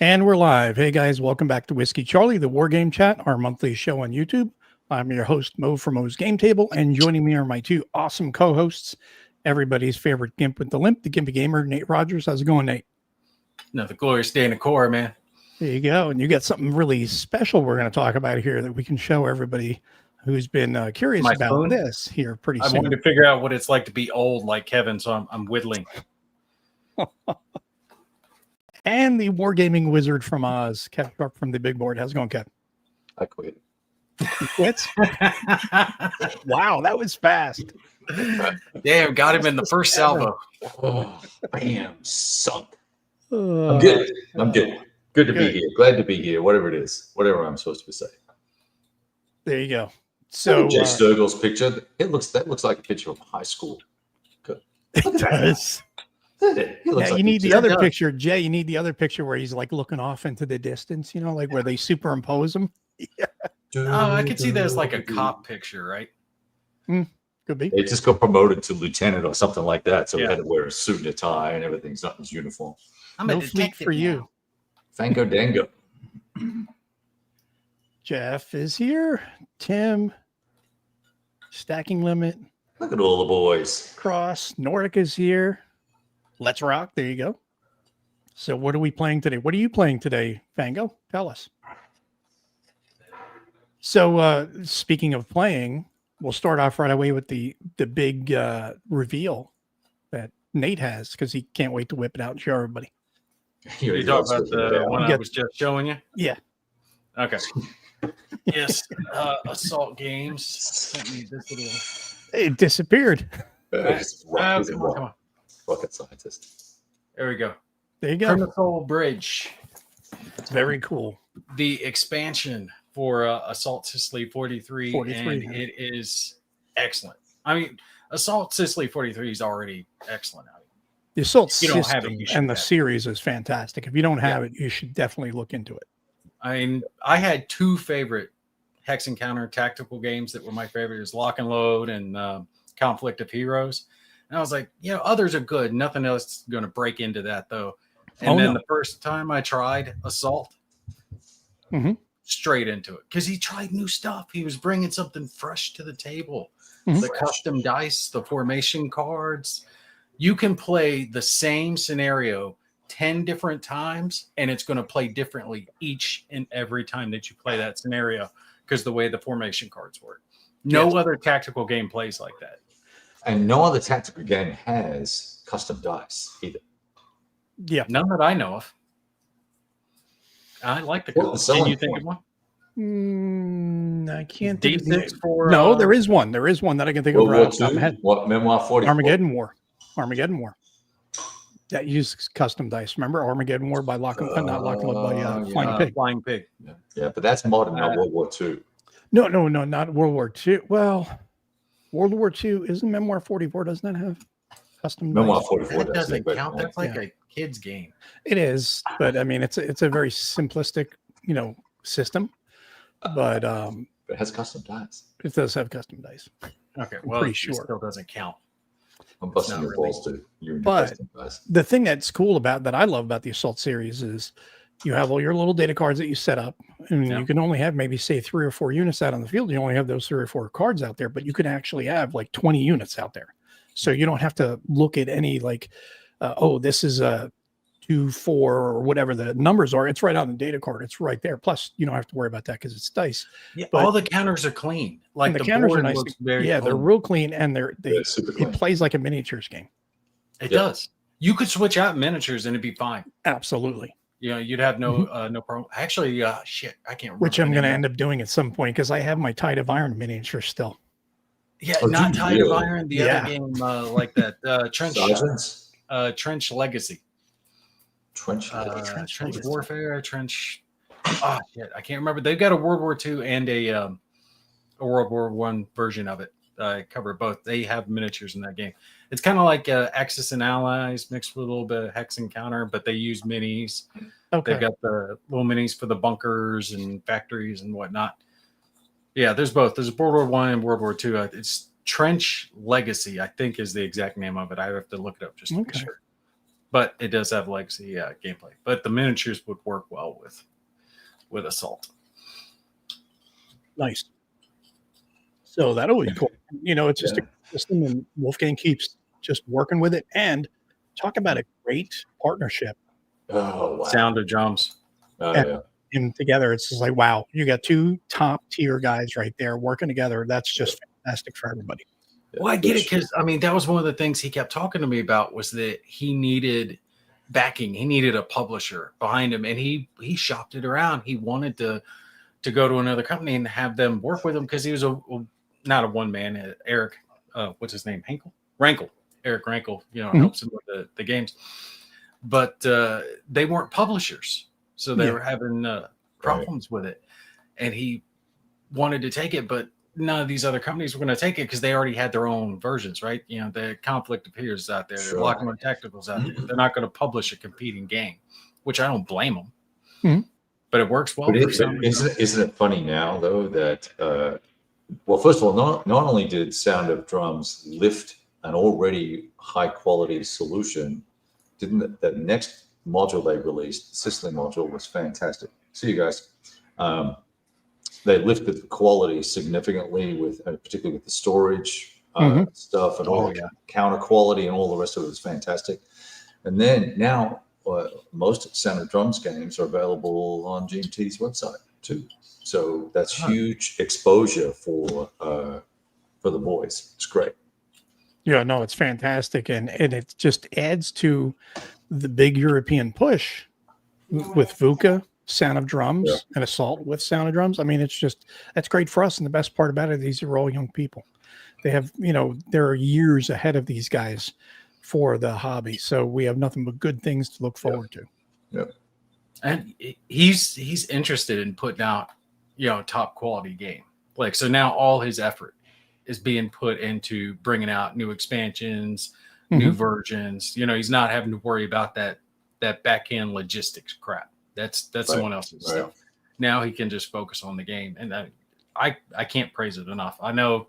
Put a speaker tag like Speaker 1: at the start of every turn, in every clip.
Speaker 1: And we're live. Hey guys, welcome back to Whiskey Charlie, the War Game Chat, our monthly show on YouTube. I'm your host, Mo from Mo's Game Table, and joining me are my two awesome co-hosts, everybody's favorite gimp with the limp, the Gimpy Gamer, Nate Rogers. How's it going, Nate?
Speaker 2: Another glorious day in the core, man.
Speaker 1: There you go. And you got something really special we're going to talk about here that we can show everybody who's been curious
Speaker 2: My
Speaker 1: about
Speaker 2: phone?
Speaker 1: this here pretty
Speaker 2: I
Speaker 1: soon.
Speaker 2: wanted to figure out what it's like to be old like Kevin, so I'm whittling.
Speaker 1: And the Wargaming wizard from Oz, Kev Sharp from the big board. How's it going, Kev?
Speaker 3: I quit.
Speaker 1: You quit? Wow, that was fast.
Speaker 2: Damn, got him in the first salvo.
Speaker 3: Oh, bam, sunk.
Speaker 1: I'm
Speaker 3: I'm good. I'm good. Good to
Speaker 1: Good.
Speaker 3: be here. Glad to be here. Whatever it is, whatever I'm supposed to say.
Speaker 1: There you go. So
Speaker 3: Jay Sturgill's picture. That looks like a picture of high school. Good.
Speaker 1: it does.
Speaker 3: It looks
Speaker 1: Yeah,
Speaker 3: like
Speaker 1: you need the
Speaker 2: Yeah, it
Speaker 1: other
Speaker 2: does.
Speaker 1: picture, Jay. You need the other picture where he's like looking off into the distance, you know, like where they superimpose him.
Speaker 2: Oh, I could see that as like a cop picture, right?
Speaker 1: Could be.
Speaker 3: They just got promoted to lieutenant or something like that, so
Speaker 2: Yeah.
Speaker 3: he had to wear a suit and a tie and everything's not in his uniform.
Speaker 2: I'm
Speaker 1: No fleet for you.
Speaker 3: Fango Dango.
Speaker 1: Jeff is here. Tim, Stacking Limit,
Speaker 3: Look at all the boys.
Speaker 1: Cross, Nordic is here. Let's rock. There you go. So what are we playing today? What are you playing today, Fango? Tell us. So speaking of playing, we'll start off right away with the big reveal that Nate has because he can't wait to whip it out and show everybody.
Speaker 2: You talk about the one I
Speaker 1: Yeah.
Speaker 2: was just showing you?
Speaker 1: Yeah.
Speaker 2: Okay. Yes, Assault Games sent me this little...
Speaker 1: It disappeared.
Speaker 3: He's
Speaker 2: come
Speaker 3: a
Speaker 2: on.
Speaker 3: rocket scientist.
Speaker 2: There we go.
Speaker 1: There you go.
Speaker 2: Primitive Bridge.
Speaker 1: It's very cool.
Speaker 2: The expansion for Assault Sicily 43,
Speaker 1: 43,
Speaker 2: and
Speaker 1: yeah.
Speaker 2: it is excellent. I mean, Assault Sicily 43 is already excellent.
Speaker 1: The Assault
Speaker 2: You don't have
Speaker 1: system
Speaker 2: it, you should
Speaker 1: and the
Speaker 2: have it.
Speaker 1: series is fantastic. If you don't have it, you should definitely look into it.
Speaker 2: I mean, I had two favorite Hex Encounter tactical games that were my favorite. It was Lock and Load and Conflict of Heroes. And I was like, others are good. Nothing else is going to break into that, though. And then the first time I tried Assault,
Speaker 1: Mhm.
Speaker 2: straight into it. Because he tried new stuff. He was bringing something fresh to the table.
Speaker 1: Mhm.
Speaker 2: The custom dice, the formation cards. You can play the same scenario 10 different times, and it's going to play differently each and every time that you play that scenario because the way the formation cards work. No
Speaker 1: Yes.
Speaker 2: other tactical game plays like that.
Speaker 3: And no other tactical game has custom dice either.
Speaker 1: Yeah.
Speaker 2: None that I know of. I like the
Speaker 3: Well,
Speaker 2: colors.
Speaker 3: the
Speaker 2: Can
Speaker 3: selling
Speaker 2: you think of
Speaker 3: point.
Speaker 2: one?
Speaker 1: I can't think of the
Speaker 2: D6
Speaker 1: name.
Speaker 2: for
Speaker 1: No, there is one. There is one that I can think of
Speaker 3: World
Speaker 1: right
Speaker 3: War
Speaker 1: off the top of my
Speaker 3: II?
Speaker 1: head.
Speaker 3: What, Memoir 44?
Speaker 1: Armageddon War. Armageddon War. That uses custom dice. Remember Armageddon War by Lock and by Flying Pig.
Speaker 2: Flying Pig.
Speaker 3: Yeah, but that's modern, not World War II.
Speaker 1: No, not World War II. Well, World War II isn't Memoir 44. Doesn't that have custom
Speaker 3: Memoir
Speaker 1: dice?
Speaker 3: 44
Speaker 2: That
Speaker 3: does
Speaker 2: doesn't
Speaker 3: it, but,
Speaker 2: count. That's like
Speaker 1: Yeah.
Speaker 2: a kid's game.
Speaker 1: It is, but I mean, it's a very simplistic, system. But
Speaker 3: it has custom dice.
Speaker 1: it does have custom dice.
Speaker 2: Okay, well,
Speaker 1: pretty
Speaker 2: it
Speaker 1: sure.
Speaker 2: still doesn't count.
Speaker 3: I'm busting
Speaker 2: not
Speaker 3: your
Speaker 2: really.
Speaker 3: balls too. You're
Speaker 1: But-
Speaker 3: custom dice.
Speaker 1: The thing that's cool that I love about the Assault series is you have all your little data cards that you set up, and
Speaker 2: Yeah.
Speaker 1: you can only have maybe say 3 or 4 units out on the field. You only have those 3 or 4 cards out there, but you can actually have like 20 units out there. So you don't have to look at any like, this is a 2, 4, or whatever the numbers are. It's right on the data card. It's right there. Plus, you don't have to worry about that because it's dice.
Speaker 2: Yeah,
Speaker 1: But-
Speaker 2: all the counters are clean. Like
Speaker 1: And
Speaker 2: the
Speaker 1: counters are
Speaker 2: board
Speaker 1: nice.
Speaker 2: looks very
Speaker 1: Yeah, they're
Speaker 2: clean.
Speaker 1: real clean, and
Speaker 3: Yeah, super clean.
Speaker 1: it plays like a miniatures game.
Speaker 2: It
Speaker 3: Yeah.
Speaker 2: does. You could switch out miniatures and it'd be fine.
Speaker 1: Absolutely.
Speaker 2: You'd have no problem. Actually, shit, I can't remember.
Speaker 1: Which I'm
Speaker 2: the
Speaker 1: going to
Speaker 2: name.
Speaker 1: end up doing at some point because I have my Tide of Iron miniature still.
Speaker 2: Yeah,
Speaker 3: Oh,
Speaker 2: not
Speaker 3: dude,
Speaker 2: Tide of
Speaker 3: really?
Speaker 2: Iron. The
Speaker 1: Yeah.
Speaker 2: other game like that.
Speaker 3: Sergeants?
Speaker 2: Trench Legacy.
Speaker 3: Trench.
Speaker 1: Trench
Speaker 2: Trench
Speaker 1: Legacy.
Speaker 2: Warfare. Trench. Oh shit, I can't remember. They've got a World War II and a World War I version of it. Cover both. They have miniatures in that game. It's kind of like Axis and Allies mixed with a little bit of Hex Encounter, but they use minis.
Speaker 1: Okay.
Speaker 2: They've got the little minis for the bunkers and factories and whatnot. Yeah, there's both. There's World War I and World War II. It's Trench Legacy, I think, is the exact name of it. I have to look it up just to be
Speaker 1: Okay.
Speaker 2: sure. but it does have legacy gameplay. But the miniatures would work well with Assault.
Speaker 1: Nice. So that'll be cool. It's just a system, and Wolfgang keeps just working with it. And talk about a great partnership.
Speaker 3: Oh, wow.
Speaker 2: Sound of Drums.
Speaker 3: Oh,
Speaker 1: And-
Speaker 3: yeah.
Speaker 1: And together, it's just like, wow, you got two top tier guys right there working together. That's just fantastic for everybody.
Speaker 2: Well, I get it, because that was one of the things he kept talking to me about, was that he needed backing. He needed a publisher behind him, and he shopped it around. He wanted to go to another company and have them work with him, because he was not a one man. Eric, what's his name? Rankle. Eric Rankle, helps him with the games, but they weren't publishers, so they were having problems with it, and he wanted to take it, but none of these other companies were going to take it because they already had their own versions, right? The Conflict of Peers out there, the Black and White Tacticals out there. They're not going to publish a competing game, which I don't blame them.
Speaker 1: Mm-hmm.
Speaker 2: But it works well.
Speaker 3: But isn't it funny now, though, that well, first of all, not only did Sound of Drums lift an already high quality solution, didn't that next module they released, the Sicily module, was fantastic. See you guys. They lifted the quality significantly, with particularly with the storage stuff, and all the counter quality and all the rest of it was fantastic. And then now most Sound of Drums games are available on GMT's website too. So that's huge exposure for the boys. It's great.
Speaker 1: Yeah, no, it's fantastic. And it just adds to the big European push with VUCA, Sound of Drums, and Assault with Sound of Drums. I mean, that's great for us. And the best part about it, these are all young people. They have, there are years ahead of these guys for the hobby. So we have nothing but good things to look forward to.
Speaker 3: Yep.
Speaker 2: And he's interested in putting out, top quality game. So now all his effort is being put into bringing out new expansions, new versions. He's not having to worry about that back end logistics crap. That's someone else's stuff. Now he can just focus on the game, and I can't praise it enough. I know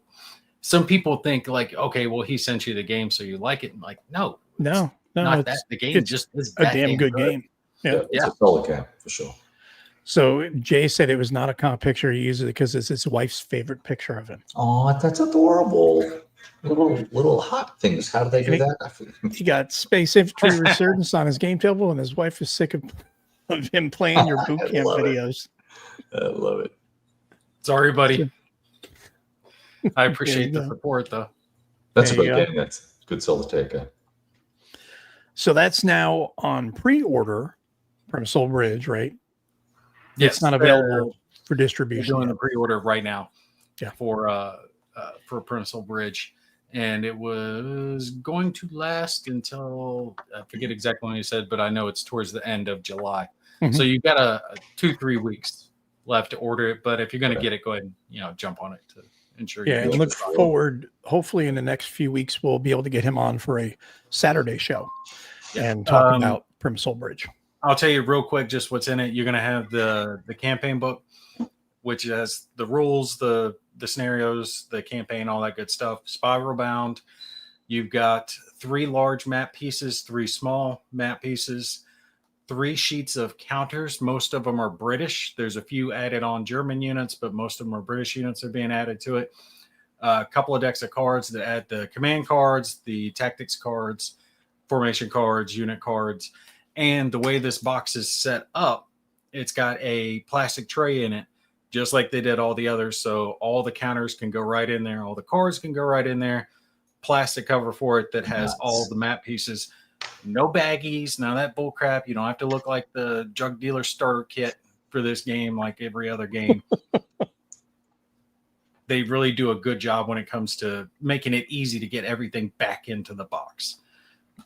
Speaker 2: some people think okay, well, he sent you the game, so you like it. I'm like, no, not that. The game just is
Speaker 1: a damn good game. Yeah,
Speaker 3: it's a solid game for sure.
Speaker 1: So Jay said it was not a comp picture. He uses it because it's his wife's favorite picture of him.
Speaker 3: Oh, that's adorable. Little hot things. How do they do that?
Speaker 1: He got Space Infantry Resurgence on his game table, and his wife is sick of him playing your boot camp videos.
Speaker 3: I love it.
Speaker 2: Sorry, buddy. I appreciate the support, though.
Speaker 3: That's a good game. That's good solid take.
Speaker 1: So that's now on pre-order from Soul Bridge, right?
Speaker 2: Yes,
Speaker 1: it's not available for distribution.
Speaker 2: We're doing the pre-order right now.
Speaker 1: Yeah.
Speaker 2: For Soul Bridge, and it was going to last until I forget exactly when you said, but I know it's towards the end of July. So you've got a 2-3 weeks left to order it. But if you're going to get it, go ahead and jump on it to ensure.
Speaker 1: Yeah, and look forward. Hopefully, in the next few weeks, we'll be able to get him on for a Saturday show and talk about Prim Soul Bridge.
Speaker 2: I'll tell you real quick just what's in it. You're going to have the campaign book, which has the rules, the scenarios, the campaign, all that good stuff. Spiral bound. You've got 3 large map pieces, 3 small map pieces, 3 sheets of counters. Most of them are British. There's a few added on German units, but most of them are British units are being added to it. A couple of decks of cards that add the command cards, the tactics cards, formation cards, unit cards. And the way this box is set up, it's got a plastic tray in it, just like they did all the others. So all the counters can go right in there. All the cards can go right in there. Plastic cover for it that has all the map pieces. No baggies, none of that bull crap. You don't have to look like the drug dealer starter kit for this game like every other game. They really do a good job when it comes to making it easy to get everything back into the box,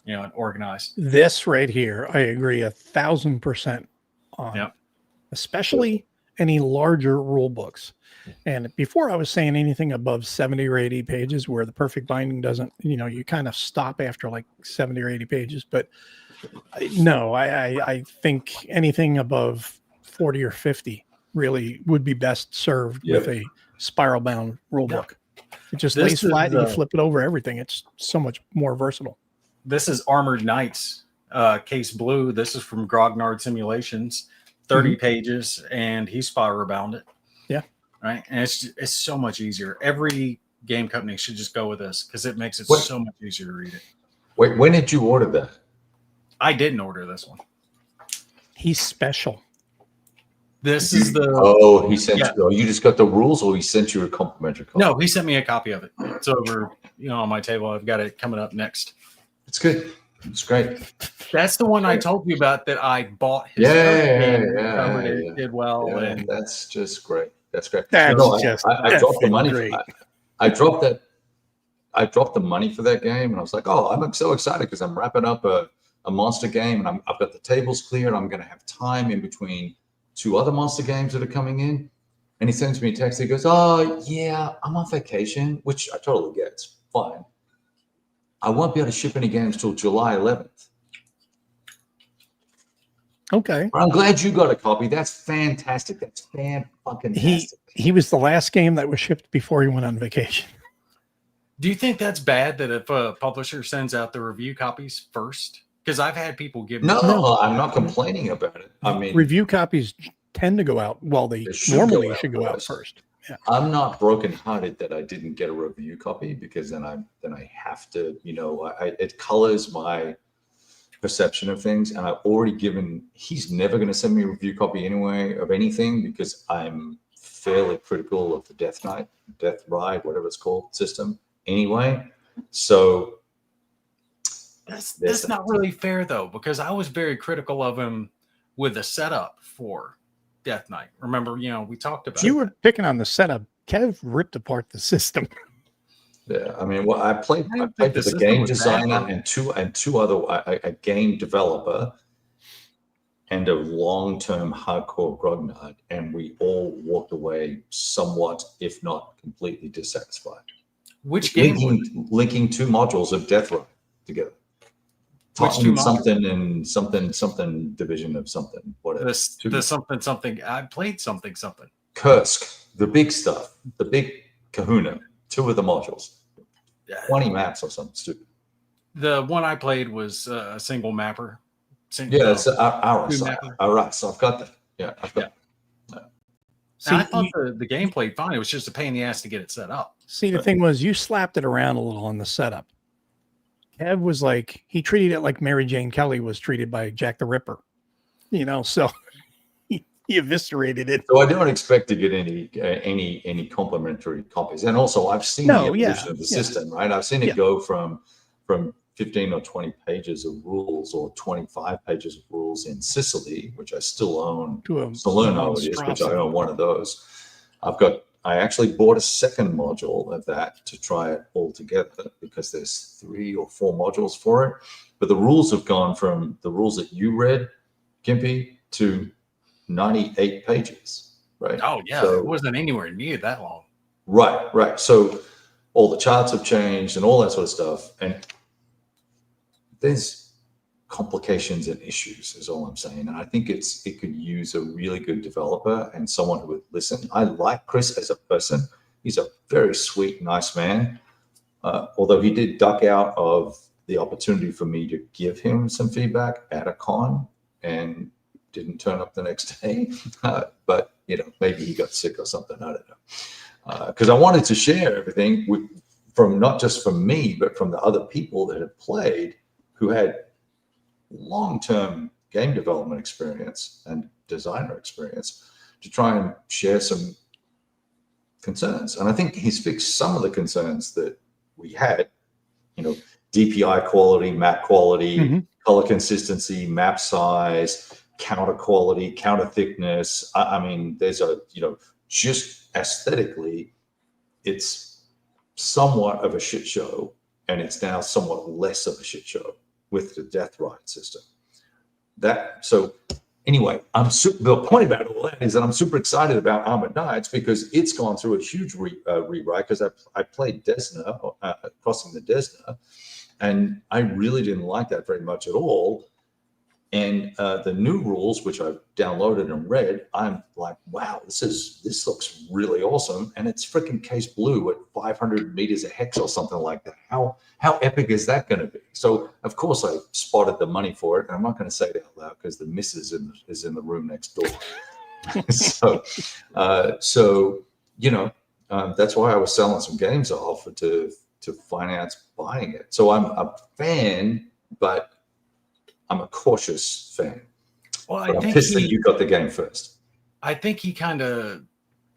Speaker 2: and organized.
Speaker 1: This right here, I agree 1,000% on.
Speaker 2: Yep.
Speaker 1: Especially any larger rule books. And before I was saying anything above 70 or 80 pages where the perfect binding doesn't, you kind of stop after like 70 or 80 pages. But no, I think anything above 40 or 50 really would be best served with a spiral bound rule book. It just lays flat and you flip it over everything. It's so much more versatile.
Speaker 2: This is Armored Knights Case Blue. This is from Grognard Simulations, 30 pages, and he spiral bound it.
Speaker 1: Yeah.
Speaker 2: Right. And it's so much easier. Every game company should just go with this because it makes it so much easier to read it.
Speaker 3: Wait, when did you order that?
Speaker 2: I didn't order this one.
Speaker 1: He's special.
Speaker 2: This is the.
Speaker 3: Oh, he sent you. Oh, you just got the rules, or he sent you a complimentary copy?
Speaker 2: No, he sent me a copy of it. It's over, on my table. I've got it coming up next.
Speaker 3: It's good. It's great.
Speaker 2: That's the one I told you about that I bought. His
Speaker 3: It
Speaker 2: did well, and
Speaker 3: that's just great. That's great.
Speaker 1: That's
Speaker 3: I dropped the money.
Speaker 1: great.
Speaker 3: I dropped that. I dropped the money for that game, and I was like, "Oh, I'm so excited because I'm wrapping up a monster game, and I've got the tables cleared. I'm going to have time in between 2 other monster games that are coming in." And he sends me a text. He goes, "Oh, yeah, I'm on vacation," which I totally get. It's fine. I won't be able to ship any games till July 11th.
Speaker 1: Okay.
Speaker 3: But I'm glad you got a copy. That's fantastic. That's fan-fucking-tastic.
Speaker 1: He was the last game that was shipped before he went on vacation.
Speaker 2: do you think that's bad that if a publisher sends out the review copies first? Because I've had people give
Speaker 3: No,
Speaker 2: me
Speaker 3: I'm not complaining about it. I mean,
Speaker 1: review copies tend to go out. Well, they normally should go out first. Yeah.
Speaker 3: I'm not brokenhearted that I didn't get a review copy, because then I have to, it colors my perception of things. And I've already given, he's never going to send me a review copy anyway of anything, because I'm fairly critical of the Death Ride, whatever it's called, system anyway. So
Speaker 2: that's not really fair though, because I was very critical of him with the setup for Death Knight. Remember, we talked about
Speaker 1: You were picking on the setup. Kev ripped apart the system.
Speaker 3: Yeah, I mean, well, I played with the game designer and two other, a game developer and a long-term hardcore grognard, and we all walked away somewhat, if not completely, dissatisfied.
Speaker 2: Which game?
Speaker 3: Linking 2 modules of Death Ride together.
Speaker 2: Which 2
Speaker 3: modules? Something division of something. Whatever.
Speaker 2: The something. I played something.
Speaker 3: Kursk, the big stuff, the big kahuna. 2 of the modules. 20 maps or something stupid.
Speaker 2: The one I played was a single mapper.
Speaker 3: It's Aras. I've got that. Yeah, I've got that.
Speaker 2: See, I thought the game played fine. It was just a pain in the ass to get it set up.
Speaker 1: See, the thing was, you slapped it around a little on the setup. Kev was like, he treated it like Mary Jane Kelly was treated by Jack the Ripper. So he eviscerated it.
Speaker 3: So I don't expect to get any complimentary copies. And also, I've seen the evolution of the system, right? I've seen it go from 15 or 20 pages of rules, or 25 pages of rules in Sicily, which I still own. Salerno it is, which I own one of those. I actually bought a second module of that to try it all together, because there's 3 or 4 modules for it. But the rules have gone from the rules that you read, Gimpy, to 98 pages, right?
Speaker 2: Oh, yeah. So, it wasn't anywhere near that long.
Speaker 3: Right. So all the charts have changed and all that sort of stuff. And there's complications and issues, is all I'm saying. And I think it could use a really good developer and someone who would listen. I like Chris as a person. He's a very sweet, nice man. Although he did duck out of the opportunity for me to give him some feedback at a con and didn't turn up the next day. But, maybe he got sick or something. I don't know. Because I wanted to share everything from not just from me, but from the other people that have played, who had long-term game development experience and designer experience, to try and share some concerns. And I think he's fixed some of the concerns that we had, DPI quality, map quality, color consistency, map size, counter quality, counter thickness. I mean, there's just aesthetically, it's somewhat of a shit show, and it's now somewhat less of a shit show with the Death Ride system. So anyway, the point about all that is that I'm super excited about Armored Knights, because it's gone through a huge rewrite, because I played Desna, Crossing the Desna, and I really didn't like that very much at all. And the new rules, which I've downloaded and read, I'm like, wow, this looks really awesome, and it's freaking case blue at 500 meters of hex or something like that. How epic is that going to be? So of course I spotted the money for it, and I'm not going to say it out loud because the missus is in the room next door. So that's why I was selling some games off to finance buying it. So I'm a fan, but I'm a cautious fan.
Speaker 2: Well,
Speaker 3: I'm pissed that you got the game first.
Speaker 2: I think he kind of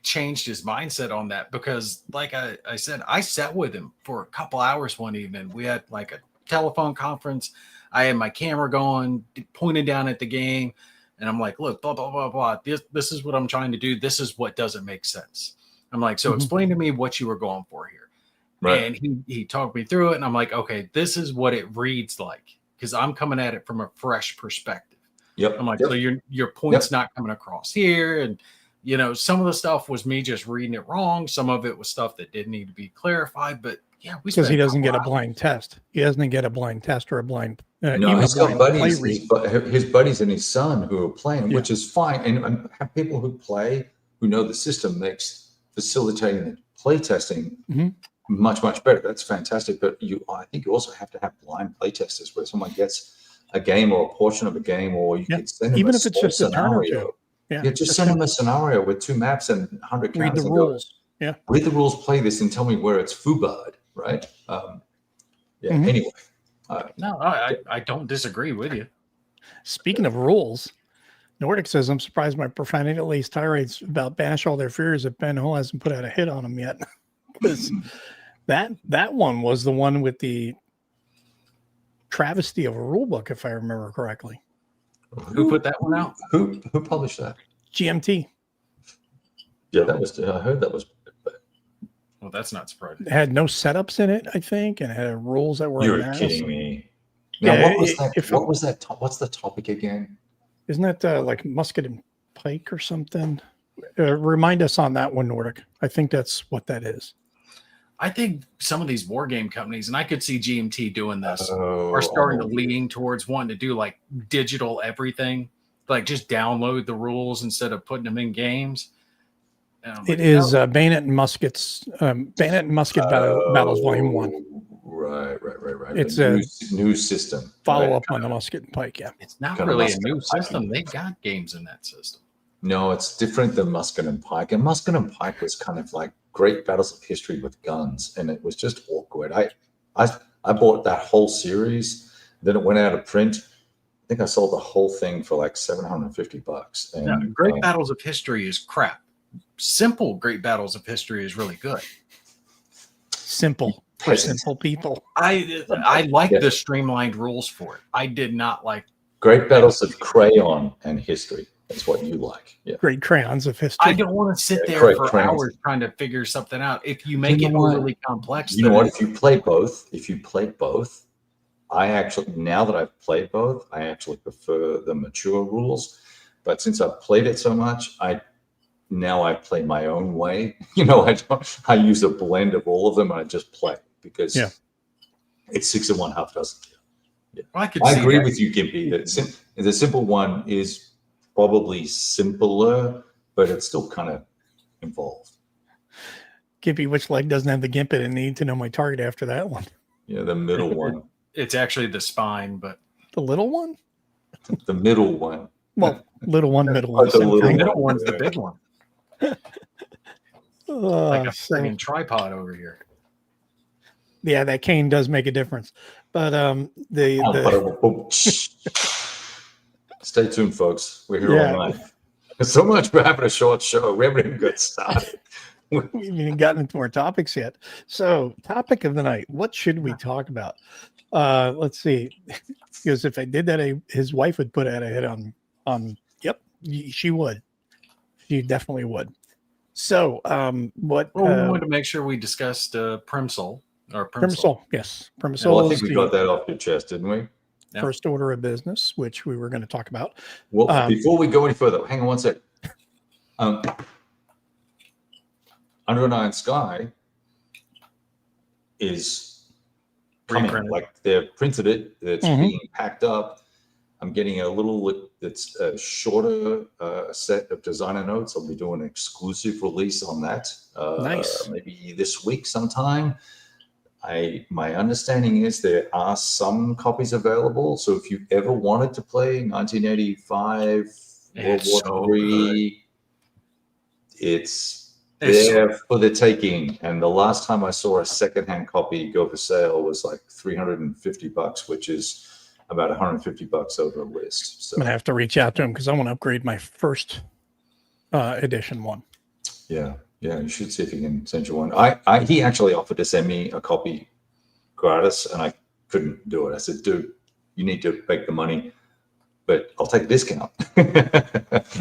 Speaker 2: changed his mindset on that because, like I said, I sat with him for a couple hours one evening. We had like a telephone conference. I had my camera going, pointed down at the game, and I'm like, look, blah, blah, blah, blah. This is what I'm trying to do. This is what doesn't make sense. I'm like, so explain to me what you were going for here. Right. And he talked me through it, and I'm like, okay, this is what it reads like. Because I'm coming at it from a fresh perspective.
Speaker 3: Yep.
Speaker 2: I'm like, so your point's not coming across here. And, some of the stuff was me just reading it wrong. Some of it was stuff that didn't need to be clarified. But yeah,
Speaker 1: because he doesn't get a blind test. He doesn't get a blind test or a blind.
Speaker 3: No, he's got buddies, his buddies and his son who are playing, which is fine. And have people who play, who know the system, makes facilitating the playtesting much, much better. That's fantastic. But I think you also have to have blind playtesters where someone gets a game or a portion of a game, or you can send them
Speaker 1: even if it's just a turn or two.
Speaker 3: Yeah, just send them a scenario with 2 maps and 100
Speaker 1: read
Speaker 3: counters.
Speaker 1: The rules.
Speaker 3: Read the rules, play this, and tell me where it's foobarred, right? Anyway.
Speaker 2: No, I don't disagree with you.
Speaker 1: Speaking of rules, Nordic says, I'm surprised my profanity at least tirades about banish all their fears if Ben Hull hasn't put out a hit on them yet. Because that one was the one with the travesty of a rule book, if I remember correctly.
Speaker 2: Who put that one out?
Speaker 3: Who published that?
Speaker 1: GMT.
Speaker 3: Yeah, I heard that was.
Speaker 2: Well, that's not surprising.
Speaker 1: It had no setups in it, I think, and it had rules that were.
Speaker 3: You're kidding me. Now, what was that? What was that? What's the topic again?
Speaker 1: Isn't that like musket and pike or something? Remind us on that one, Nordic. I think that's what that is.
Speaker 2: I think some of these war game companies, and I could see GMT doing this, are starting to lean towards wanting to do like digital everything, like just download the rules instead of putting them in games.
Speaker 1: It is Bayonet and Muskets, Bayonet and Musket Battles Volume 1.
Speaker 3: Right.
Speaker 1: It's a
Speaker 3: new system.
Speaker 1: Follow up on the Musket and Pike,
Speaker 2: It's not really a new system. They've got games in that system.
Speaker 3: No, it's different than Musket and Pike. And Musket and Pike was kind of like great battles of history with guns, and it was just awkward. I bought that whole series, then it went out of print. I think I sold the whole thing for like $750. And
Speaker 2: Great Battles of History is crap. Simple Great Battles of History is really good.
Speaker 1: Simple for simple people.
Speaker 2: I like the streamlined rules for it. I did not like
Speaker 3: Great Battles of Crayon and History. That's what you like. Yeah.
Speaker 1: Great Crayons of History.
Speaker 2: I don't want to sit there for hours trying to figure something out. If you make it overly complex,
Speaker 3: you know what? If you play both, I actually, now that I've played both, I actually prefer the mature rules. But since I've played it so much, I play my own way. I use a blend of all of them, and I just play because it's 6 of one, half dozen. Yeah.
Speaker 2: Well,
Speaker 3: I agree with you, Gimpy. That the simple one is probably simpler, but it's still kind of involved.
Speaker 1: Gimpy, which leg doesn't have the gimp in it? Need to know my target after that one.
Speaker 3: Yeah, the middle one.
Speaker 2: It's actually the spine, but
Speaker 1: the little one.
Speaker 3: The middle one.
Speaker 1: Well, middle one, middle one.
Speaker 2: The middle one's the big one. Like a friggin' tripod over here.
Speaker 1: Yeah, that cane does make a difference. But
Speaker 3: stay tuned, folks. We're here all night. So much for having a short show. We haven't even got started.
Speaker 1: We haven't even gotten into our topics yet. So, topic of the night. What should we talk about? Let's see. Because if I did that, his wife would put out a hit on. Yep, she would. She definitely would. So, we
Speaker 2: wanted to make sure we discussed Primsol.
Speaker 1: Primsol, yes. Primsol.
Speaker 3: Well, I think we got that off your chest, didn't we?
Speaker 1: First order of business, which we were going to talk about.
Speaker 3: Well, before we go any further, hang on one sec. Under an Iron Sky is coming. Like they've printed it, it's being packed up. I'm getting a little that's a shorter set of designer notes. I'll be doing an exclusive release on that.
Speaker 1: Nice.
Speaker 3: Maybe this week sometime. My understanding is there are some copies available. So if you ever wanted to play 1985 World War III, it's there for the taking. And the last time I saw a secondhand copy go for sale was like $350, which is about $150 over a list. So
Speaker 1: I'm gonna have to reach out to him because I want to upgrade my first edition one.
Speaker 3: Yeah, you should see if he can send you one. He actually offered to send me a copy gratis, and I couldn't do it. I said, dude, you need to make the money, but I'll take a discount.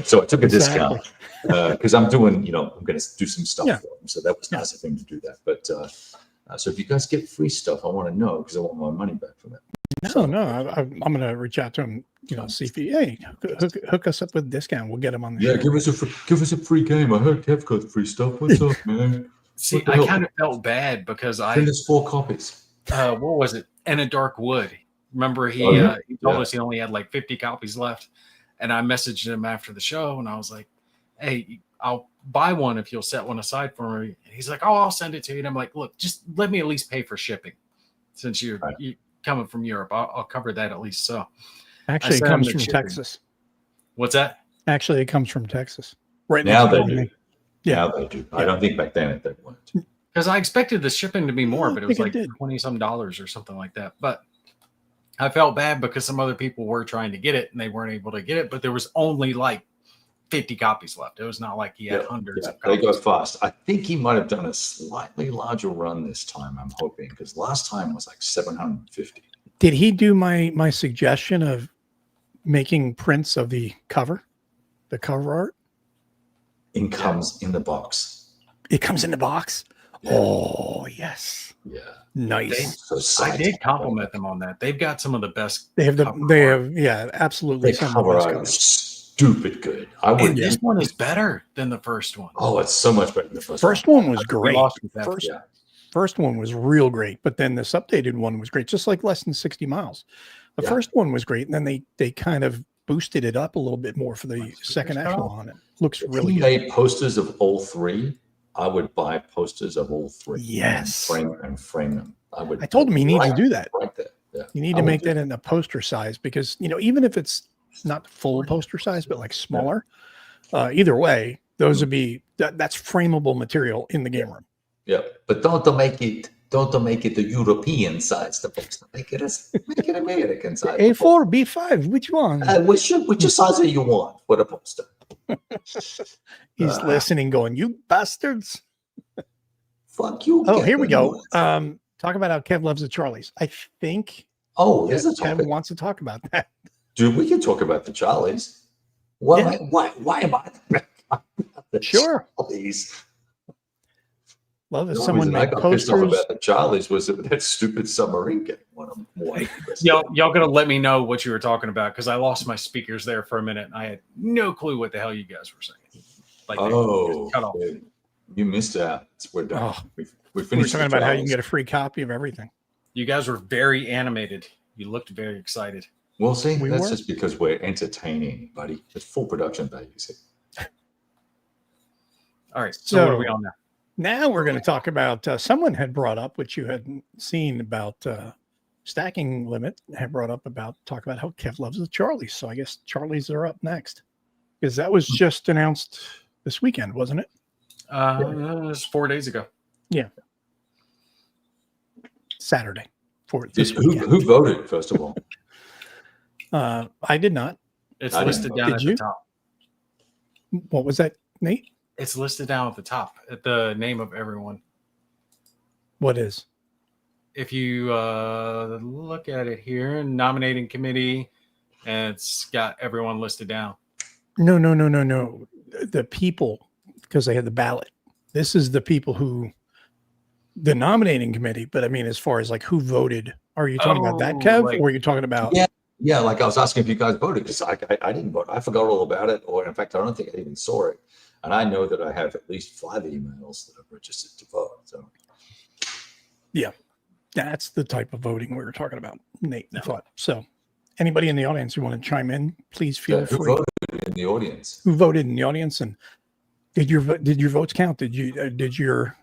Speaker 3: So I took a discount because I'm doing, I'm going to do some stuff for him. So that was nice of him to do that. But so if you guys get free stuff, I want to know because I want my money back from it.
Speaker 1: No, I'm going to reach out to him, see if he, hook us up with a discount. We'll get him on the show.
Speaker 3: Give us a free game. I heard Kev got free stuff. What's up, man?
Speaker 2: See, I kind of felt bad because
Speaker 3: send us 4 copies.
Speaker 2: What was it? In a Dark Wood. Remember he told us he only had like 50 copies left, and I messaged him after the show, and I was like, "Hey, I'll buy one if you'll set one aside for me." And he's like, "Oh, I'll send it to you." And I'm like, "Look, just let me at least pay for shipping, since you're coming from Europe. I'll cover that at least." So,
Speaker 1: actually, it comes from Texas.
Speaker 2: What's that?
Speaker 1: Actually, it comes from Texas. Right
Speaker 3: now they do.
Speaker 1: Yeah,
Speaker 3: now they do. I don't think back then they weren't.
Speaker 2: Because I expected the shipping to be more, but it was like $20-some or something like that. But I felt bad because some other people were trying to get it and they weren't able to get it. But there was only like 50 copies left. It was not like he had hundreds of copies.
Speaker 3: They go fast. I think he might have done a slightly larger run this time, I'm hoping, because last time was like 750.
Speaker 1: Did he do my suggestion of making prints of the cover art?
Speaker 3: It comes in the box.
Speaker 1: It comes in the box? Yeah. Oh, yes.
Speaker 3: Yeah.
Speaker 1: Nice.
Speaker 2: I did compliment them on that. They've got some of the best.
Speaker 1: They have absolutely.
Speaker 3: They cover art stupid good.
Speaker 2: This one is better than the first one.
Speaker 3: Oh, it's so much better than the first one.
Speaker 1: First one was great. First one was real great, but then this updated one was great, just like Less Than 60 Miles. The first one was great, and then they kind of boosted it up a little bit more for the second echelon. It looks really good.
Speaker 3: Made posters of all 3. I would buy posters of all 3.
Speaker 1: Yes.
Speaker 3: And frame them.
Speaker 1: I told him he needs to do that.
Speaker 3: Right there. Yeah.
Speaker 1: You need to make that in a poster size because, even if it's not full poster size, but like smaller, either way, those would be, that's frameable material in the game room.
Speaker 3: Yeah. But don't make it the European size, the poster. Make it American size.
Speaker 1: A4, B5, which one?
Speaker 3: Which size do you want for the poster?
Speaker 1: He's listening, going, "You bastards!"
Speaker 3: Fuck you.
Speaker 1: Oh, here we go. Talk about how Kev loves the Charlies. I think.
Speaker 3: Oh, Kev
Speaker 1: wants to talk about that.
Speaker 3: Dude, we can talk about the Charlies. Why am I?
Speaker 1: Sure.
Speaker 3: Charlies.
Speaker 1: Love if someone made posters.
Speaker 3: Pissed off about the Charlies was that stupid submarine game.
Speaker 2: Y'all gonna let me know what you were talking about because I lost my speakers there for a minute and I had no clue what the hell you guys were saying. Like, cut off.
Speaker 3: You missed out. We're done.
Speaker 1: Oh,
Speaker 3: we finished.
Speaker 1: We're talking about how you can get a free copy of everything.
Speaker 2: You guys were very animated. You looked very excited.
Speaker 3: Well, see, that's just because we're entertaining, buddy. It's full production values here.
Speaker 2: All right. So what are we on now?
Speaker 1: Now we're going to talk about someone had brought up, which you hadn't seen about stacking limit, had brought up talk about how Kev loves the Charlies. So I guess Charlies are up next because that was just announced this weekend, wasn't it?
Speaker 2: It was 4 days ago.
Speaker 1: Yeah. Saturday.
Speaker 3: Who voted, first of all?
Speaker 1: I did not.
Speaker 2: It's listed down at the top.
Speaker 1: What was that, Nate?
Speaker 2: It's listed down at the top at the name of everyone.
Speaker 1: What is?
Speaker 2: If you look at it here, nominating committee, and it's got everyone listed down.
Speaker 1: No. The people, because they had the ballot. This is the people the nominating committee. But I mean, as far as like who voted, are you talking about that, Kev? Or are you talking about?
Speaker 3: Yeah. Like I was asking if you guys voted because I didn't vote. I forgot all about it. Or in fact, I don't think I even saw it. And I know that I have at least 5 emails that I've registered to vote. So,
Speaker 1: yeah, that's the type of voting we were talking about, Nate. I thought so. Anybody in the audience who want to chime in, please feel
Speaker 3: Who
Speaker 1: free.
Speaker 3: voted in the audience?
Speaker 1: Who voted in the audience, and did your votes count? Did your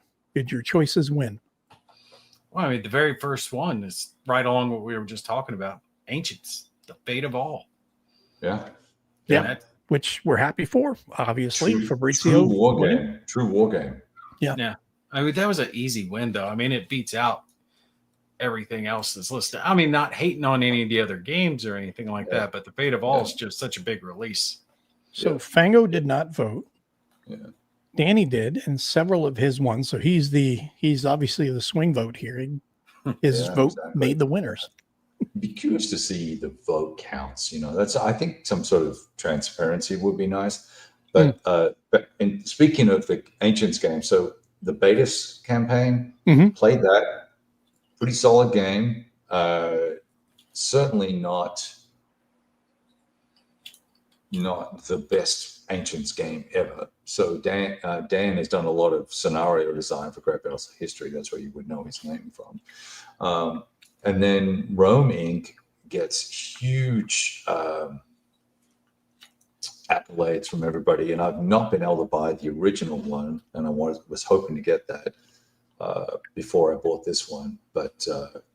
Speaker 1: choices win?
Speaker 2: Well, I mean, the very first one is right along what we were just talking about. Ancients, the fate of all.
Speaker 3: Yeah.
Speaker 1: Yeah. Which we're happy for, obviously. Fabrizio.
Speaker 3: True war game. True war game.
Speaker 2: Yeah. I mean, that was an easy win, though. I mean, it beats out everything else that's listed. I mean, not hating on any of the other games or anything like that, but the fate of all is just such a big release.
Speaker 1: So Fango did not vote.
Speaker 3: Yeah.
Speaker 1: Danny did, and several of his won. So he's obviously the swing vote here. His vote made the winners.
Speaker 3: Be curious to see the vote counts. That's, I think, some sort of transparency would be nice. But in speaking of the Ancients game, so the Betis campaign, played that, pretty solid game. Certainly not the best Ancients game ever. So Dan has done a lot of scenario design for Great Battles of History. That's where you would know his name from. And then Rome Inc. gets huge accolades from everybody. And I've not been able to buy the original one, and I was hoping to get that before I bought this one. But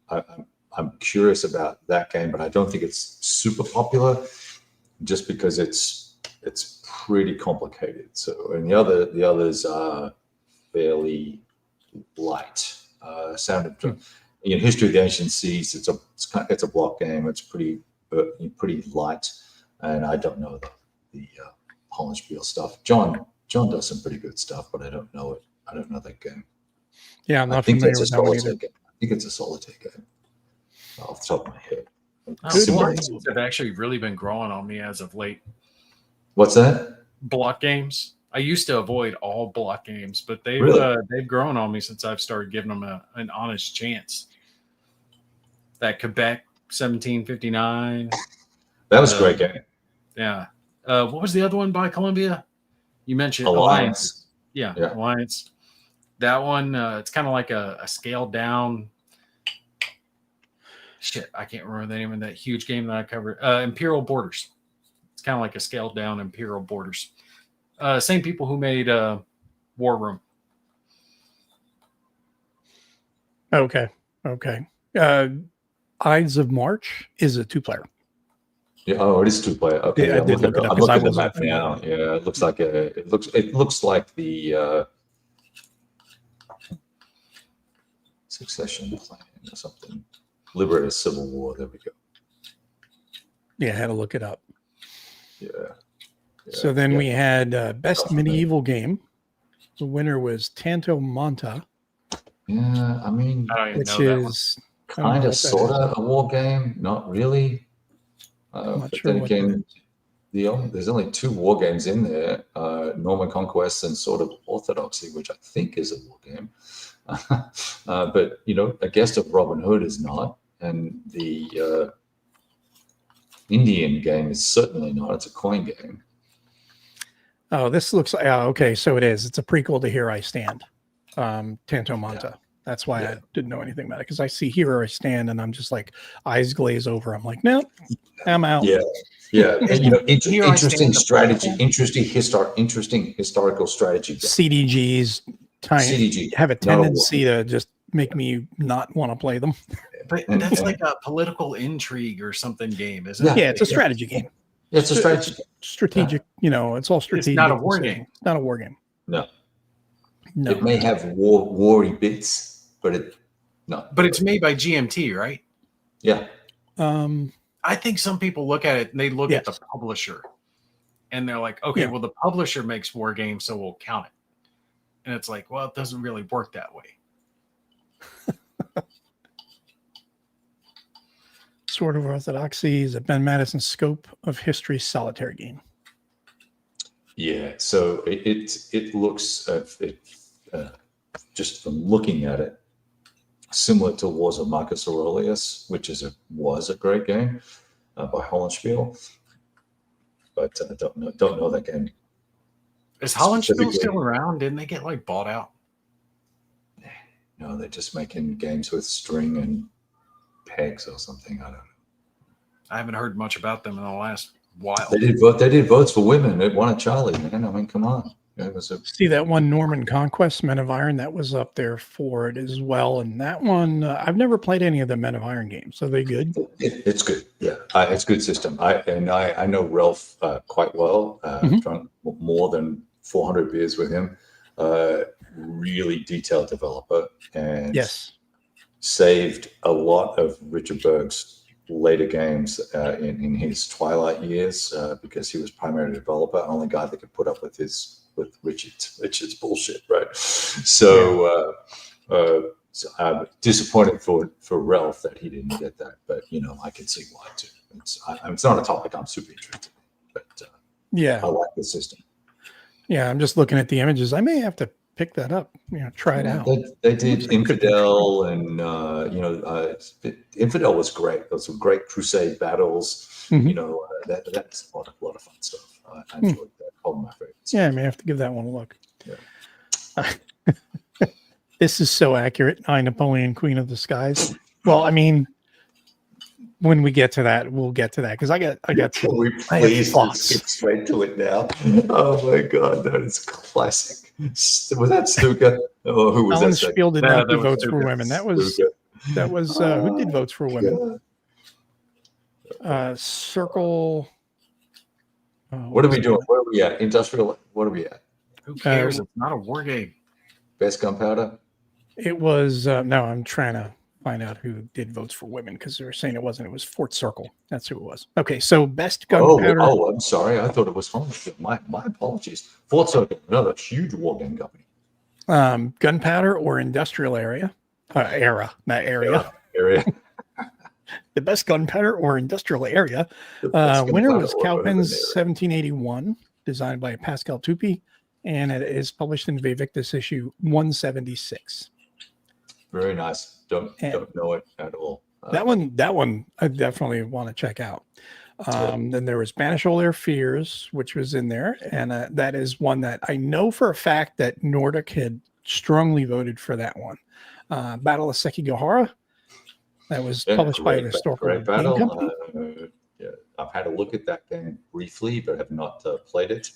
Speaker 3: I'm curious about that game, but I don't think it's super popular, just because it's pretty complicated. So, and the others are fairly light. Sound of in History of the Ancient Seas, it's a block game. It's pretty light, and I don't know the Hollenspiel stuff. John does some pretty good stuff, but I don't know it. I don't know that game.
Speaker 1: Yeah, I'm not familiar with that one either.
Speaker 3: Game. I think it's a solitaire game, off the top of my head.
Speaker 2: Block games have actually really been growing on me as of late.
Speaker 3: What's that?
Speaker 2: Block games. I used to avoid all block games, but they've grown on me since I've started giving them an honest chance. That Quebec 1759.
Speaker 3: That was a great game.
Speaker 2: Yeah. What was the other one by Columbia? You mentioned
Speaker 3: Alliance.
Speaker 2: Yeah, Alliance. That one, it's kind of like a scaled down. Shit, I can't remember the name of that huge game that I covered. Imperial Borders. It's kind of like a scaled down Imperial Borders. Same people who made War Room.
Speaker 1: Okay. Ides of March is a 2-player.
Speaker 3: Yeah, it is 2-player. Okay,
Speaker 1: yeah,
Speaker 3: I'm looking at the map
Speaker 1: familiar.
Speaker 3: now. Yeah, it looks like the succession plan or something. Liberator Civil War. There we go.
Speaker 1: Yeah, I had to look it up.
Speaker 3: Yeah.
Speaker 1: So then we had Best Medieval Game. The winner was Tanto Monta.
Speaker 3: Yeah, I mean,
Speaker 1: which is
Speaker 3: kind of sort of a war game. Not really. But then again, there's only 2 war games in there: Norman Conquest and Sword of Orthodoxy, which I think is a war game. But A Guest of Robin Hood is not, and the Indian game is certainly not. It's a coin game.
Speaker 1: Oh, this looks okay. So it is. It's a prequel to Here I Stand, Tanto Monta. Yeah. That's why I didn't know anything about it, because I see Here I Stand and I'm just like eyes glaze over. I'm like, no, I'm out.
Speaker 3: Yeah. Interesting strategy, interesting historical strategy.
Speaker 1: CDGs have a tendency to just make me not want to play them.
Speaker 2: But that's like a political intrigue or something game, isn't it?
Speaker 1: Yeah, it's a strategy game.
Speaker 3: It's a strategy.
Speaker 1: Strategic, it's all strategic.
Speaker 2: It's not a war game.
Speaker 1: It's not a war game.
Speaker 3: No. It may have war-y bits, but it's
Speaker 2: made by GMT, right?
Speaker 3: Yeah.
Speaker 2: I think some people look at it and they look at the publisher and they're like, okay, well, the publisher makes war games, so we'll count it. And it's like, well, it doesn't really work that way.
Speaker 1: Sword of Orthodoxy is a Ben Madison Scope of History solitaire game.
Speaker 3: Yeah, so it looks just from looking at it, similar to Wars of Marcus Aurelius, which was a great game by Hollenspiel, but I don't know that game.
Speaker 2: Is Hollenspiel still around? Didn't they get bought out?
Speaker 3: No, they're just making games with string and pegs or something. I don't know.
Speaker 2: I haven't heard much about them in the last while.
Speaker 3: They did votes for women. It won a Charlie, man. I mean, come on. It was a,
Speaker 1: See that one Norman Conquest Men of Iron that was up there for it as well, and that one I've never played any of the Men of Iron games. Are they good?
Speaker 3: it's good. Yeah, it's a good system. I know Ralph quite well. Drunk more than 400 beers with him. Really detailed developer, and
Speaker 1: Yes.
Speaker 3: saved a lot of Richard Berg's later games in his twilight years because he was primary developer, only guy that could put up with Richard's bullshit, right? So, so I'm disappointed for Ralph that he didn't get that, but I can see why too. It's not a topic I'm super interested in, but
Speaker 1: Yeah.
Speaker 3: I like the system.
Speaker 1: Yeah, I'm just looking at the images. I may have to pick that up. Try it out.
Speaker 3: They did Infidel, and Infidel was great. There was some great Crusade battles. That's a lot of fun stuff. I enjoyed that. All my favorites.
Speaker 1: Yeah, I may have to give that one a look.
Speaker 3: Yeah.
Speaker 1: This is so accurate. I, Napoleon, Queen of the Skies. Well, I mean, when we get to that, we'll get to that because I got.
Speaker 3: Can we please skip straight to it now? Oh my god, that is classic. Was that Stuka? Oh, who was
Speaker 1: Alan
Speaker 3: that?
Speaker 1: Spiel did not do votes for
Speaker 3: Stuka.
Speaker 1: women. That was who did votes for women? Circle.
Speaker 3: What are we doing? Where are we at? Industrial. What are we at?
Speaker 2: Who cares? It's not a war game.
Speaker 3: Best gunpowder.
Speaker 1: It was no. I'm trying to find out who did votes for women because they were saying it wasn't. It was Fort Circle. That's who it was. Okay, so best gunpowder.
Speaker 3: Oh, I'm sorry. I thought it was home. My apologies. Fort Circle, another huge wargame company.
Speaker 1: Gunpowder or industrial area? Area. The best gunpowder or industrial area. Winner was Cowpens 1781, designed by Pascal Tupi, and it is published in Vivictus issue 176.
Speaker 3: Very nice. Don't know it at all.
Speaker 1: That one I definitely want to check out. Then there was Banish All Their Fears, which was in there, and that is one that I know for a fact that Nordic had strongly voted for that one. Battle of Sekigahara. That was published by the Historical Game Company.
Speaker 3: I've had a look at that game briefly, but have not played it.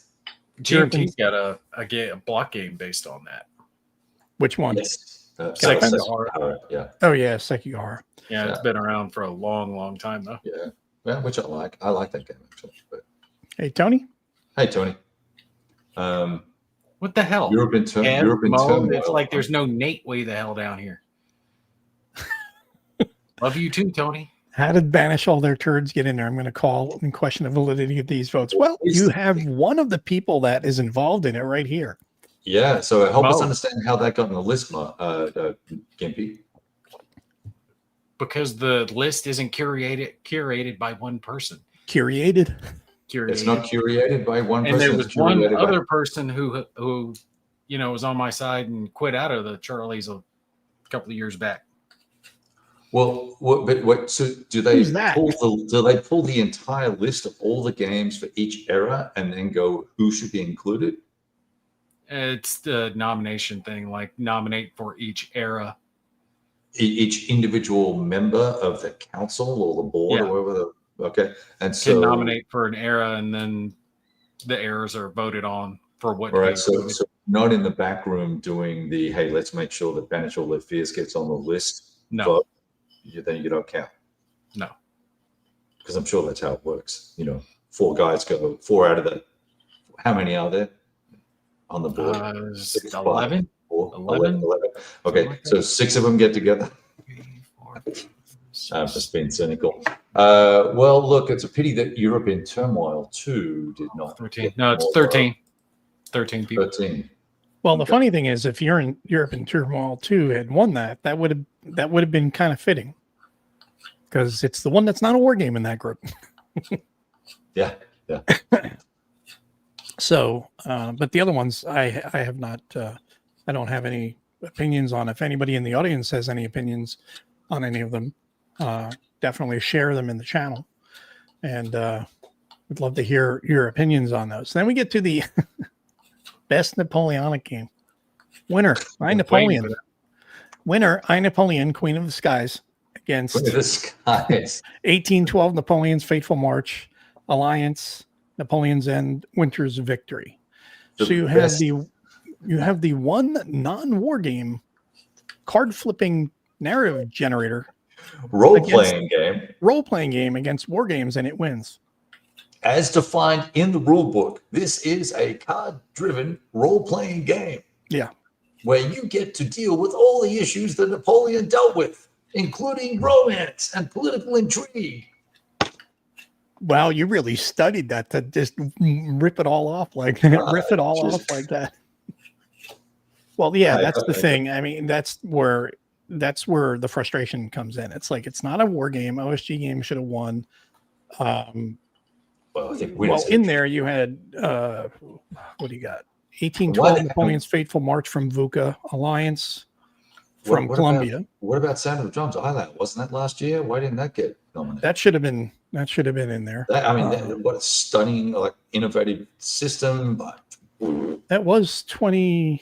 Speaker 2: GMT's got a block game based on that.
Speaker 1: Which one?
Speaker 3: Yes.
Speaker 2: Sekigahara.
Speaker 3: Yeah.
Speaker 1: Oh yeah, Sekigahara.
Speaker 2: Yeah, it's been around for a long, long time though.
Speaker 3: Yeah. Yeah, which I like. I like that game actually. But
Speaker 1: hey, Tony.
Speaker 3: Hey, Tony.
Speaker 2: What the hell?
Speaker 3: European turmoil.
Speaker 2: It's like there's no Nate way the hell down here. Love you too, Tony.
Speaker 1: How did Banish All Their Turds get in there? I'm going to call in question the validity of these votes. Well, you have one of the people that is involved in it right here.
Speaker 3: Yeah, so help us understand how that got on the list, Gimpy.
Speaker 2: Because the list isn't curated by one person.
Speaker 1: Curated?
Speaker 3: It's not curated by one person.
Speaker 2: And there was one other person who was on my side and quit out of the Charlies a couple of years back.
Speaker 3: Well, so do they pull the entire list of all the games for each era and then go who should be included?
Speaker 2: It's the nomination thing, like nominate for each era.
Speaker 3: Each individual member of the council or the board or whatever. Okay, and so
Speaker 2: can nominate for an era, and then the eras are voted on for what.
Speaker 3: All right, so not in the back room doing the hey, let's make sure that Banish All Their Fears gets on the list.
Speaker 2: No.
Speaker 3: Vote. Then you don't count.
Speaker 2: No.
Speaker 3: Because I'm sure that's how it works. 4 guys go, 4 out of the, how many are there on the board?
Speaker 2: 11.
Speaker 3: 11. Okay, so 6 of them get together. I'm just being cynical. Well, look, it's a pity that Europe in Turmoil 2 did not.
Speaker 2: 13. No, it's 13. 13 people.
Speaker 3: 13.
Speaker 1: Well, the funny thing is, if you're in Europe in Turmoil 2 had won that would have been kind of fitting, because it's the one that's not a war game in that group.
Speaker 3: Yeah.
Speaker 1: So, but the other ones, I have not. I don't have any opinions on. If anybody in the audience has any opinions on any of them, definitely share them in the channel, and we'd love to hear your opinions on those. Then we get to the best Napoleonic game. Winner, I Napoleon. Winner, I Napoleon, Queen of the Skies. against
Speaker 3: Look at this, guys.
Speaker 1: 1812 Napoleon's Fateful March, Alliance, Napoleon's End, Winter's Victory.
Speaker 3: The
Speaker 1: So you
Speaker 3: best-
Speaker 1: have the one non-war game card flipping narrative generator
Speaker 3: Role-playing game,
Speaker 1: role-playing game against war games, and it wins.
Speaker 3: as defined in the rule book. This is a card-driven role-playing game.
Speaker 1: Yeah.
Speaker 3: Where you get to deal with all the issues that Napoleon dealt with, including romance and political intrigue.
Speaker 1: Wow, you really studied that to just rip it all off like that. Rip it all off like that. Well, yeah, that's the thing. I mean, that's where the frustration comes in. It's like it's not a war game. OSG game should have won.
Speaker 3: Well, I think
Speaker 1: In there you had what do you got? 1812 Napoleon's Fateful March from VUCA, Alliance from Columbia.
Speaker 3: What about Sound of Drums Island? Wasn't that last year? Why didn't that get nominated?
Speaker 1: That should have been in there.
Speaker 3: What a stunning, innovative system. But
Speaker 1: that was 24.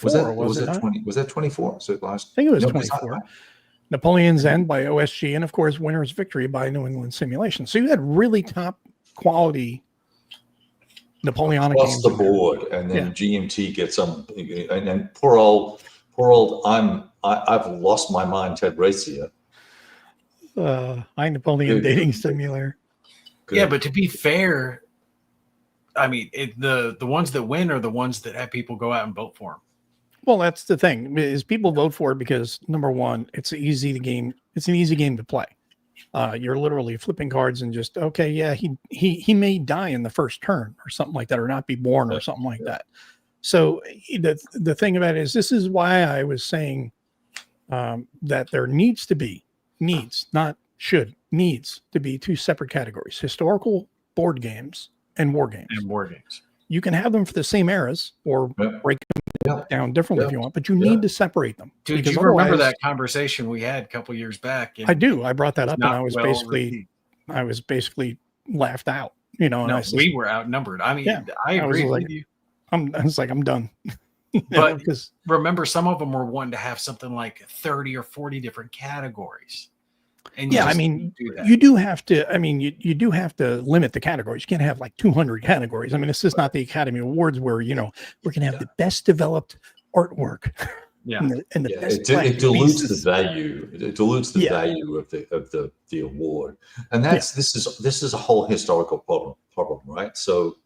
Speaker 3: was
Speaker 1: it
Speaker 3: that
Speaker 1: not?
Speaker 3: 20? Was that 24? So last.
Speaker 1: I think it was
Speaker 3: No,
Speaker 1: 24. Napoleon's End by OSG, and of course, Winter's Victory by New England Simulation. So you had really top quality Napoleonic
Speaker 3: across
Speaker 1: games
Speaker 3: the board, and then GMT gets some, and then poor old. I've lost my mind, Ted Racia.
Speaker 1: Napoleon Dating Simulator.
Speaker 3: Good.
Speaker 2: Yeah, but to be fair, I mean, the ones that win are the ones that have people go out and vote for them.
Speaker 1: Well, that's the thing is people vote for it because number one, it's an easy game to play. You're literally flipping cards and just he may die in the first turn or something like that, or not be born or something like that. So the thing about it is this is why I was saying that there needs to be two separate categories: historical board games and war games. You can have them for the same eras or break them down differently if you want, but you need to separate them.
Speaker 2: Dude, do you remember that conversation we had a couple years back?
Speaker 1: I do. I brought that up, and I was basically laughed out.
Speaker 2: No, we were outnumbered. I mean, I agree with you.
Speaker 1: I was like, I'm done.
Speaker 2: But remember, some of them were wanting to have something like 30 or 40 different categories. And you do have to. I mean, you do have to limit the categories. You can't have like 200 categories. I mean, this is not the Academy Awards where we're going to have the best developed artwork. Yeah,
Speaker 1: and the best
Speaker 3: it dilutes the value. It dilutes the value of the award, and this is a whole historical problem, right? So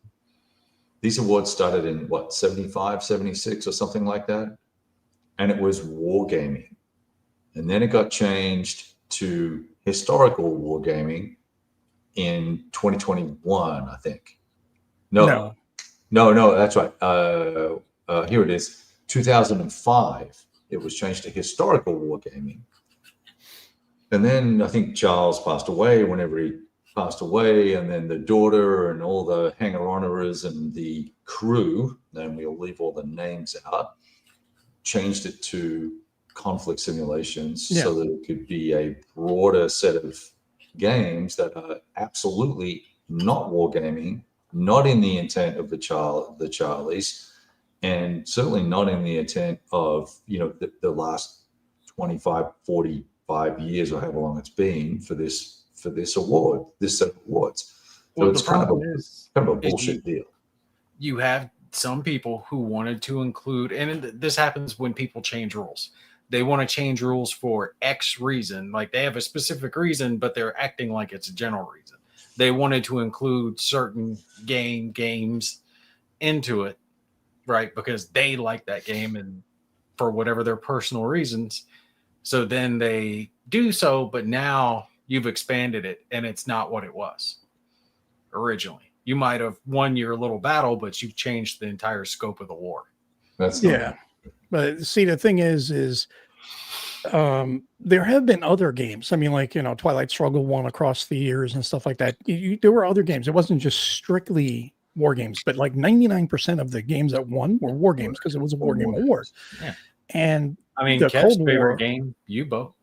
Speaker 3: these awards started in 75, 76 or something like that, and it was wargaming, and then it got changed to historical wargaming in 2021, I think. No, that's right. Here it is. 2005, it was changed to historical wargaming. And then I think Charles passed away whenever he passed away, and then the daughter and all the hanger-oners and the crew, and we'll leave all the names out, changed it to conflict simulations so that it could be a broader set of games that are absolutely not wargaming, not in the intent of the Charlies, and certainly not in the intent of the last 25, 45 years or however long it's been for this award, this set of awards. So
Speaker 2: well,
Speaker 3: it's kind of a bullshit deal.
Speaker 2: You have some people who wanted to include, and this happens when people change rules. They want to change rules for X reason. Like they have a specific reason, but they're acting like it's a general reason. They wanted to include certain games into it, right? Because they like that game and for whatever their personal reasons. So then they do so, but now you've expanded it and it's not what it was originally. You might have won your little battle, but you've changed the entire scope of the war.
Speaker 1: But see, the thing is there have been other games. I mean, like, Twilight Struggle won across the years and stuff like that. There were other games. It wasn't just strictly war games, but like 99% of the games that won were war games because it was a war game award.
Speaker 2: Yeah.
Speaker 1: And
Speaker 2: I mean, Kev's favorite game, U-Boat.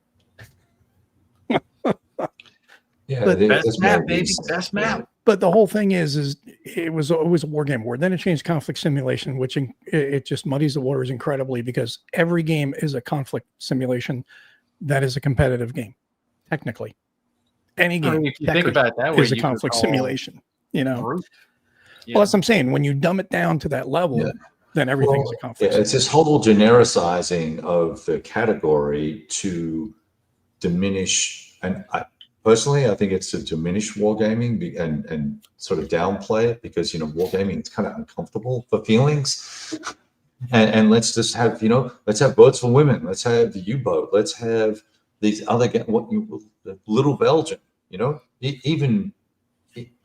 Speaker 2: Best map, baby. Best map.
Speaker 1: But the whole thing is it was always a war game award. Then it changed conflict simulation, which it just muddies the waters incredibly because every game is a conflict simulation that is a competitive game. technically. Any
Speaker 2: I
Speaker 1: game
Speaker 2: mean, if you think about it that way,
Speaker 1: is a
Speaker 2: you could
Speaker 1: conflict
Speaker 2: call
Speaker 1: simulation. You know,
Speaker 2: Brute.
Speaker 1: well, that's what I'm saying. When you dumb it down to that level,
Speaker 3: Yeah.
Speaker 1: then everything's
Speaker 3: Well,
Speaker 1: a conflict.
Speaker 3: yeah, it's this whole genericizing of the category to diminish, and personally, I think it's to diminish wargaming and sort of downplay it because, wargaming is kind of uncomfortable for feelings. And let's just have, let's have boats for women. Let's have the U-boat. Let's have these other, Little Belgium, even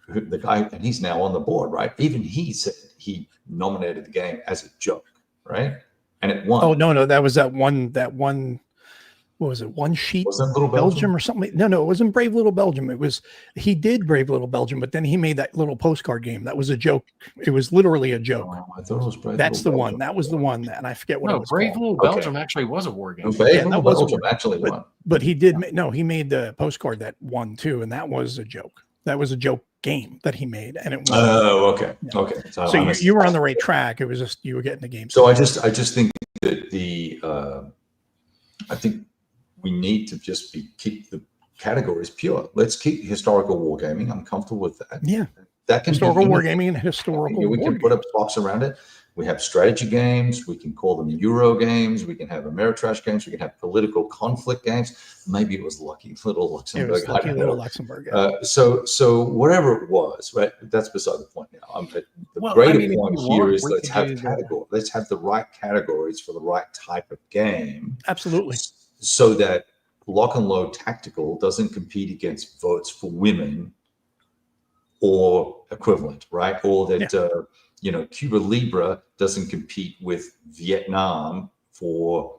Speaker 3: the guy, and he's now on the board, right? Even he said he nominated the game as a joke, right? And it won.
Speaker 1: Oh, no, that was that one, what was it? One Sheet
Speaker 3: Was that Little
Speaker 1: Belgium or something? No, it wasn't Brave Little Belgium. He did Brave Little Belgium, but then he made that little postcard game. That was a joke. It was literally a joke.
Speaker 3: Oh, I thought it was Brave
Speaker 1: That's
Speaker 3: Little
Speaker 1: the
Speaker 3: Belgium.
Speaker 1: one. That was the one, and I forget what it
Speaker 2: No,
Speaker 1: was
Speaker 2: Brave
Speaker 1: called.
Speaker 2: Little Belgium actually was a war game.
Speaker 3: No, Brave
Speaker 1: Yeah,
Speaker 3: Little
Speaker 1: that was a
Speaker 3: Belgium
Speaker 1: war-
Speaker 3: actually won.
Speaker 1: But he did. He made the postcard that won too, and that was a joke. That was a joke game that he made, and it won.
Speaker 3: Oh, okay,
Speaker 1: Yeah.
Speaker 3: okay.
Speaker 1: So you were on the right track. It was just you were getting the game.
Speaker 3: So I just think that I think we need to just keep the categories pure. Let's keep historical wargaming. I'm comfortable with that.
Speaker 1: Yeah,
Speaker 3: That can
Speaker 1: historical
Speaker 3: be
Speaker 1: wargaming and historical.
Speaker 3: we can put a box around it. We have strategy games. We can call them Euro games. We can have Ameritrash games. We can have political conflict games. Maybe it was Lucky Little Luxembourg.
Speaker 1: It was Lucky Little Luxembourg.
Speaker 3: So whatever it was, right? That's beside the point now. The greater point here is let's have categories. Let's have the right categories for the right type of game.
Speaker 1: Absolutely.
Speaker 3: So that Lock and Load Tactical doesn't compete against votes for women or equivalent, right? Or that Cuba Libre doesn't compete with Vietnam for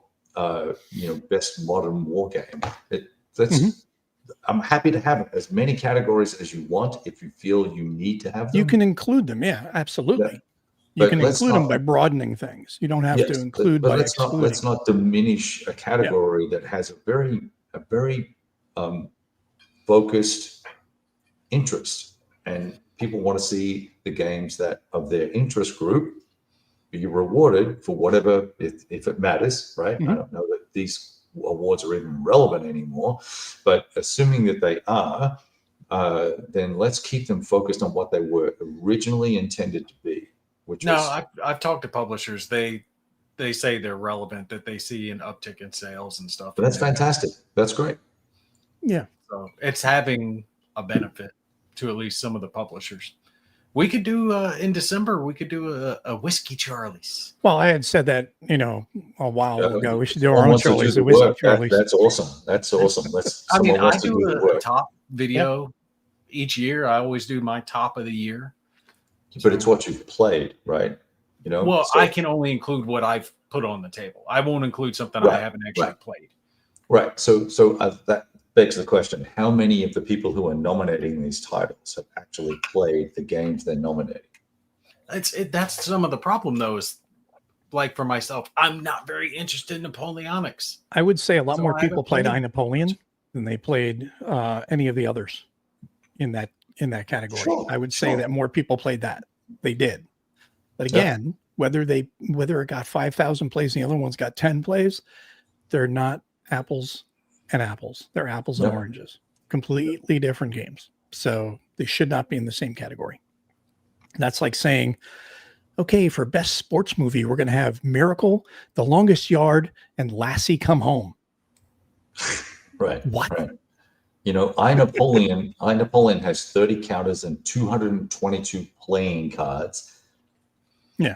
Speaker 3: best modern war game. I'm happy to have as many categories as you want if you feel you need to have them.
Speaker 1: You can include them, yeah, absolutely. You can include them by broadening things. You don't have to include by excluding.
Speaker 3: Let's not diminish a category that has a very focused interest, and people want to see the games that of their interest group be rewarded for whatever, if it matters, right? I don't know that these awards are even relevant anymore, but assuming that they are, then let's keep them focused on what they were originally intended to be.
Speaker 2: I've talked to publishers. They say they're relevant, that they see an uptick in sales and stuff.
Speaker 3: But that's fantastic. That's great.
Speaker 1: Yeah.
Speaker 2: So it's having a benefit to at least some of the publishers. We could do in December. We could do a Whiskey Charlie's.
Speaker 1: Well, I had said that a while ago. We should do our own Charlie's.
Speaker 3: That's awesome. That's awesome.
Speaker 2: I do a top video each year. I always do my top of the year.
Speaker 3: But it's what you've played, right?
Speaker 2: Well, I can only include what I've put on the table. I won't include something I haven't actually played.
Speaker 3: Right. So that begs the question: how many of the people who are nominating these titles have actually played the games they're nominating?
Speaker 2: That's some of the problem, though. Is like for myself, I'm not very interested in Napoleonics.
Speaker 1: I would say a lot more people played I Napoleon than they played any of the others in that category.
Speaker 3: Sure,
Speaker 1: I would say that more people played that. They did. But again, whether it got 5,000 plays and the other one's got 10 plays, they're not apples and apples. They're apples and oranges. Completely different games. So they should not be in the same category. That's like saying, okay, for best sports movie, we're going to have Miracle, The Longest Yard, and Lassie Come Home.
Speaker 3: Right.
Speaker 1: What?
Speaker 3: Right. I Napoleon has 30 counters and 222 playing cards.
Speaker 1: Yeah.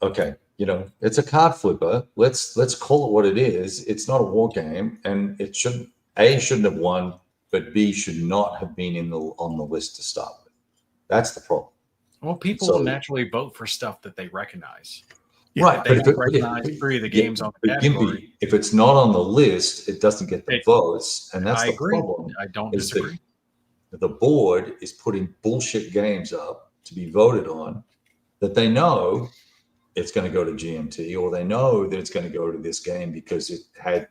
Speaker 3: Okay. It's a card flipper. Let's call it what it is. It's not a war game, and it shouldn't have won, but B should not have been on the list to start with. That's the problem.
Speaker 2: Well, people naturally vote for stuff that they recognize.
Speaker 1: Yeah,
Speaker 3: right.
Speaker 2: They recognize three of the games on the category.
Speaker 3: If it's not on the list, it doesn't get the votes, and that's the problem.
Speaker 2: I don't disagree.
Speaker 3: The board is putting bullshit games up to be voted on that they know it's going to go to GMT, or they know that it's going to go to this game because it had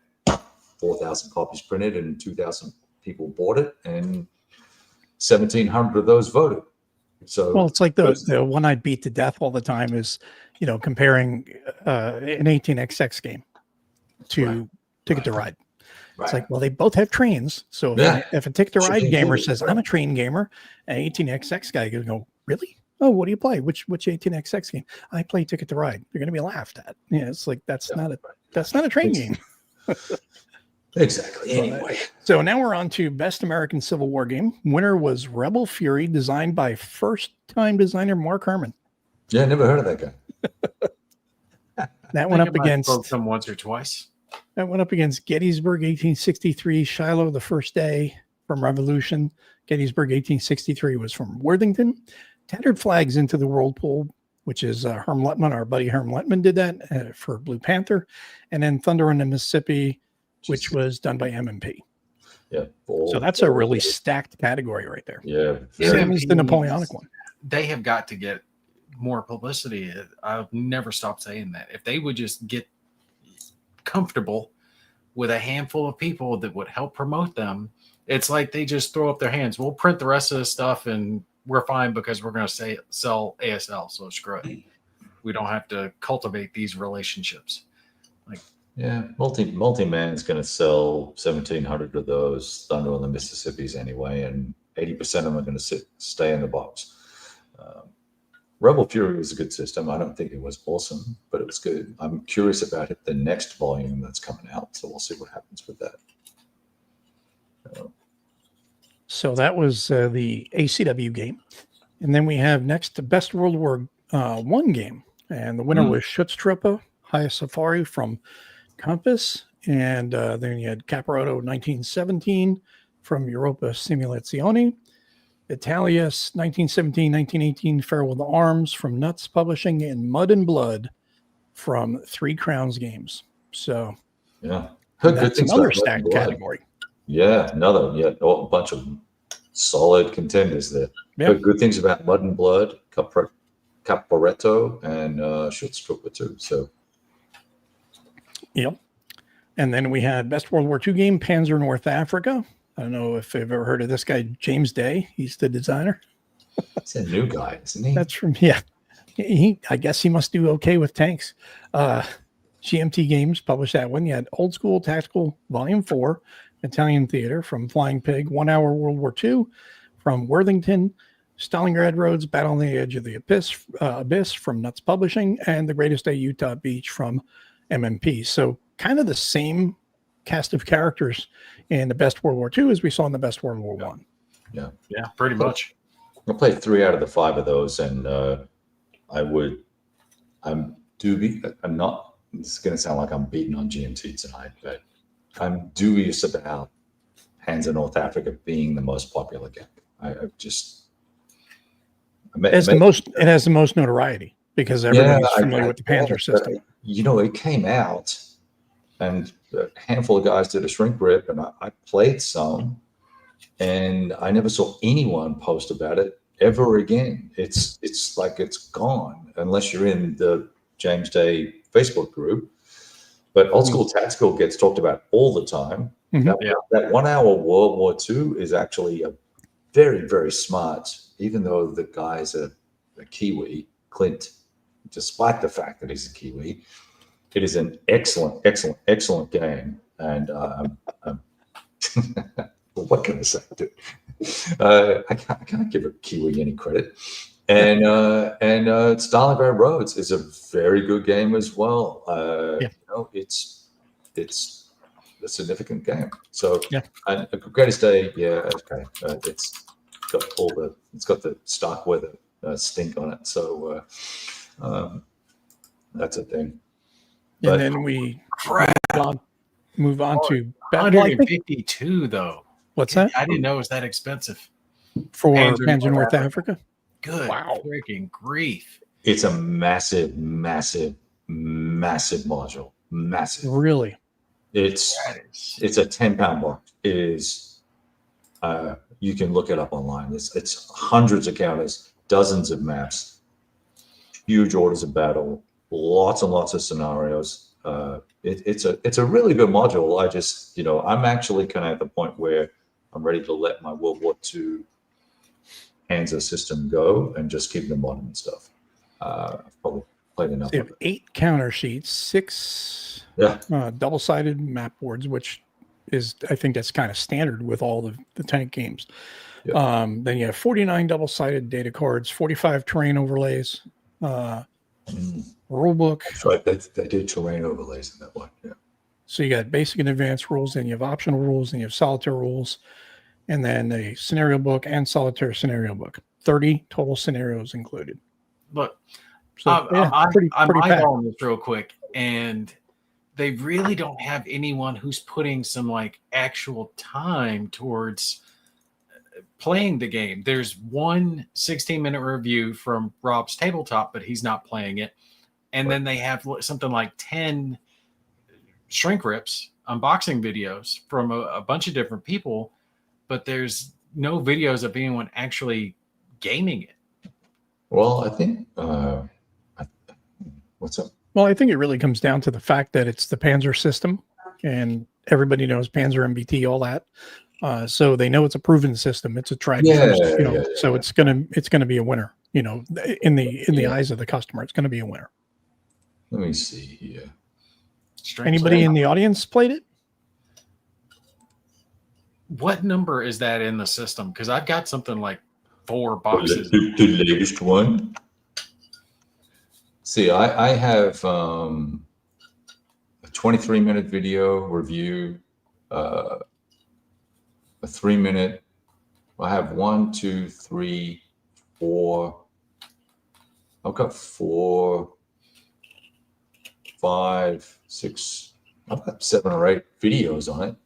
Speaker 3: 4,000 copies printed and 2,000 people bought it, and 1,700 of those voted. So,
Speaker 1: well, it's like the one I beat to death all the time is, comparing an 18xx game to Ticket to Ride. It's like, well, they both have trains. So if a Ticket to
Speaker 3: Should
Speaker 1: Ride
Speaker 3: be
Speaker 1: gamer
Speaker 3: included,
Speaker 1: says,
Speaker 3: right.
Speaker 1: I'm a train gamer, an 18XX guy could go, really? Oh, what do you play? Which 18XX game? I play Ticket to Ride. You're going to be laughed at. Yeah, it's like that's not a train game.
Speaker 3: Exactly. Anyway,
Speaker 1: so now we're on to Best American Civil War Game. Winner was Rebel Fury, designed by first-time designer Mark Herman.
Speaker 3: yeah, never heard of that guy.
Speaker 1: That went up against
Speaker 2: spoke them once or twice.
Speaker 1: That went up against Gettysburg 1863, Shiloh the First Day from Revolution. Gettysburg 1863 was from Worthington. Tattered Flags Into the Whirlpool, which is Herm Lettman, our buddy Herm Lettman did that for Blue Panther. And then Thunder on the Mississippi, which was done by MMP.
Speaker 3: Yeah.
Speaker 1: So that's a really stacked category right there.
Speaker 3: Yeah.
Speaker 1: Same as the Napoleonic one.
Speaker 2: They have got to get more publicity. I'll never stop saying that. If they would just get comfortable with a handful of people that would help promote them, it's like they just throw up their hands. We'll print the rest of the stuff and we're fine because we're going to sell ASL. So screw it. We don't have to cultivate these relationships.
Speaker 3: Yeah, multi-man's going to sell 1,700 of those Thunder on the Mississippis anyway, and 80% of them are going to stay in the box. Rebel Fury was a good system. I don't think it was awesome, but it was good. I'm curious about the next volume that's coming out, so we'll see what happens with that.
Speaker 1: So that was the ACW game. And then we have next the Best World War I game. And the winner was Schutztruppe, High Safari from Compass. And then you had Caporetto 1917 from Europa Simulazioni. Italius 1917-1918 Farewell to Arms from Nuts Publishing, and Mud and Blood from Three Crowns Games. So
Speaker 3: yeah,
Speaker 1: that's another stacked category.
Speaker 3: Yeah, a bunch of solid contenders there.
Speaker 1: Yeah.
Speaker 3: Heard good things about Mud and Blood, Caporetto, and Schutztruppe too. So,
Speaker 1: yep. And then we had Best World War II game, Panzer North Africa. I don't know if you've ever heard of this guy, James Day. He's the designer.
Speaker 3: He's a new guy, isn't he?
Speaker 1: That's from, yeah. I guess he must do okay with tanks. GMT Games published that one. You had Old School Tactical Volume 4, Italian Theater from Flying Pig, 1 Hour World War II from Worthington, Stalingrad Roads, Battle on the Edge of the Abyss from Nuts Publishing, and The Greatest Day Utah Beach from MMP. So kind of the same cast of characters in the Best World War II as we saw in the Best World War I.
Speaker 2: Yeah, pretty much.
Speaker 3: I played 3 out of the 5 of those, and I'm not, this is going to sound like I'm beating on GMT tonight, but I'm dubious about Panzer North Africa being the most popular game. It
Speaker 1: has the most notoriety because everybody's familiar with the Panzer system.
Speaker 3: It came out, and a handful of guys did a shrink rip, and I played some, and I never saw anyone post about it ever again. It's like it's gone unless you're in the James Day Facebook group. But Old School Tactical gets talked about all the time.
Speaker 1: Mm-hmm.
Speaker 3: That 1 Hour World War II is actually a very, very smart, even though the guy's a Kiwi, Clint, despite the fact that he's a Kiwi, it is an excellent, excellent, excellent game. And what can I say, dude? I can't give a Kiwi any credit. And Stalingrad Roads is a very good game as well. It's a significant game. So, and Greatest Day, okay. It's got the Stark Weather stink on it. So that's a thing.
Speaker 1: And then we move on to
Speaker 2: 152 though.
Speaker 1: What's that?
Speaker 2: I didn't know it was that expensive
Speaker 1: for Panzer North Africa.
Speaker 2: Good.
Speaker 1: Wow.
Speaker 2: Freaking grief.
Speaker 3: It's a massive, massive, massive module. Massive.
Speaker 1: Really?
Speaker 3: It's a 10-pound box. It is. You can look it up online. It's hundreds of counters, dozens of maps, huge orders of battle, lots and lots of scenarios. It's a really good module. I just, I'm actually kind of at the point where I'm ready to let my World War II Panzer system go and just keep the modern stuff. I've probably played enough.
Speaker 1: They have 8 counter sheets, 6 double-sided map boards, which is I think that's kind of standard with all the tank games.
Speaker 3: Yeah.
Speaker 1: Then you have 49 double-sided data cards, 45 terrain overlays, rule book.
Speaker 3: That's right. They did terrain overlays in that one. Yeah.
Speaker 1: So you got basic and advanced rules, then you have optional rules, and you have solitaire rules, and then a scenario book and solitaire scenario book. 30 total scenarios included.
Speaker 2: Look,
Speaker 1: So
Speaker 2: I'm
Speaker 1: pretty packed.
Speaker 2: eyeballing this real quick, and they really don't have anyone who's putting some like actual time towards playing the game. There's one 16-minute review from Rob's Tabletop, but he's not playing it. And then they have something like 10 shrink rips, unboxing videos from a bunch of different people, but there's no videos of anyone actually gaming it.
Speaker 3: Well, I think what's up?
Speaker 1: Well, I think it really comes down to the fact that it's the Panzer system, and everybody knows Panzer MBT, all that. So they know it's a proven system. It's a tried and true, so it's gonna be a winner. You know, in the eyes of the customer, it's gonna be a winner.
Speaker 3: Let me see here.
Speaker 1: Anybody in the audience played it?
Speaker 2: What number is that in the system? Because I've got something like 4 boxes.
Speaker 3: The latest one. See, I have a 23-minute video review, a 3-minute. I have 1, 2, 3, 4. I've got 4, 5, 6. I've got 7 or 8 videos on it.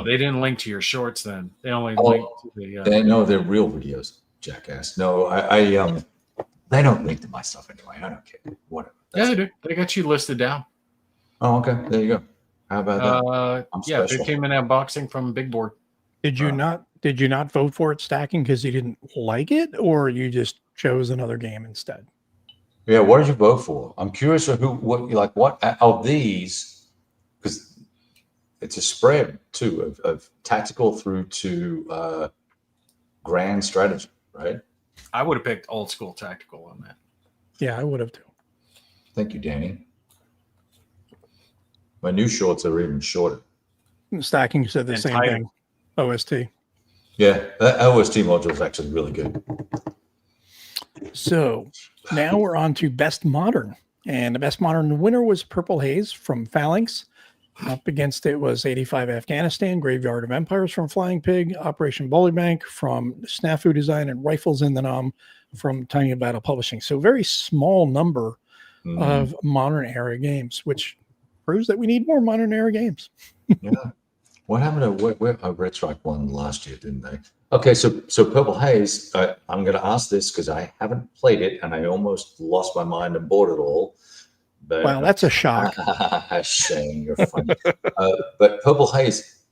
Speaker 2: They didn't link to your shorts then. They only linked to the.
Speaker 3: No, they're real videos, jackass. No, I they don't link to my stuff anyway. I don't care. Whatever.
Speaker 2: Yeah, they do. They got you listed down.
Speaker 3: Oh, okay. There you go. How about that?
Speaker 2: Yeah, 15-minute unboxing from Big Board.
Speaker 1: Did you not vote for it stacking because you didn't like it, or you just chose another game instead?
Speaker 3: Yeah, what did you vote for? I'm curious of what of these, because it's a spread too of tactical through to grand strategy, right?
Speaker 2: I would have picked old school tactical on that.
Speaker 1: Yeah, I would have too.
Speaker 3: Thank you, Danny. My new shorts are even shorter.
Speaker 1: Stacking said the same thing. OST.
Speaker 3: Yeah, that OST module is actually really good.
Speaker 1: So now we're on to Best Modern. And the Best Modern winner was Purple Haze from Phalanx. Up against it was 85 Afghanistan, Graveyard of Empires from Flying Pig, Operation Bowling Bank from Snafu Design, and Rifles in the Nom from Tiny Battle Publishing. So very small number of modern era games, which proves that we need more modern era games.
Speaker 3: Yeah. What happened to Red Strike won last year, didn't they? Okay, so Purple Haze, I'm going to ask this because I haven't played it and I almost lost my mind and bought it all. But,
Speaker 1: wow, that's a shock.
Speaker 3: Shame, you're funny. But Purple Haze,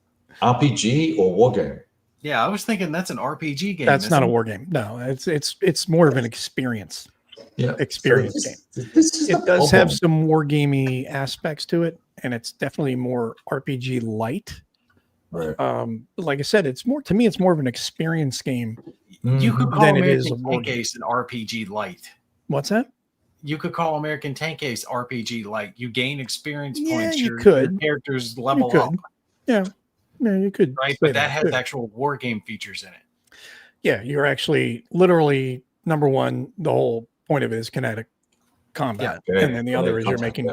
Speaker 3: RPG or war game?
Speaker 2: Yeah, I was thinking that's an RPG game.
Speaker 1: That's not a war game. No, it's more of an experience.
Speaker 3: Yeah,
Speaker 1: experience game. It does have some wargamey aspects to it, and it's definitely more RPG light.
Speaker 3: Right.
Speaker 1: Like I said, it's more of an experience game.
Speaker 2: You could call
Speaker 1: than it is
Speaker 2: American Tank Ace an RPG light.
Speaker 1: What's that?
Speaker 2: You could call American Tank Ace RPG light. You gain experience
Speaker 1: Yeah,
Speaker 2: points.
Speaker 1: you could.
Speaker 2: Your characters level up.
Speaker 1: Yeah, you could.
Speaker 2: Right, but that has actual war game features in it.
Speaker 1: Yeah, you're actually literally number one. The whole point of it is kinetic combat, and then the other is you're making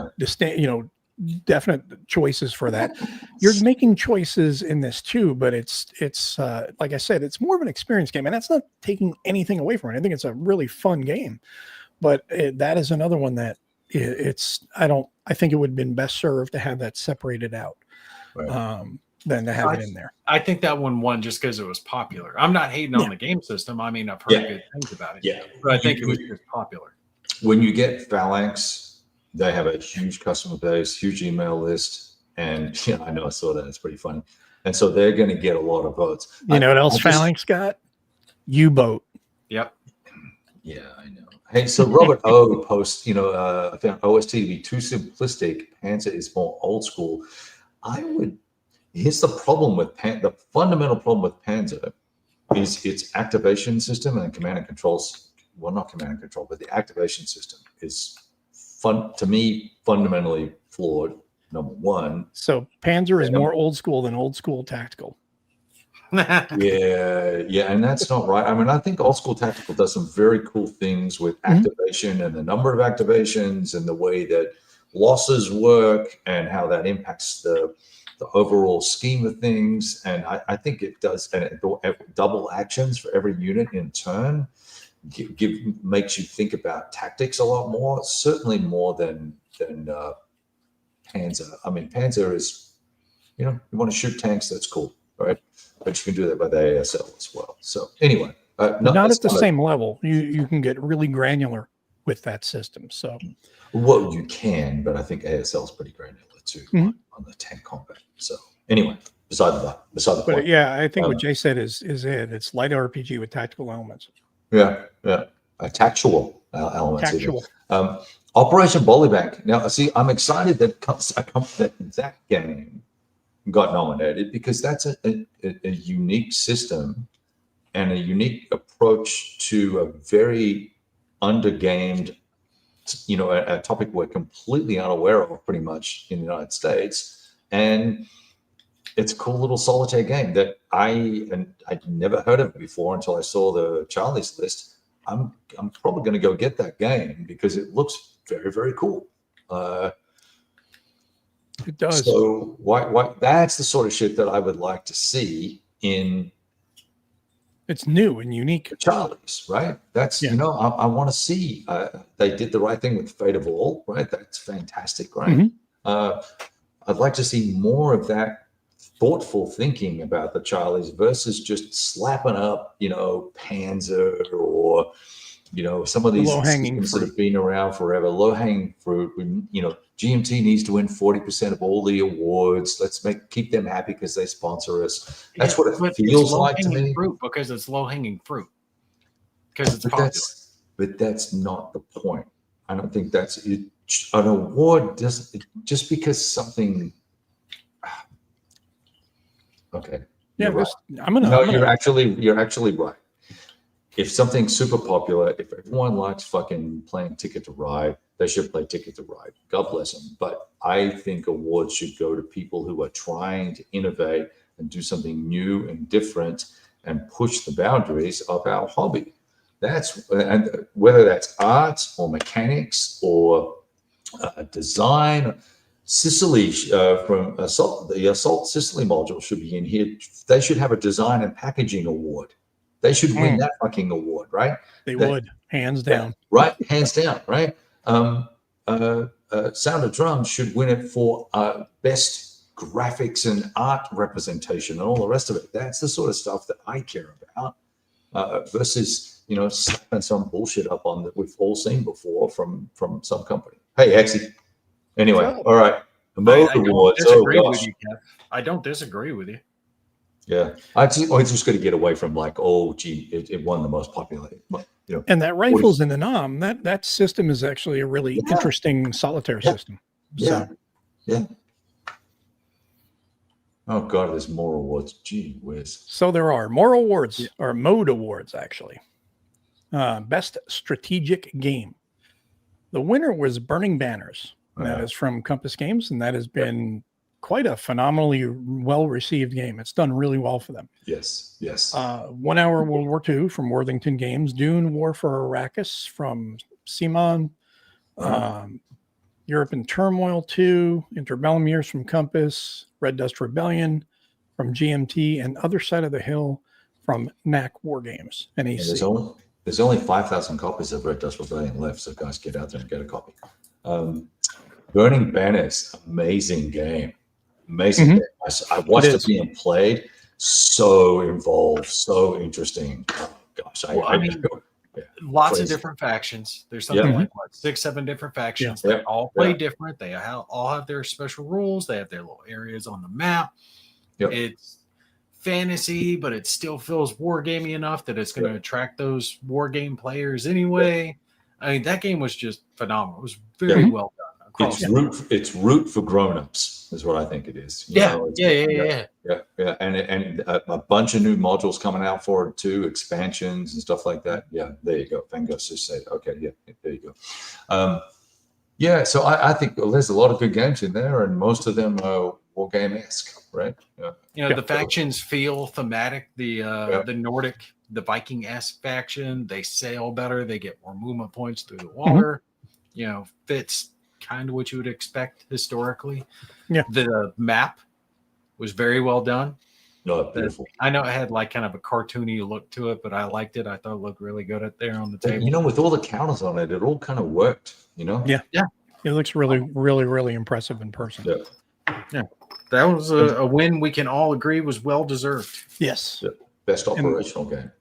Speaker 1: definite choices for that. You're making choices in this too, but it's like I said, it's more of an experience game, and that's not taking anything away from it. I think it's a really fun game, but that is another one that I think it would have been best served to have that separated out. Right. Than to have it in there.
Speaker 2: I think that one won just because it was popular. I'm not hating on the game system. I mean, I've heard good things about it.
Speaker 3: Yeah,
Speaker 2: but I think it was just popular.
Speaker 3: When you get Phalanx, they have a huge customer base, huge email list, and I know I saw that. It's pretty funny, and so they're going to get a lot of votes.
Speaker 1: You know what else Phalanx got? U-boat.
Speaker 2: Yep.
Speaker 3: Yeah, I know. Hey, so Robert O posts, I found OST to be too simplistic. Panzer is more old school. Here's the problem with the fundamental problem with Panzer is its activation system and command and controls. Well, not command and control, but the activation system is fundamentally flawed. number one.
Speaker 1: So Panzer is
Speaker 3: Yeah.
Speaker 1: more old school than old school tactical.
Speaker 3: Yeah, and that's not right. I mean, I think old school tactical does some very cool things with activation and the number of activations and the way that losses work and how that impacts the overall scheme of things. And I think it does, and double actions for every unit in turn makes you think about tactics a lot more, certainly more than Panzer. I mean, Panzer is, you want to shoot tanks, that's cool, right? But you can do that by the ASL as well. So anyway,
Speaker 1: Not at the same level. You can get really granular with that system. So,
Speaker 3: well, you can, but I think ASL is pretty granular too on the tank combat. So anyway, beside the point.
Speaker 1: But yeah, I think what Jay said is it. It's light RPG with tactical elements.
Speaker 3: Yeah, tactual elements.
Speaker 1: Tactual.
Speaker 3: Operation Bollybank. Now, see, I'm excited that game got nominated because that's a unique system and a unique approach to a very undergamed, a topic we're completely unaware of pretty much in the United States. And it's a cool little solitaire game that I'd never heard of before until I saw the Charlie's list. I'm probably going to go get that game because it looks very, very cool.
Speaker 1: It does.
Speaker 3: So why that's the sort of shit that I would like to see in.
Speaker 1: It's new and unique.
Speaker 3: Charlie's, right? That's I want to see. They did the right thing with Fate of All, right? That's fantastic, right? I'd like to see more of that thoughtful thinking about the Charlies versus just slapping up, Panzer or some of these systems that have been around forever. Low-hanging fruit. GMT needs to win 40% of all the awards. Let's keep them happy because they sponsor us. That's what it feels like to me.
Speaker 2: Fruit because it's low-hanging fruit. Because it's popular.
Speaker 3: But that's not the point. I don't think that's it. An award just because something. Okay.
Speaker 1: Yeah,
Speaker 3: right. You're actually right. If something's super popular, if everyone likes fucking playing Ticket to Ride, they should play Ticket to Ride. God bless them. But I think awards should go to people who are trying to innovate and do something new and different and push the boundaries of our hobby. And whether that's art or mechanics or design. Sicily from the Assault Sicily module should be in here. They should have a design and packaging award. They should win that fucking award, right?
Speaker 1: They would, hands down.
Speaker 3: Right, hands down, right? Sound of Drums should win it for best graphics and art representation and all the rest of it. That's the sort of stuff that I care about versus, slapping some bullshit up on that we've all seen before from some company. Hey, Hexy. Anyway, all right. The Moe Awards.
Speaker 2: With you, Kev. I don't disagree with you.
Speaker 3: Yeah, I just got to get away from it won the most popular.
Speaker 1: And that rifles in the nom, that system is actually a really interesting solitaire system.
Speaker 3: Yeah. Oh God, there's more awards. Gee whiz.
Speaker 1: So there are more awards, or mode awards actually. Best strategic game. The winner was Burning Banners. That is from Compass Games, and that has been quite a phenomenally well-received game. It's done really well for them.
Speaker 3: Yes.
Speaker 1: 1 Hour World War II from Worthington Games, Dune War for Arrakis from Simon, Europe in Turmoil 2, Interbellum Years from Compass, Red Dust Rebellion from GMT, and Other Side of the Hill from NAC Wargames, NAC.
Speaker 3: There's only 5,000 copies of Red Dust Rebellion left, so guys, get out there and get a copy. Burning Banners, amazing game. Game. I watched it being played. So involved, so interesting. Oh, gosh,
Speaker 2: lots of different factions. There's something like 6, 7 different factions. They all play different. They all have their special rules. They have their little areas on the map. It's fantasy, but it still feels wargaming enough that it's going to attract those war game players anyway. I mean, that game was just phenomenal. It was very well done.
Speaker 3: It's root for grown-ups is what I think it is.
Speaker 2: Yeah.
Speaker 3: And a bunch of new modules coming out for it too, expansions and stuff like that. Yeah, there you go. Van Gogh just said, okay, yeah, there you go. Yeah, so I think there's a lot of good games in there, and most of them are Wargame-esque, right? Yeah.
Speaker 2: You know,
Speaker 1: Yeah.
Speaker 2: the factions feel thematic.
Speaker 3: Yeah.
Speaker 2: The Nordic, the Viking-esque faction, they sail better. They get more movement points through the
Speaker 1: Mm-hmm.
Speaker 2: water. You know, fits kind of what you would expect historically.
Speaker 1: Yeah.
Speaker 2: The map was very well done.
Speaker 3: No, beautiful.
Speaker 2: I know it had like kind of a cartoony look to it, but I liked it. I thought it looked really good up there on the table.
Speaker 3: You know, with all the counters on it, it all kind of worked, you know?
Speaker 1: Yeah.
Speaker 2: Yeah.
Speaker 1: It looks really, really, really impressive in person.
Speaker 3: Yeah.
Speaker 2: That was a win we can all agree was well deserved.
Speaker 1: Yes.
Speaker 3: Yeah. Best operational game.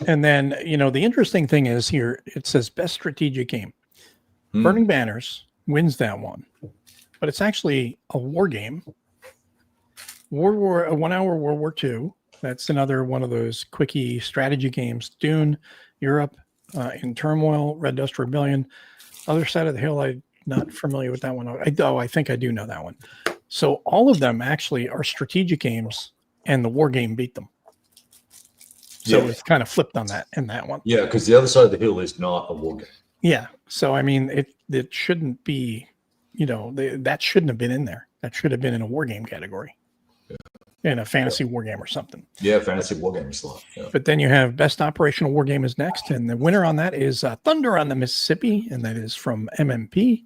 Speaker 1: And then, you know, the interesting thing is here, it says best strategic game. Burning Banners wins that one, but it's actually a war game. A 1 hour World War II. That's another one of those quickie strategy games. Dune, Europe, in Turmoil, Red Dust Rebellion. Other Side of the Hill, I'm not familiar with that one. I think I do know that one. So all of them actually are strategic games, and the war game beat them. So it's kind of flipped on that in that one.
Speaker 3: Yeah, because the Other Side of the Hill is not a war game.
Speaker 1: Yeah. So, I mean, it shouldn't be, you know, that shouldn't have been in there. That should have been in a war game category. In a fantasy war game or something.
Speaker 3: Yeah, fantasy war game slot. Yeah.
Speaker 1: But then you have best operational war game is next, and the winner on that is Thunder on the Mississippi, and that is from MMP.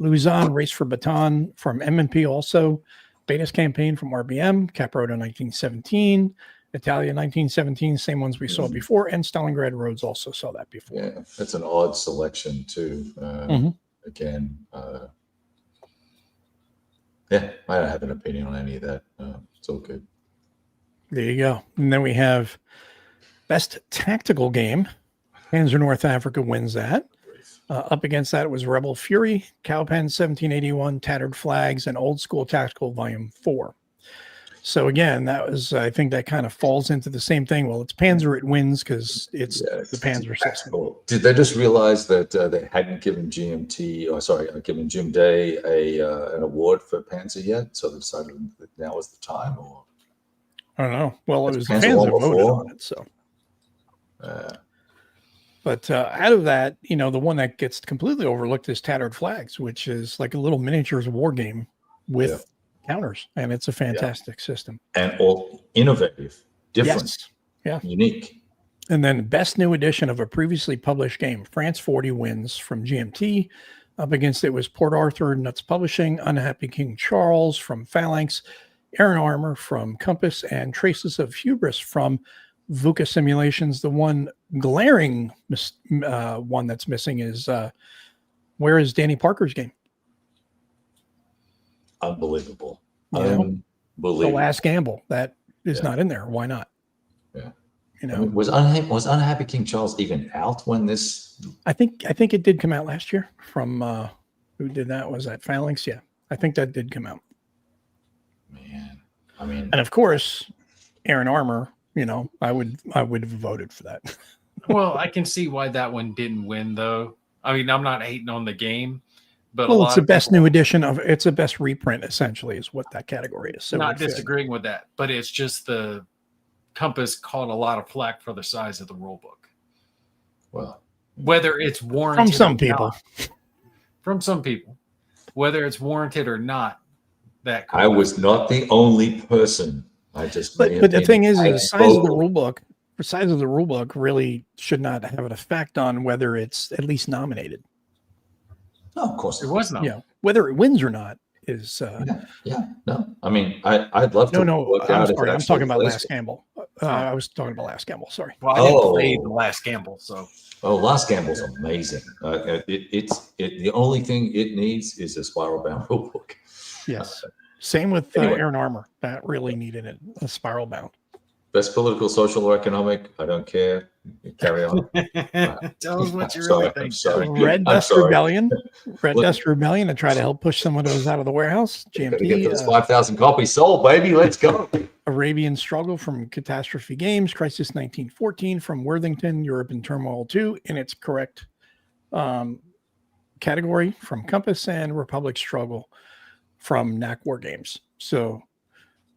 Speaker 1: Luzon Race for Baton from MMP also. Beta's Campaign from RBM. Caproto 1917. Italia 1917, same ones we saw before, and Stalingrad Roads also saw that before.
Speaker 3: Yeah, that's an odd selection too. Again, yeah, I don't have an opinion on any of that. It's all good.
Speaker 1: There you go. And then we have best tactical game. Panzer North Africa wins that. Up against that was Rebel Fury, Cowpen 1781, Tattered Flags, and Old School Tactical Volume 4. So again, that was, I think that kind of falls into the same thing. Well, it's Panzer, it wins because it's the Panzer system.
Speaker 3: Cool. Did they just realize that they hadn't given given Jim Day an award for Panzer yet? So they decided that now was the time, or?
Speaker 1: I don't know. Well, it was the
Speaker 3: Panzer
Speaker 1: fans
Speaker 3: won
Speaker 1: that voted
Speaker 3: before.
Speaker 1: on it, so. But out of that, you know, the one that gets completely overlooked is Tattered Flags, which is like a little miniatures war game with counters, and it's a fantastic system.
Speaker 3: And all innovative, different, unique.
Speaker 1: And then best new edition of a previously published game, France 40 wins from GMT. Up against it was Port Arthur, Nuts Publishing, Unhappy King Charles from Phalanx, Iron Armor from Compass, and Traces of Hubris from VUCA Simulations. The one glaring one that's missing is where is Danny Parker's game?
Speaker 3: Unbelievable.
Speaker 1: The Last Gamble. That is not in there. Why not?
Speaker 3: Yeah.
Speaker 1: You know,
Speaker 3: I mean, was Unhappy King Charles even out when this?
Speaker 1: I think it did come out last year from who did that? Was that Phalanx? Yeah. I think that did come out.
Speaker 3: Man. I mean,
Speaker 1: and of course, Iron Armor, you know, I would have voted for that.
Speaker 2: Well, I can see why that one didn't win though. I mean, I'm not hating on the game. But
Speaker 1: it's the best new edition it's a best reprint, essentially, is what that category is. So
Speaker 2: not disagreeing with that, but it's just the Compass caught a lot of flack for the size of the rule book.
Speaker 3: Well,
Speaker 2: whether it's warranted
Speaker 1: from some people,
Speaker 2: whether it's warranted or not, that
Speaker 3: I was not the only person. I just
Speaker 1: but the thing is the size of the rule book. The size of the rule book really should not have an effect on whether it's at least nominated.
Speaker 3: No, of course
Speaker 2: it was not.
Speaker 1: Yeah, whether it wins or not is.
Speaker 3: No. I mean, I'd love to.
Speaker 1: No. I'm sorry. I'm talking about Last Gamble. I was talking about Last Gamble. Sorry.
Speaker 2: Well, I didn't play the Last Gamble, so.
Speaker 3: Oh, Last Gamble's amazing. The only thing it needs is a spiral bound rulebook.
Speaker 1: Yes. Same with Iron Armor. That really needed a spiral bound.
Speaker 3: Best political, social, or economic. I don't care. Carry on.
Speaker 2: Tell us what you really think.
Speaker 3: Sorry.
Speaker 1: Red Dust Rebellion. Dust Rebellion to try to help push some of those out of the warehouse.
Speaker 3: GMT. Get those 5,000 copies sold, baby. Let's go.
Speaker 1: Arabian Struggle from Catastrophe Games. Crisis 1914 from Worthington. Europe in Turmoil 2 in its correct category from Compass, and Republic Struggle from NAC War Games. So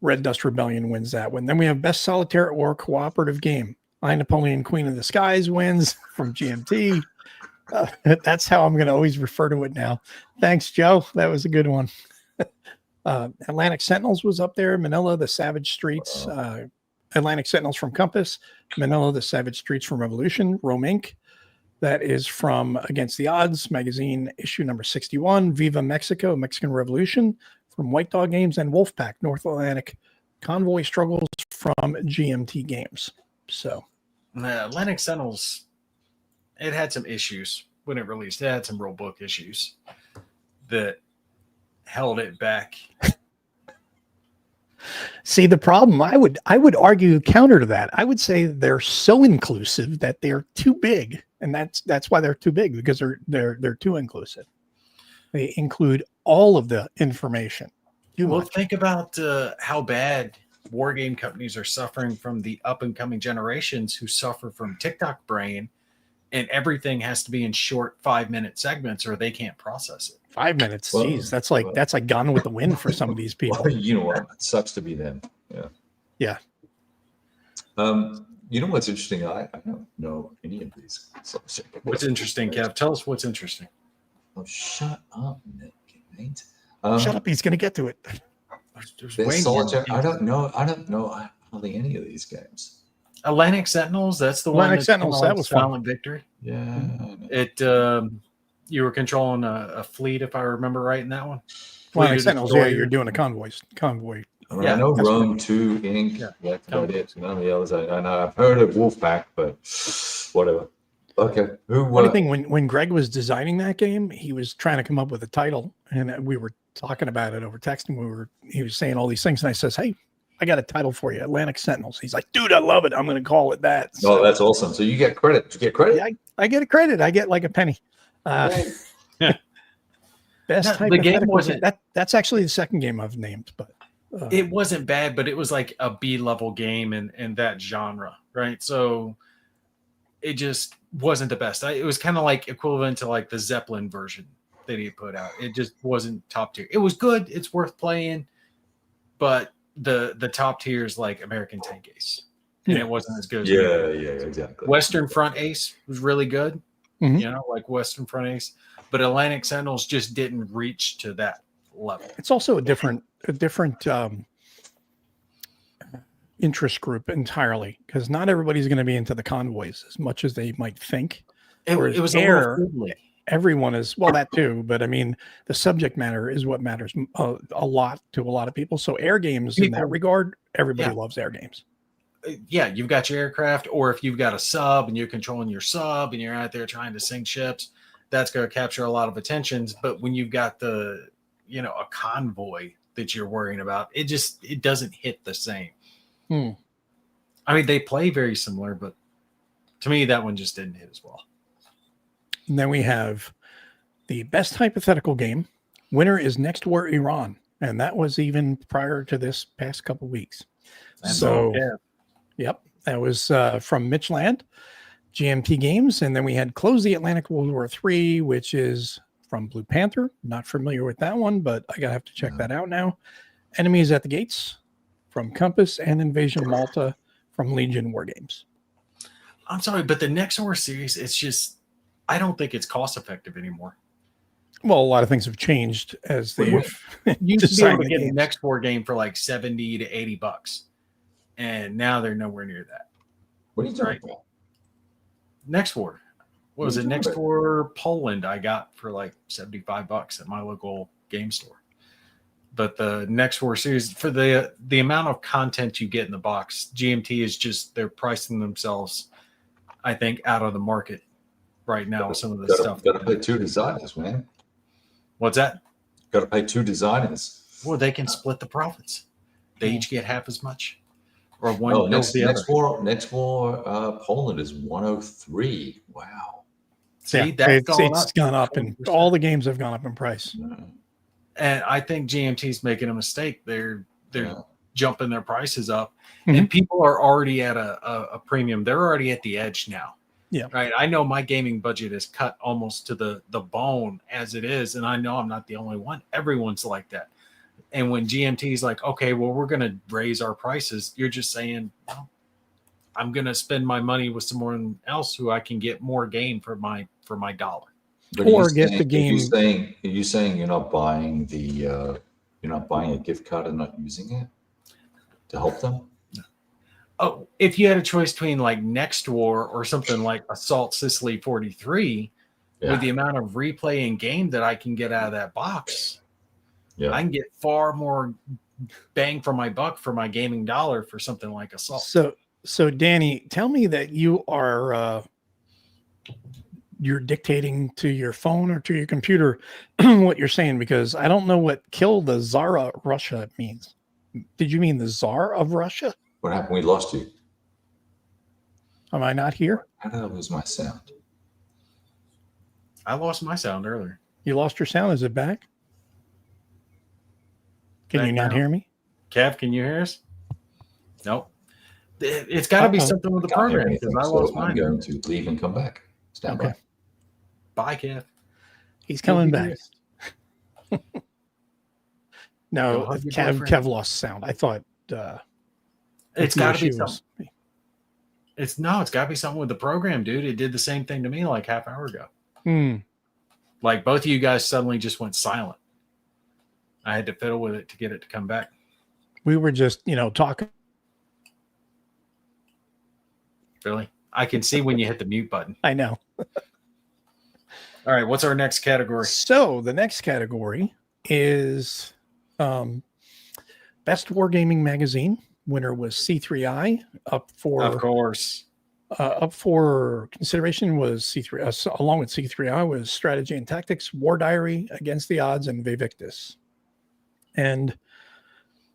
Speaker 1: Red Dust Rebellion wins that one. Then we have Best Solitaire or Cooperative Game. I, Napoleon, Queen of the Skies wins from GMT. That's how I'm going to always refer to it now. Thanks, Joe. That was a good one. Atlantic Sentinels was up there. Manila, the Savage Streets. Atlantic Sentinels from Compass. Manila, the Savage Streets from Revolution. Rome Inc. That is from Against the Odds magazine, issue number 61. Viva Mexico, Mexican Revolution from White Dog Games. And Wolfpack, North Atlantic Convoy Struggles from GMT Games. So,
Speaker 2: Atlantic Sentinels, it had some issues when it released. It had some rule book issues that held it back.
Speaker 1: See, the problem, I would argue counter to that. I would say they're so inclusive that they're too big, and that's why they're too big, because they're too inclusive. They include all of the information.
Speaker 2: Think about how bad war game companies are suffering from the up and coming generations who suffer from TikTok brain, and everything has to be in short 5-minute segments or they can't process it.
Speaker 1: 5 minutes.
Speaker 3: Well,
Speaker 1: Geez, that's like Gone with the Wind for some of these people.
Speaker 3: Well, you know what? It sucks to be them. Yeah.
Speaker 1: Yeah.
Speaker 3: You know what's interesting? I don't know any of these.
Speaker 2: What's interesting, Kev? Tell us what's interesting.
Speaker 3: Oh, shut up, Nate.
Speaker 1: Shut up. He's going to get to it.
Speaker 3: There's solitaire. I don't know hardly any of these games.
Speaker 2: Atlantic Sentinels. That's the one.
Speaker 1: Atlantic Sentinels. That was
Speaker 2: Silent Victory.
Speaker 3: Yeah.
Speaker 2: It. You were controlling a fleet, if I remember right, in that one.
Speaker 1: Atlantic Sentinels. Yeah, you're doing a convoy.
Speaker 3: I know Rome 2 Inc.
Speaker 2: Yeah.
Speaker 3: That's about it. None of the others. I know I've heard of Wolfpack, but whatever. Okay.
Speaker 1: Funny thing, when Greg was designing that game, he was trying to come up with a title, and we were talking about it over texting. He was saying all these things, and I says, "Hey, I got a title for you, Atlantic Sentinels." He's like, "Dude, I love it. I'm going to call it that."
Speaker 3: So, that's awesome. So you get credit. Did you get credit?
Speaker 1: Yeah, I get a credit. I get like a penny. Best
Speaker 2: the game wasn't
Speaker 1: that's actually the second game I've named, but
Speaker 2: it wasn't bad, but it was like a B-level game in that genre, right? So it just wasn't the best. It was kind of like equivalent to like the Zeppelin version that he put out. It just wasn't top tier. It was good. It's worth playing, but the top tier is like American Tank Ace, and it wasn't as good as
Speaker 3: exactly.
Speaker 2: Western Front Ace was really good, like Western Front Ace, but Atlantic Sentinels just didn't reach to that level.
Speaker 1: It's also a different interest group entirely, because not everybody's going to be into the convoys as much as they might think.
Speaker 2: It was
Speaker 1: everyone is, well, that too, but I mean, the subject matter is what matters a lot to a lot of people. So air games in that regard, everybody loves air games.
Speaker 2: Yeah, you've got your aircraft, or if you've got a sub and you're controlling your sub and you're out there trying to sink ships, that's going to capture a lot of attentions. But when you've got a convoy that you're worrying about, it doesn't hit the same. I mean, they play very similar, but to me, that one just didn't hit as well.
Speaker 1: And then we have the best hypothetical game. Winner is Next War Iran. And that was even prior to this past couple weeks. Yep. That was from Mitch Land, GMT Games. And then we had Close the Atlantic World War III, which is from Blue Panther. Not familiar with that one, but I gotta have to check that out now. Enemies at the Gates from Compass, and Invasion Malta from Legion War Games.
Speaker 2: I'm sorry, but the Next War series, it's just, I don't think it's cost effective anymore.
Speaker 1: Well, a lot of things have changed as they've
Speaker 2: you used to be able to get a Next War game for like $70 to $80, and now they're nowhere near that.
Speaker 3: What are you talking about?
Speaker 2: Next War. What was it? Next War Poland I got for like $75 at my local game store. But the Next War series, for the amount of content you get in the box, GMT is just, they're pricing themselves, I think, out of the market right now with some of the stuff.
Speaker 3: Got to pay 2 designers, man.
Speaker 2: What's that?
Speaker 3: Got to pay 2 designers.
Speaker 2: Well, they can split the profits. They each get half as much. Or one.
Speaker 3: Oh, next War Poland is 103. Wow.
Speaker 2: See,
Speaker 1: it's gone up, and all the games have gone up in price.
Speaker 2: And I think GMT's making a mistake. They're jumping their prices up, and people are already at a premium. They're already at the edge now.
Speaker 1: Yeah.
Speaker 2: Right. I know my gaming budget is cut almost to the bone as it is. And I know I'm not the only one. Everyone's like that. And when GMT is like, okay, well, we're going to raise our prices, you're just saying, well, I'm going to spend my money with someone else who I can get more game for my dollar.
Speaker 3: But
Speaker 1: Or get the game.
Speaker 3: Are you saying you're not buying you're not buying a gift card and not using it to help them?
Speaker 2: Oh, if you had a choice between like Next War or something like Assault Sicily 43, with the amount of replay and game that I can get out of that box, I can get far more bang for my buck for my gaming dollar for something like Assault.
Speaker 1: So Danny, tell me that you are you're dictating to your phone or to your computer what you're saying, because I don't know what "kill the Tsar of Russia" means. Did you mean the Tsar of Russia?
Speaker 3: What happened? We lost you.
Speaker 1: Am I not here?
Speaker 3: How did I lose my sound?
Speaker 2: I lost my sound earlier.
Speaker 1: You lost your sound. Is it back? Can
Speaker 2: Back
Speaker 1: you not
Speaker 2: now?
Speaker 1: hear me?
Speaker 2: Kev, can you hear us? Nope. It's got to be something with the
Speaker 3: Can't hear
Speaker 2: program
Speaker 3: anything,
Speaker 2: because I
Speaker 3: so
Speaker 2: lost
Speaker 3: I'm
Speaker 2: mine.
Speaker 3: going to leave and come back. Stand
Speaker 1: Okay.
Speaker 2: Bye, Kev.
Speaker 1: He's coming
Speaker 2: You'll be
Speaker 1: back. No,
Speaker 2: Go hug your
Speaker 1: Kev
Speaker 2: boyfriend.
Speaker 1: lost sound. I thought
Speaker 2: It's
Speaker 1: the
Speaker 2: got to be
Speaker 1: issue was-
Speaker 2: something. It's got to be something with the program, dude. It did the same thing to me like half hour ago. Like both of you guys suddenly just went silent. I had to fiddle with it to get it to come back.
Speaker 1: We were just, talking.
Speaker 2: Really? I can see when you hit the mute button.
Speaker 1: I know.
Speaker 2: All right. What's our next category?
Speaker 1: So the next category is Best Wargaming Magazine. Winner was C3I. Up
Speaker 2: Of course.
Speaker 1: for consideration was C3. Along with C3I was Strategy and Tactics, War Diary, Against the Odds, and Vivictus. And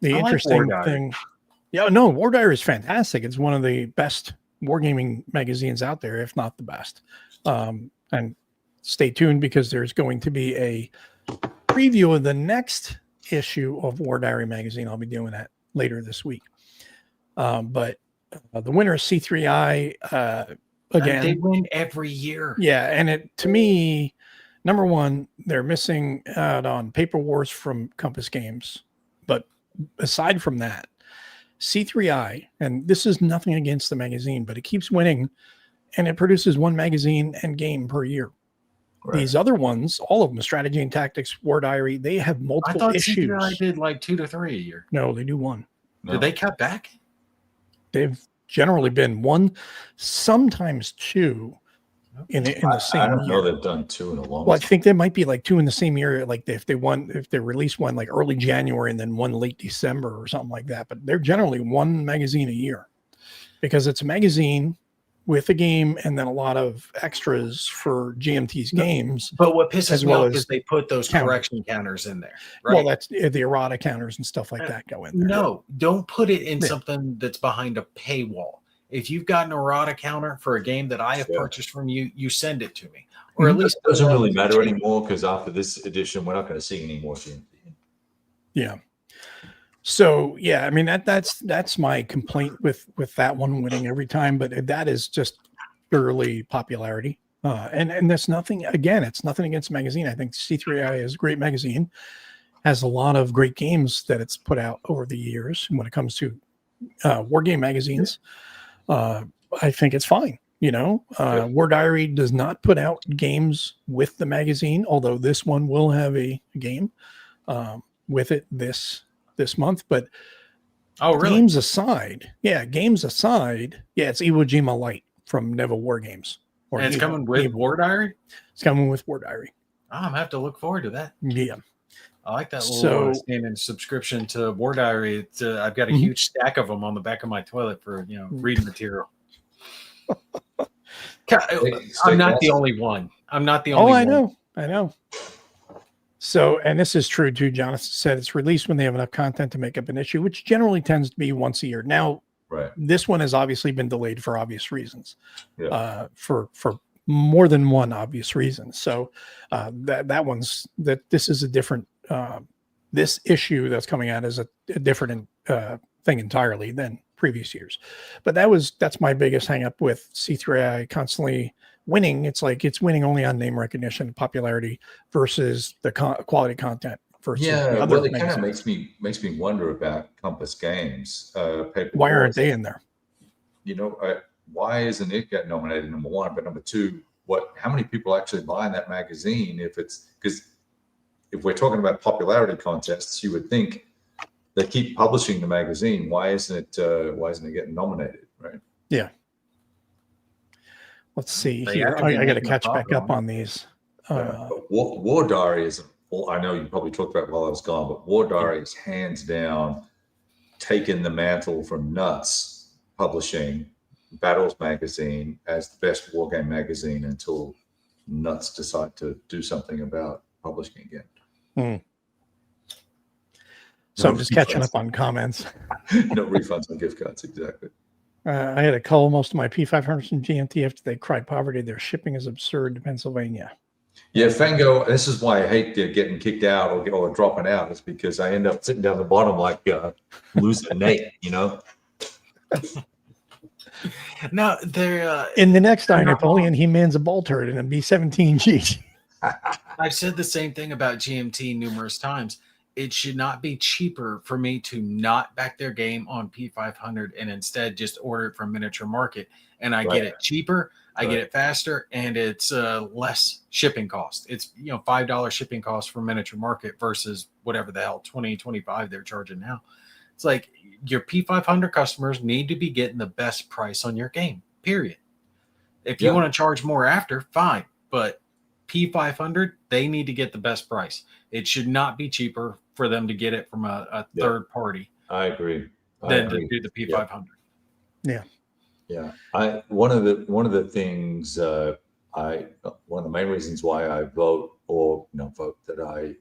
Speaker 1: the interesting thing, War Diary is fantastic. It's one of the best wargaming magazines out there, if not the best. And stay tuned because there's going to be a preview of the next issue of War Diary magazine. I'll be doing that later this week. But the winner is C3I again.
Speaker 2: They win every year.
Speaker 1: Yeah, and to me, number one, they're missing out on Paper Wars from Compass Games. But aside from that, C3I, and this is nothing against the magazine, but it keeps winning, and it produces one magazine and game per year. Right. These other ones, all of them, Strategy and Tactics, War Diary, they have multiple issues.
Speaker 2: I thought C3I did like 2 to 3 a year.
Speaker 1: No, they do one.
Speaker 2: No. Did they cut back?
Speaker 1: They've generally been one, sometimes two in the same year.
Speaker 3: I don't know they've done 2 in a long time.
Speaker 1: I think there might be like 2 in the same year. Like if they release one like early January and then one late December or something like that. But they're generally one magazine a year because it's a magazine with a game and then a lot of extras for GMT's games.
Speaker 2: But what pisses me off is they put those correction counters in there. Right?
Speaker 1: Well, that's the errata counters and stuff like that go in there.
Speaker 2: No, don't put it in something that's behind a paywall. If you've got an errata counter for a game that I have purchased from you, you send it to me. Or at least
Speaker 3: it doesn't really matter anymore because after this edition, we're not going to see any more GMT.
Speaker 1: Yeah. So yeah, I mean that's my complaint with that one winning every time, but that is just purely popularity. And that's nothing. Again, it's nothing against the magazine. I think C3I is a great magazine, has a lot of great games that it's put out over the years. And when it comes to war game magazines, I think it's fine. War Diary does not put out games with the magazine, although this one will have a game with it this month. But games aside, it's Iwo Jima Light from Neva War Games.
Speaker 2: And it's coming with War Diary?
Speaker 1: It's coming with War Diary.
Speaker 2: I'm going to have to look forward to that.
Speaker 1: Yeah.
Speaker 2: I like that little standing subscription to War Diary. I've got a huge stack of them on the back of my toilet for reading material. I'm not the only one. I'm not the only one.
Speaker 1: I know. So, and this is true too. Jonathan said it's released when they have enough content to make up an issue, which generally tends to be once a year. Now, this one has obviously been delayed for obvious reasons, for more than one obvious reason. So, this is a different. This issue that's coming out is a different thing entirely than previous years. But that's my biggest hang up with C3I constantly winning. It's like it's winning only on name recognition, popularity versus the quality content. Versus
Speaker 3: it kind of makes me wonder about Compass Games.
Speaker 1: Why aren't they in there?
Speaker 3: why isn't it get nominated number one? But number two, how many people actually buying that magazine? Because if we're talking about popularity contests, you would think they keep publishing the magazine. Why isn't it getting nominated? Right?
Speaker 1: Yeah. Let's see
Speaker 2: They
Speaker 1: here.
Speaker 2: have to be
Speaker 1: I got to
Speaker 2: making a
Speaker 1: catch back
Speaker 2: profit
Speaker 1: up
Speaker 2: on
Speaker 1: on these.
Speaker 3: But War Diary is. Well, I know you probably talked about it while I was gone, but War Diary is hands down taken the mantle from Nuts Publishing, Battles Magazine, as the best war game magazine until Nuts decide to do something about publishing again.
Speaker 1: So I'm just catching up on comments.
Speaker 3: No refunds on gift cards, exactly.
Speaker 1: I had to cull most of my P500s in GMT after they cried poverty. Their shipping is absurd to Pennsylvania.
Speaker 3: Yeah, Fango, this is why I hate getting kicked out or dropping out. It's because I end up sitting down the bottom like loser Nate,
Speaker 2: No, they're
Speaker 1: in the next Napoleon, he mans a ball turret in a B-17 G.
Speaker 2: I've said the same thing about GMT numerous times. It should not be cheaper for me to not back their game on P500 and instead just order it from Miniature Market. And I get it cheaper, I get it faster, and it's less shipping cost. It's $5 shipping cost for Miniature Market versus whatever the hell, 20, 25 they're charging now. It's like your P500 customers need to be getting the best price on your game, period. If you want to charge more after, fine. But P500, they need to get the best price. It should not be cheaper for them to get it from a third party.
Speaker 3: I agree.
Speaker 2: Than to do the P500.
Speaker 1: Yeah.
Speaker 3: One of the things one of the main reasons why I vote that I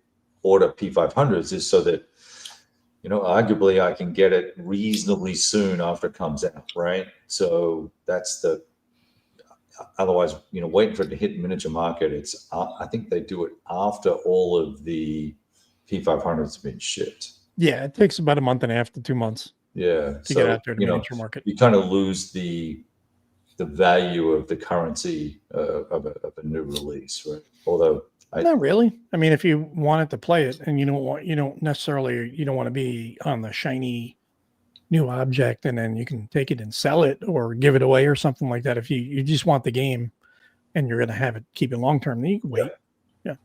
Speaker 3: order P500s is so that arguably I can get it reasonably soon after it comes out, right? So that's otherwise, waiting for it to hit Miniature Market. It's I think they do it after all of the P500s have been shipped.
Speaker 1: Yeah, it takes about a month and a half to 2 months.
Speaker 3: Yeah,
Speaker 1: to get out there to Miniature Market.
Speaker 3: You kind of lose the value of the currency of a new release, right? Although
Speaker 1: not really. I mean, if you wanted to play it and you don't want to be on the shiny new object and then you can take it and sell it or give it away or something like that. If you just want the game and you're going to have it, keep it long term, then you can wait. Yeah.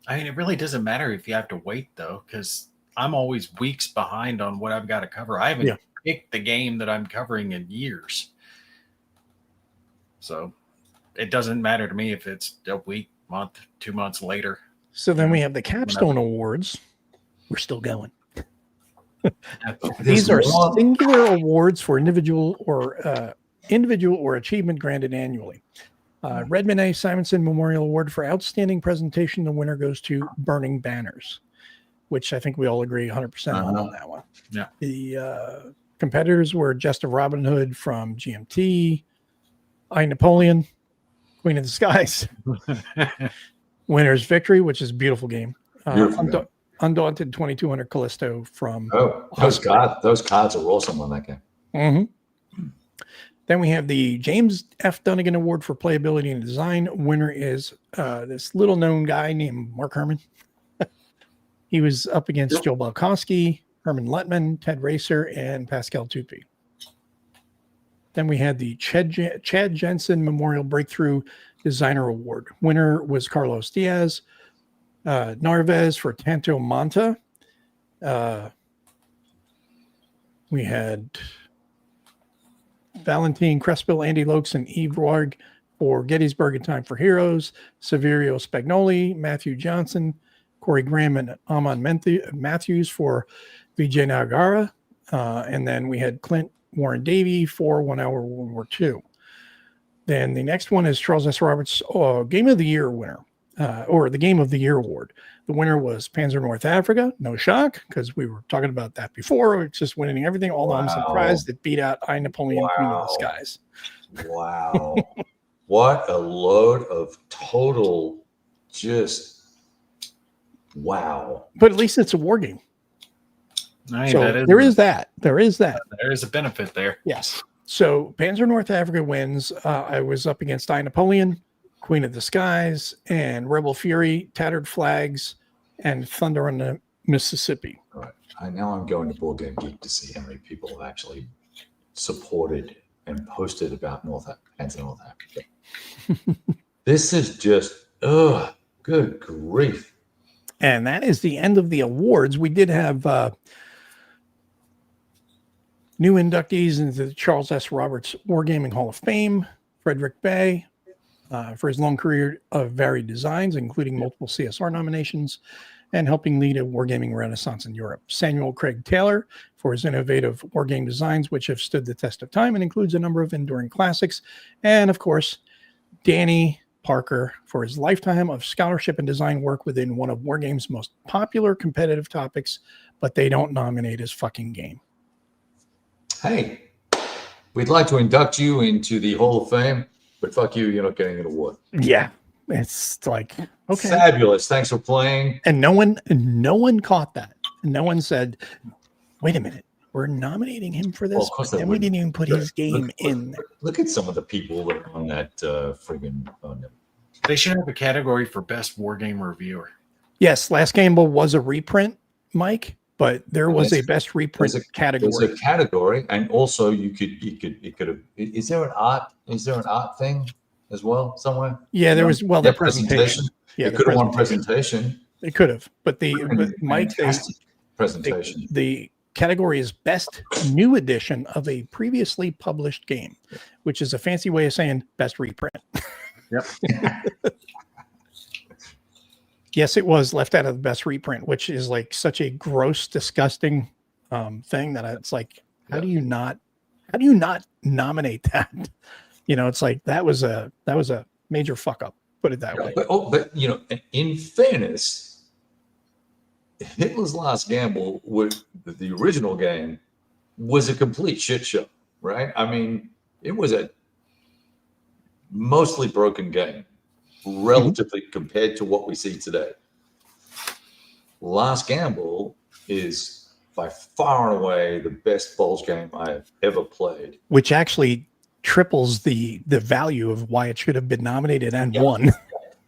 Speaker 2: I mean, it really doesn't matter if you have to wait though, because I'm always weeks behind on what I've got to cover. I haven't picked the game that I'm covering in years. So it doesn't matter to me if it's a week, month, 2 months later.
Speaker 1: So then we have the Capstone Awards. We're still going. These are singular awards for individual or achievement granted annually. Redmond A. Simonson Memorial Award for outstanding presentation. The winner goes to Burning Banners, which I think we all agree 100% on that one.
Speaker 2: Yeah.
Speaker 1: The competitors were Jest of Robin Hood from GMT, I Napoleon, Queen of the Skies, Winner's Victory, which is a beautiful game. Undaunted 2200 Callisto from
Speaker 3: those cards are awesome on that game.
Speaker 1: Mm-hmm. Then we have the James F. Dunnigan Award for Playability and Design. Winner is this little known guy named Mark Herman. He was up against Joe Balkowski, Herman Lettman, Ted Racer, and Pascal Tupi. Then we had the Chad Jensen Memorial Breakthrough Designer Award. Winner was Carlos Diaz. Narvez for Tanto Monta. We had Valentin Crespil, Andy Lokes, and Eve Roig for Gettysburg and Time for Heroes. Severio Spagnoli, Matthew Johnson, Corey Graham, and Amon Matthews for Vijay Nagara. And then we had Clint Warren Davey for 1 Hour World War II. Then the next one is Charles S. Roberts Game of the Year winner. Or the Game of the Year award. The winner was Panzer North Africa. No shock, because we were talking about that before. It's just winning everything. Although I'm surprised it beat out I Napoleon Queen of the Skies.
Speaker 3: Wow. What a load of total just wow.
Speaker 1: But at least it's a war game.
Speaker 2: So
Speaker 1: there is that. There is
Speaker 2: a benefit there.
Speaker 1: Yes. So Panzer North Africa wins. I was up against I Napoleon, Queen of the Skies, and Rebel Fury, Tattered Flags, and Thunder on the Mississippi.
Speaker 3: All right. Now I'm going to Board Game Geek to see how many people have actually supported and posted about Hands in North Africa. This is just, good grief.
Speaker 1: And that is the end of the awards. We did have new inductees into the Charles S. Roberts Wargaming Hall of Fame. Frederick Bay, for his long career of varied designs, including multiple CSR nominations and helping lead a wargaming renaissance in Europe. Samuel Craig Taylor for his innovative wargame designs, which have stood the test of time and includes a number of enduring classics. And of course, Danny Parker for his lifetime of scholarship and design work within one of Wargame's most popular competitive topics, but they don't nominate his fucking game.
Speaker 3: Hey, we'd like to induct you into the Hall of Fame, but fuck you, you're not getting an award.
Speaker 1: Yeah. It's like, okay.
Speaker 3: Fabulous. Thanks for playing.
Speaker 1: And no one caught that. No one said, wait a minute, we're nominating him for this,
Speaker 3: Well, of course
Speaker 1: but then we didn't even put his game
Speaker 3: look,
Speaker 1: in there.
Speaker 3: Look at some of the people that are on that friggin'
Speaker 2: They should have a category for best wargame reviewer.
Speaker 1: Yes, Last Gamble was a reprint, Mike, but there was a best reprint category.
Speaker 3: There's a category, and also it could have. Is there an art thing as well somewhere?
Speaker 1: Yeah, there was. Well,
Speaker 3: the
Speaker 1: the presentation. Yeah,
Speaker 3: it could have won presentation.
Speaker 1: It could have, but Mike,
Speaker 3: presentation.
Speaker 1: The category is best new edition of a previously published game, which is a fancy way of saying best reprint.
Speaker 2: Yep.
Speaker 1: Yes, it was left out of the best reprint, which is like such a gross, disgusting thing that it's like, how do you not nominate that? You know, it's like that was a major fuck up. Put it that way.
Speaker 3: But you know, in fairness, Hitler's Last Gamble, the original game, was a complete shit show, right? I mean, it was a mostly broken game, relatively compared to what we see today. Last Gamble is by far and away the best Bulge game I have ever played.
Speaker 1: Which actually triples the value of why it should have been nominated and won.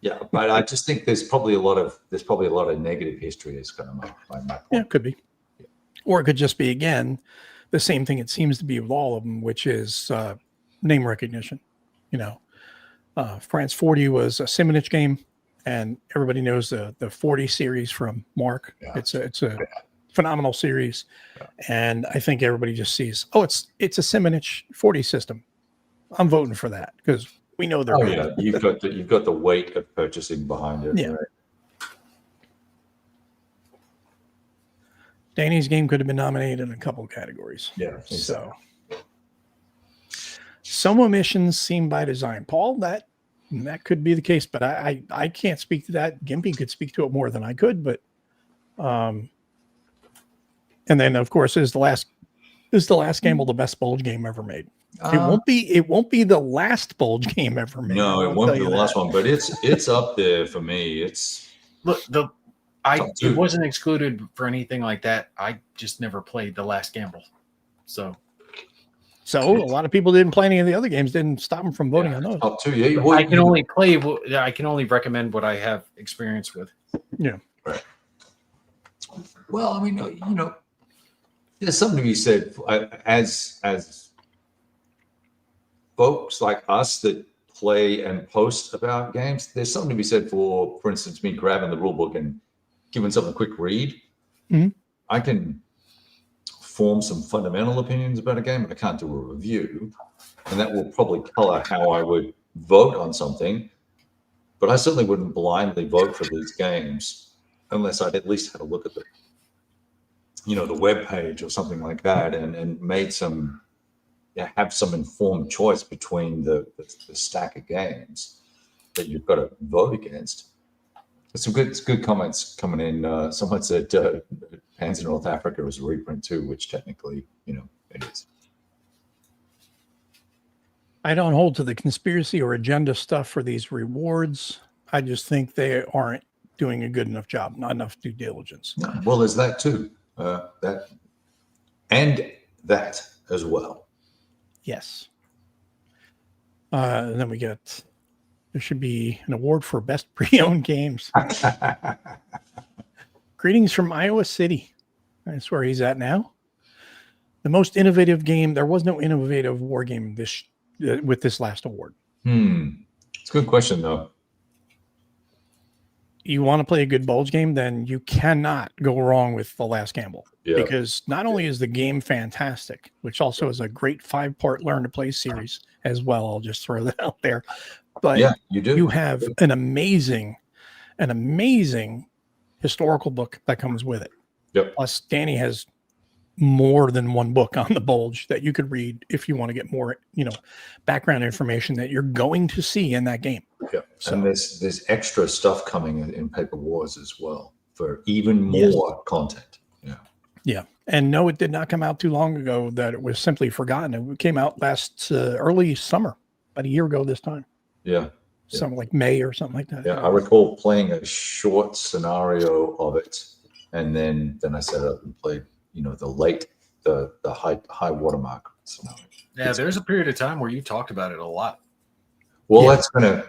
Speaker 3: Yeah, but I just think there's probably a lot of negative history that's going on by my point.
Speaker 1: Yeah, it could be. Yeah. Or it could just be, again, the same thing it seems to be with all of them, which is name recognition. You know, France 40 was a Simonich game, and everybody knows the 40 series from Mark. Yeah. It's a phenomenal series, and I think everybody just sees, oh, it's a Simonich 40 system. I'm voting for that because we know they're.
Speaker 3: Oh yeah, you've got the weight of purchasing behind it.
Speaker 1: Yeah.
Speaker 3: Right?
Speaker 1: Danny's game could have been nominated in a couple of categories.
Speaker 3: Yeah. Exactly.
Speaker 1: So. Some omissions seem by design, Paul. That could be the case, but I can't speak to that. Gimpy could speak to it more than I could, but and then of course is the last Gamble the best Bulge game ever made. It won't be the last Bulge game ever made.
Speaker 3: No, it won't be the last one, but it's up there for me. It's
Speaker 2: it wasn't excluded for anything like that. I just never played the Last Gamble, so a lot of people didn't play any of the other games. Didn't stop them from voting on those.
Speaker 3: Top two, yeah.
Speaker 2: I can only recommend what I have experience with.
Speaker 1: Yeah.
Speaker 3: Right. Well, I mean, you know, there's something to be said as folks like us that play and post about games. There's something to be said for instance, me grabbing the rule book and giving something a quick read.
Speaker 1: Mm-hmm.
Speaker 3: I can form some fundamental opinions about a game, but I can't do a review, and that will probably color how I would vote on something. But I certainly wouldn't blindly vote for these games unless I'd at least had a look at the web page or something like that, and made have some informed choice between the stack of games that you've got to vote against. Some good comments coming in. Someone said Hands in North Africa is a reprint too, which technically, it is.
Speaker 1: I don't hold to the conspiracy or agenda stuff for these rewards. I just think they aren't doing a good enough job, not enough due diligence.
Speaker 3: Well, there's that too. That as well.
Speaker 1: Yes. And then there should be an award for best pre-owned games. Greetings from Iowa City. That's where he's at now. The most innovative game. There was no innovative war game this with this last award.
Speaker 3: It's a good question, though.
Speaker 1: You want to play a good Bulge game, then you cannot go wrong with The Last Gamble.
Speaker 3: Yeah.
Speaker 1: Because not only is the game fantastic, which also is a great 5-part learn to play series as well. I'll just throw that out there. But
Speaker 3: Yeah, you do.
Speaker 1: You have an amazing historical book that comes with it.
Speaker 3: Yep.
Speaker 1: Plus, Danny has more than one book on the Bulge that you could read if you want to get more, background information that you're going to see in that game.
Speaker 3: Yeah.
Speaker 1: So,
Speaker 3: and there's extra stuff coming in Paper Wars as well for even more content. Yeah.
Speaker 1: Yeah. And no, it did not come out too long ago that it was simply forgotten. It came out last early summer, about a year ago this time.
Speaker 3: Yeah.
Speaker 1: Something like May or something like that.
Speaker 3: Yeah. I recall playing a short scenario of it, and then I set up and played, the high watermark scenario.
Speaker 2: Yeah, there's a period of time where you talked about it a lot.
Speaker 3: Well, that's gonna,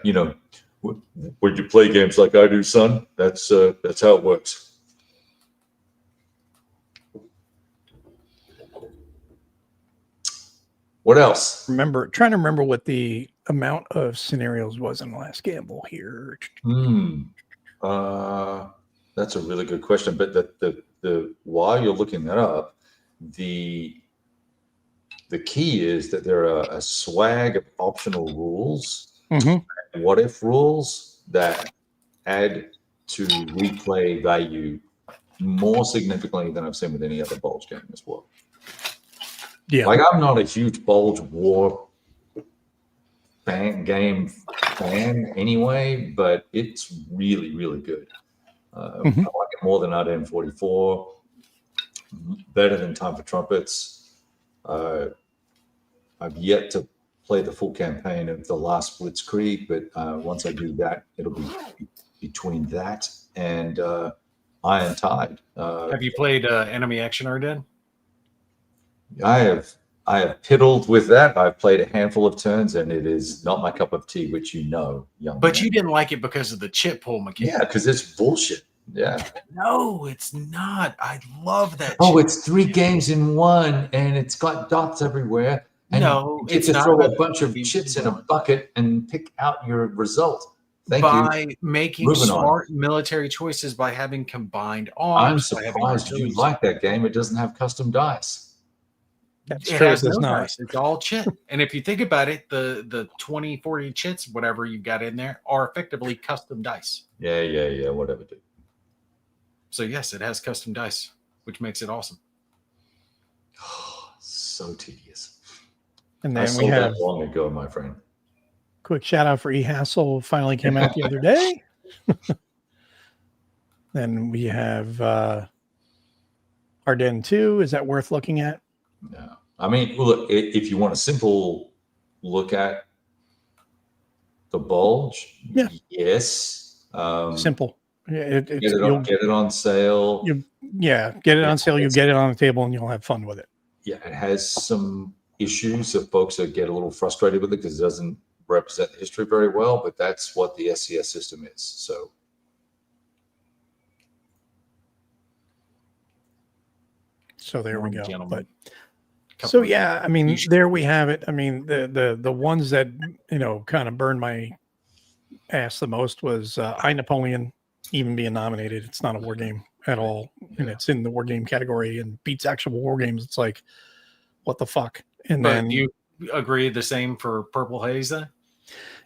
Speaker 3: would you play games like I do, son? That's how it works. What else?
Speaker 1: Trying to remember what the amount of scenarios was in The Last Gamble here.
Speaker 3: That's a really good question. But the while you're looking that up, the key is that there are a swag of optional rules, what if rules that add to replay value more significantly than I've seen with any other Bulge game as well.
Speaker 1: Yeah.
Speaker 3: Like, I'm not a huge Bulge War game fan anyway, but it's really, really good. I like it more than Ardennes 44, better than Time for Trumpets. I've yet to play the full campaign of the last Blitzkrieg, but once I do that, it'll be between that and Iron Tide.
Speaker 2: Have you played Enemy Action Ardennes?
Speaker 3: I have piddled with that. I've played a handful of turns, and it is not my cup of tea, which young
Speaker 2: But
Speaker 3: man.
Speaker 2: you didn't like it because of the chip pull mechanic.
Speaker 3: Yeah, because it's bullshit. Yeah.
Speaker 2: No, it's not. I love that.
Speaker 3: Oh,
Speaker 2: chip.
Speaker 3: it's 3 games in one, and it's got dots everywhere. And
Speaker 2: No,
Speaker 3: you get
Speaker 2: it's
Speaker 3: to
Speaker 2: not
Speaker 3: throw a
Speaker 2: about
Speaker 3: bunch of
Speaker 2: the
Speaker 3: chips in a
Speaker 2: one.
Speaker 3: bucket and pick out your result. Thank you.
Speaker 2: By making
Speaker 3: Moving on.
Speaker 2: smart military choices, by having combined
Speaker 3: I'm
Speaker 2: arms. by having
Speaker 3: surprised you
Speaker 2: artillery.
Speaker 3: like that game. It doesn't have custom dice.
Speaker 1: That's
Speaker 2: It
Speaker 1: true.
Speaker 2: has
Speaker 1: It does
Speaker 2: no
Speaker 1: not.
Speaker 2: dice. It's all chit. And if you think about it, the 20, 40 chits, whatever you've got in there, are effectively custom dice.
Speaker 3: Yeah, whatever, dude.
Speaker 2: So yes, it has custom dice, which makes it awesome.
Speaker 3: So tedious.
Speaker 1: And
Speaker 3: I
Speaker 1: then we
Speaker 3: sold
Speaker 1: have
Speaker 3: that long ago, my friend.
Speaker 1: quick shout out for eHassle. Finally came out the other day. Then we have Ardennes 2. Is that worth looking at?
Speaker 3: No. I mean, look, if you want a simple look at the Bulge, yes.
Speaker 1: Simple.
Speaker 3: Get it on sale.
Speaker 1: Get it on sale. You get it on the table, and you'll have fun with it.
Speaker 3: Yeah, it has some issues of folks that get a little frustrated with it because it doesn't represent the history very well, but that's what the SCS system is.
Speaker 1: So there we go.
Speaker 2: Gentlemen.
Speaker 1: But so yeah, I mean, there we have it. I mean, the ones that kind of burned my ass the most was I Napoleon even being nominated. It's not a war game at all, and it's in the war game category and beats actual war games. It's like, what the fuck? And
Speaker 2: But
Speaker 1: then
Speaker 2: you agree the same for Purple Haze then?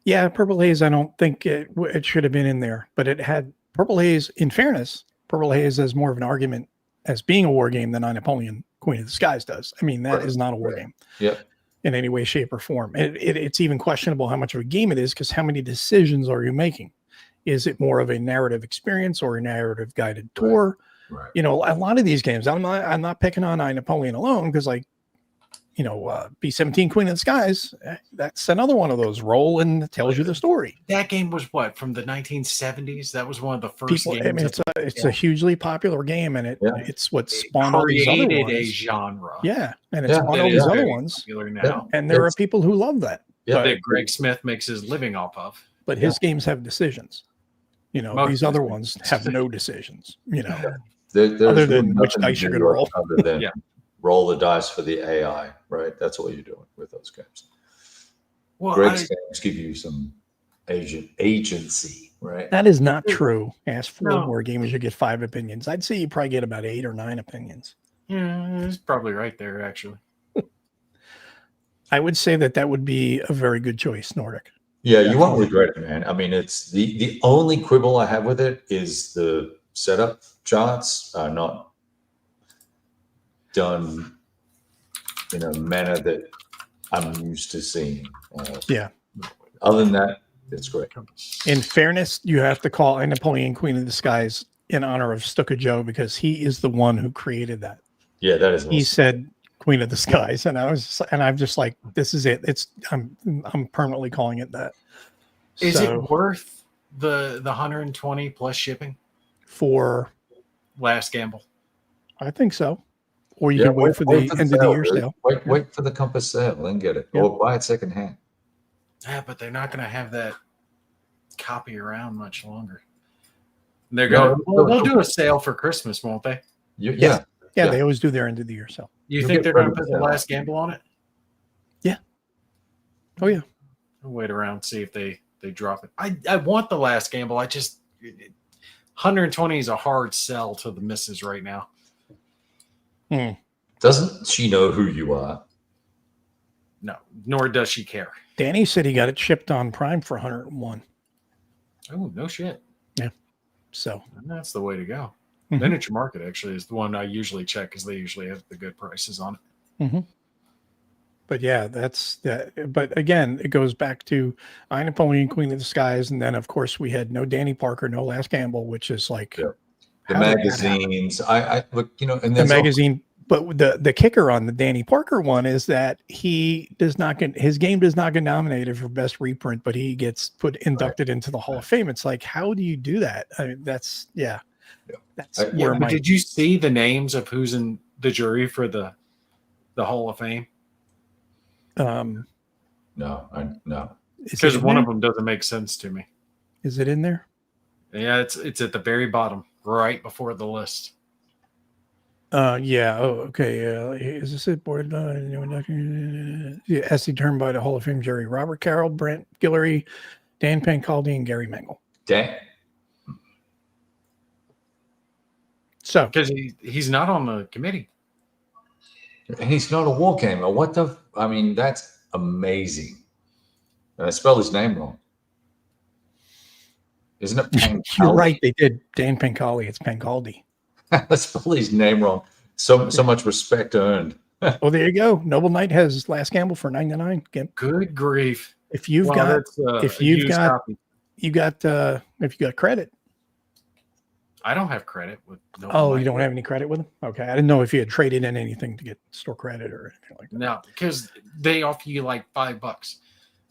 Speaker 1: yeah, Purple Haze. I don't think it should have been in there, but it had Purple Haze. In fairness, Purple Haze has more of an argument as being a war game than I Napoleon Queen of the Skies does. I mean, that is not a war game.
Speaker 3: Yep.
Speaker 1: In any way, shape, or form. It's even questionable how much of a game it is, because how many decisions are you making? Is it more of a narrative experience or a narrative guided tour?
Speaker 3: Right.
Speaker 1: A lot of these games, I'm not picking on I Napoleon alone, because B-17 Queen of the Skies, that's another one of those. Roll and tells you the story.
Speaker 2: That game was what, from the 1970s? That was one of the first games.
Speaker 1: I mean, it's a hugely popular game, and it's what spawned all these other
Speaker 2: created
Speaker 1: ones.
Speaker 2: a genre.
Speaker 1: Yeah, and it's spawned
Speaker 2: That
Speaker 1: all
Speaker 2: is
Speaker 1: these other
Speaker 2: very
Speaker 1: ones.
Speaker 2: popular now.
Speaker 1: And there are people who love that.
Speaker 3: Yeah.
Speaker 2: That Greg Smith makes his living off of.
Speaker 1: But his games have decisions.
Speaker 2: Most
Speaker 1: These
Speaker 2: of
Speaker 1: other
Speaker 2: his
Speaker 1: ones have no decisions.
Speaker 3: There's
Speaker 1: other
Speaker 3: really
Speaker 1: than which
Speaker 3: nothing
Speaker 1: dice
Speaker 3: to
Speaker 1: you're
Speaker 3: do
Speaker 1: going to roll.
Speaker 3: other than
Speaker 2: Yeah.
Speaker 3: roll the dice for the AI, right? That's what you're doing with those games.
Speaker 2: Well,
Speaker 3: Greg's games give you some agency, right?
Speaker 1: That is not true. Ask 4
Speaker 2: No.
Speaker 1: Wargamers, you get 5 opinions. I'd say you probably get about 8 or 9 opinions.
Speaker 2: yeah, it's probably right there, actually.
Speaker 1: I would say that would be a very good choice, Nordic.
Speaker 3: Yeah, you won't regret it, man. I mean, it's the only quibble I have with it is the setup charts are not done in a manner that I'm used to seeing.
Speaker 1: Yeah.
Speaker 3: Other than that, it's great.
Speaker 1: In fairness, you have to call a Napoleon Queen of the Skies in honor of Stuka Joe because he is the one who created that.
Speaker 3: Yeah, that is.
Speaker 1: He
Speaker 3: awesome.
Speaker 1: said Queen of the Skies, and I'm just like, this is it. I'm permanently calling it that.
Speaker 2: Is it worth the 120 plus shipping
Speaker 1: for
Speaker 2: last gamble?
Speaker 1: I think so. Or you can wait for the end of the year sale.
Speaker 3: Wait for the Compass sale, then get it, or buy it secondhand.
Speaker 2: Yeah, but they're not going to have that copy around much longer. They're going to they'll do a sale for Christmas, won't they?
Speaker 1: Yeah, they always do their end of the year sale.
Speaker 2: You think they're going to put the last gamble on it?
Speaker 1: Yeah. Oh yeah.
Speaker 2: I'll wait around, see if they drop it. I want the last gamble. 120 is a hard sell to the missus right now.
Speaker 3: Doesn't she know who you are?
Speaker 2: No, nor does she care.
Speaker 1: Danny said he got it shipped on Prime for 101.
Speaker 2: Oh, no shit.
Speaker 1: Yeah. So
Speaker 2: and that's the way to go.
Speaker 1: Mm-hmm.
Speaker 2: Miniature Market actually is the one I usually check because they usually have the good prices on it.
Speaker 1: Mm-hmm. But yeah, that's that. But again, it goes back to I Napoleon Queen of the Skies, and then of course we had no Danny Parker, no Last Gamble, which is like
Speaker 3: the magazines. I look, and
Speaker 1: the magazine. But the kicker on the Danny Parker one is that his game does not get nominated for best reprint, but he gets inducted into the Hall of Fame. It's like, how do you do that? I mean, that's where
Speaker 2: but did you see the names of who's in the jury for the Hall of Fame?
Speaker 3: No.
Speaker 2: Because one of them doesn't make sense to me.
Speaker 1: Is it in there?
Speaker 2: Yeah, it's at the very bottom, right before the list.
Speaker 1: Yeah. Oh, okay. Is this it? Board as determined by the Hall of Fame jury: Robert Carroll, Brent Guillory, Dan Pancaldi, and Gary Mengel.
Speaker 3: Dan.
Speaker 1: So,
Speaker 2: because he's not on the committee,
Speaker 3: and he's not a wargamer. What the? I mean, that's amazing. And I spelled his name wrong. Isn't it Pancaldi?
Speaker 1: You're right. They did. Dan Pancaldi. It's Pancaldi.
Speaker 3: I spelled his name wrong. So much respect earned.
Speaker 1: Oh, there you go. Noble Knight has Last Gamble for $99.
Speaker 2: Good grief!
Speaker 1: If you've got credit.
Speaker 2: I don't have credit with Noble
Speaker 1: Oh,
Speaker 2: Knight.
Speaker 1: you don't have any credit with them? Okay. I didn't know if you had traded in anything to get store credit or anything like that.
Speaker 2: No, because they offer you like $5.